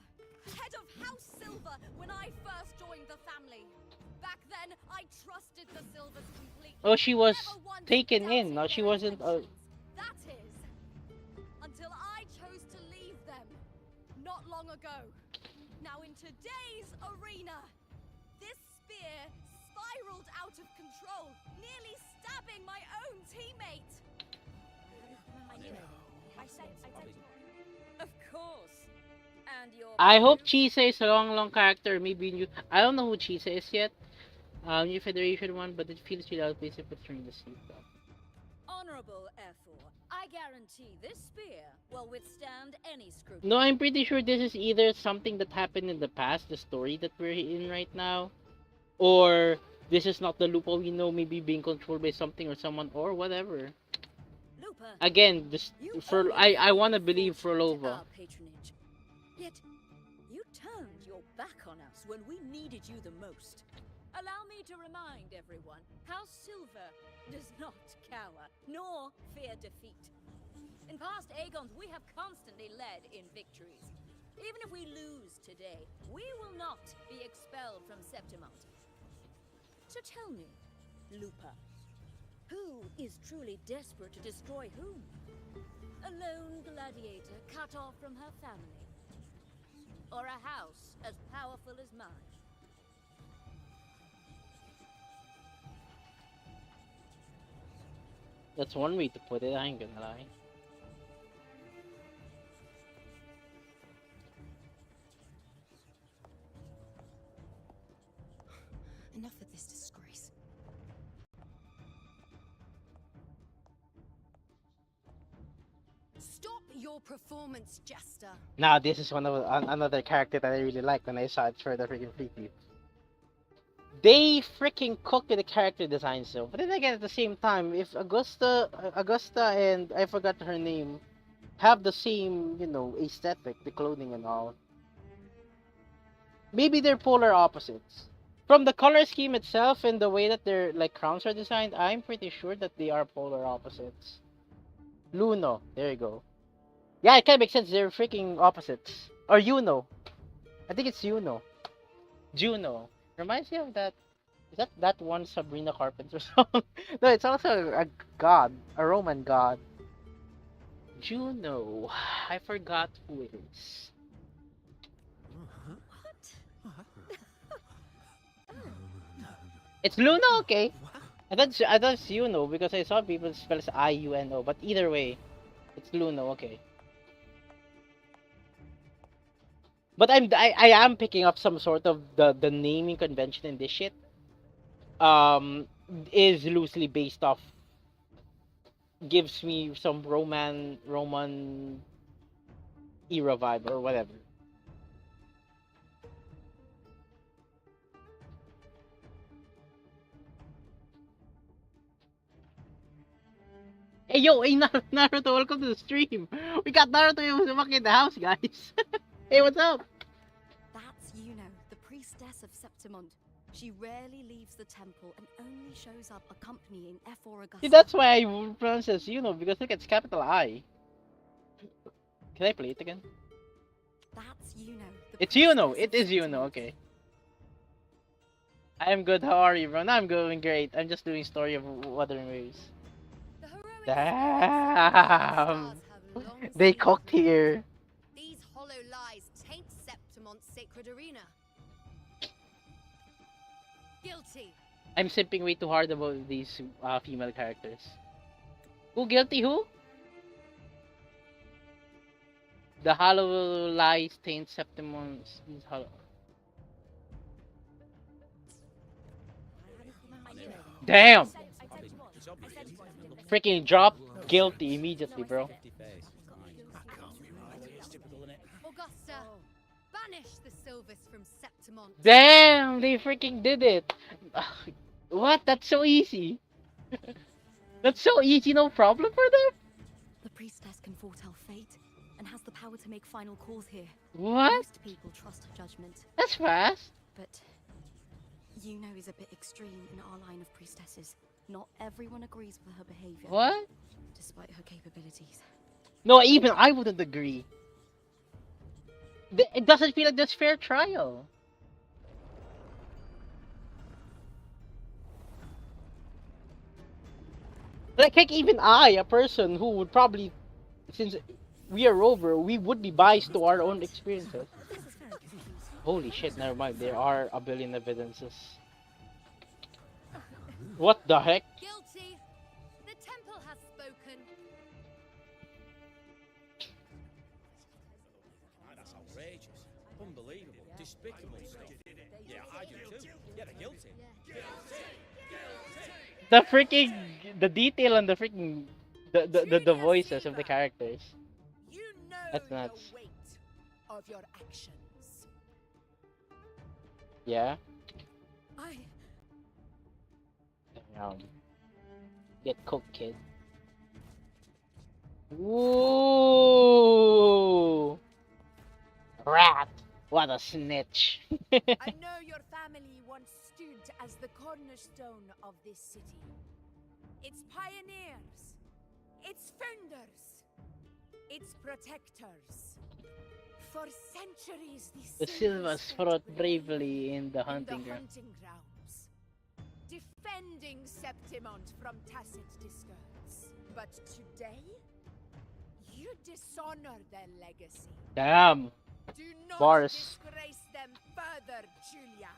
head of House Silver, when I first joined the family. Back then, I trusted the Silvers completely. Oh, she was taken in. No, she wasn't. That is, until I chose to leave them, not long ago. Now in today's arena, this spear spiraled out of control, nearly stabbing my own teammate. I knew it. I said of course. And your I hope Chise is a long character. Maybe new. I don't know who Chise is yet. New Federation one, but it feels really outpaced if it's during the seat though. Honorable F4, I guarantee this spear will withstand any scrutiny. No, I'm pretty sure this is either something that happened in the past, the story that we're in right now, or this is not the Lupa we know, maybe being controlled by something or someone or whatever. Lupa, again, I want to believe Frolova. Yet, you turned your back on us when we needed you the most. Allow me to remind everyone, House Silver does not cower, nor fear defeat. In past Aegons, we have constantly led in victories. Even if we lose today, we will not be expelled from Septimont. So tell me, Lupa, who is truly desperate to destroy whom? A lone gladiator cut off from her family? Or a house as powerful as mine? That's one way to put it, I ain't gonna lie. Enough of this disgrace. Stop your performance, Jester. Now this is one of another character that I really like when I saw it for the freaking preview. They freaking cooked with the character designs though. But then again, at the same time, if Augusta and I forgot her name have the same, aesthetic, the clothing and all, maybe they're polar opposites. From the color scheme itself and the way that their crowns are designed, I'm pretty sure that they are polar opposites. Luno, there you go. Yeah, it kind of makes sense. They're freaking opposites. Or Juno. I think it's Juno. Reminds me of that. Is that one Sabrina Carpenter song? No, it's also a god, a Roman god. Juno. I forgot who it is. It's Luna, okay. I thought it's Yuno because I saw people spell it I-U-N-O, but either way, it's Luno. Okay. But I am picking up some sort of the naming convention in this shit. Is loosely based off, gives me some Roman era vibe or whatever. Hey yo, hey Naruto, welcome to the stream. We got Naruto Uzumaki in the house, guys. Hey, what's up? That's Yuno, the priestess of Septimont. She rarely leaves the temple and only shows up accompanying F4 Augusta. See, that's why I pronounce it as Yuno, because look, it's capital I. Can I play it again? That's Yuno. It's Yuno. It is Yuno. Okay. I am good. How are you, bro? I'm going great. I'm just doing story of Wuthering Waves. Damn. They cooked here. These hollow lies taint Septimont's sacred arena. Guilty. I'm simping way too hard about these female characters. Who guilty? Who? The hollow lies taint Septimon's. Damn! Freaking drop guilty immediately, bro. Augusta, banish the Silvers from Septimont. Damn! They freaking did it! What? That's so easy. That's so easy, no problem for them? The priestess can foretell fate and has the power to make final calls here. What? Most people trust her judgment. That's fast. But Yuno is a bit extreme in our line of priestesses. Not everyone agrees with her behavior. What? Despite her capabilities. No, even I wouldn't agree. It doesn't feel like there's fair trial. Like even I, a person who would probably, since we are Rover, we would be biased to our own experiences. Holy shit, never mind. There are a billion evidences. What the heck? Guilty. The temple has spoken. That's outrageous. Unbelievable. Despicable stuff. Yeah, I do too. Yeah, they're guilty. The freaking, the detail on the freaking, the voices of the characters. You know That's nuts. the weight of your actions. Yeah? I Get cooked, kid. Ooh! Rat! What a snitch. I know your family once stood as the cornerstone of this city. Its pioneers, its founders, its protectors. For centuries, The Silvers fought bravely in the hunting ground. grounds, defending Septimont from tacit discards. But today, you dishonor their legacy. Damn! Do not Bars. disgrace them further, Julia.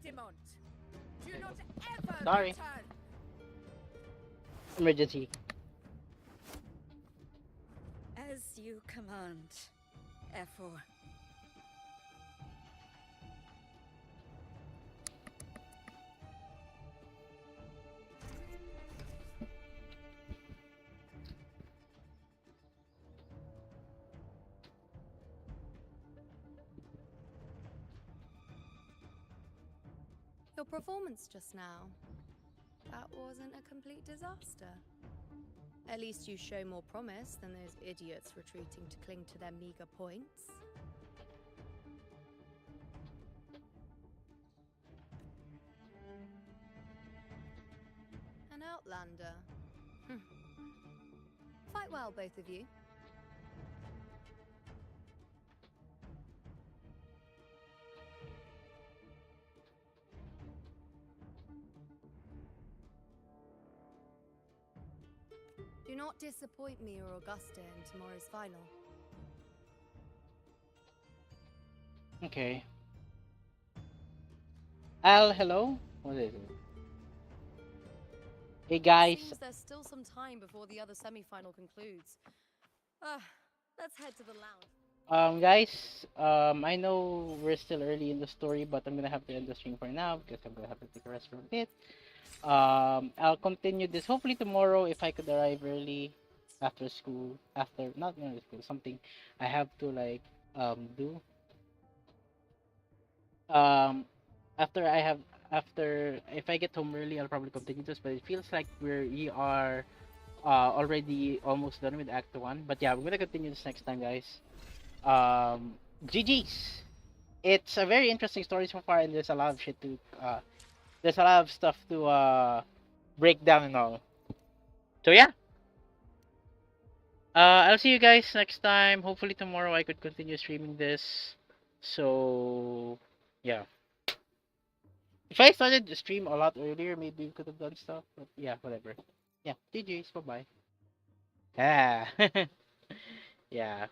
Septimont. Do not ever Sorry. return. Emergency. As you command, Efor. Your performance just now. That wasn't a complete disaster. At least you show more promise than those idiots retreating to cling to their meager points. An outlander. Fight well, both of you. Do not disappoint me or Augusta in tomorrow's final. Okay. Al, hello? What is it? Hey guys. Seems there's still some time before the other semi-final concludes. Let's head to the lounge. Guys, I know we're still early in the story, but I'm gonna have to end the stream for now because I'm gonna have to take a rest for a bit. I'll continue this hopefully tomorrow if I could arrive early after school, after not early school, something I have to like do. After I have after if I get home early, I'll probably continue this, but it feels like we are already almost done with Act 1. But yeah, we're gonna continue this next time, guys. GG's. It's a very interesting story so far, and there's a lot of shit to there's a lot of stuff to break down and all. So yeah. I'll see you guys next time. Hopefully tomorrow I could continue streaming this. So yeah. If I started the stream a lot earlier, maybe we could have done stuff. But yeah, whatever. Yeah, GG's. Bye bye. Ah. Yeah.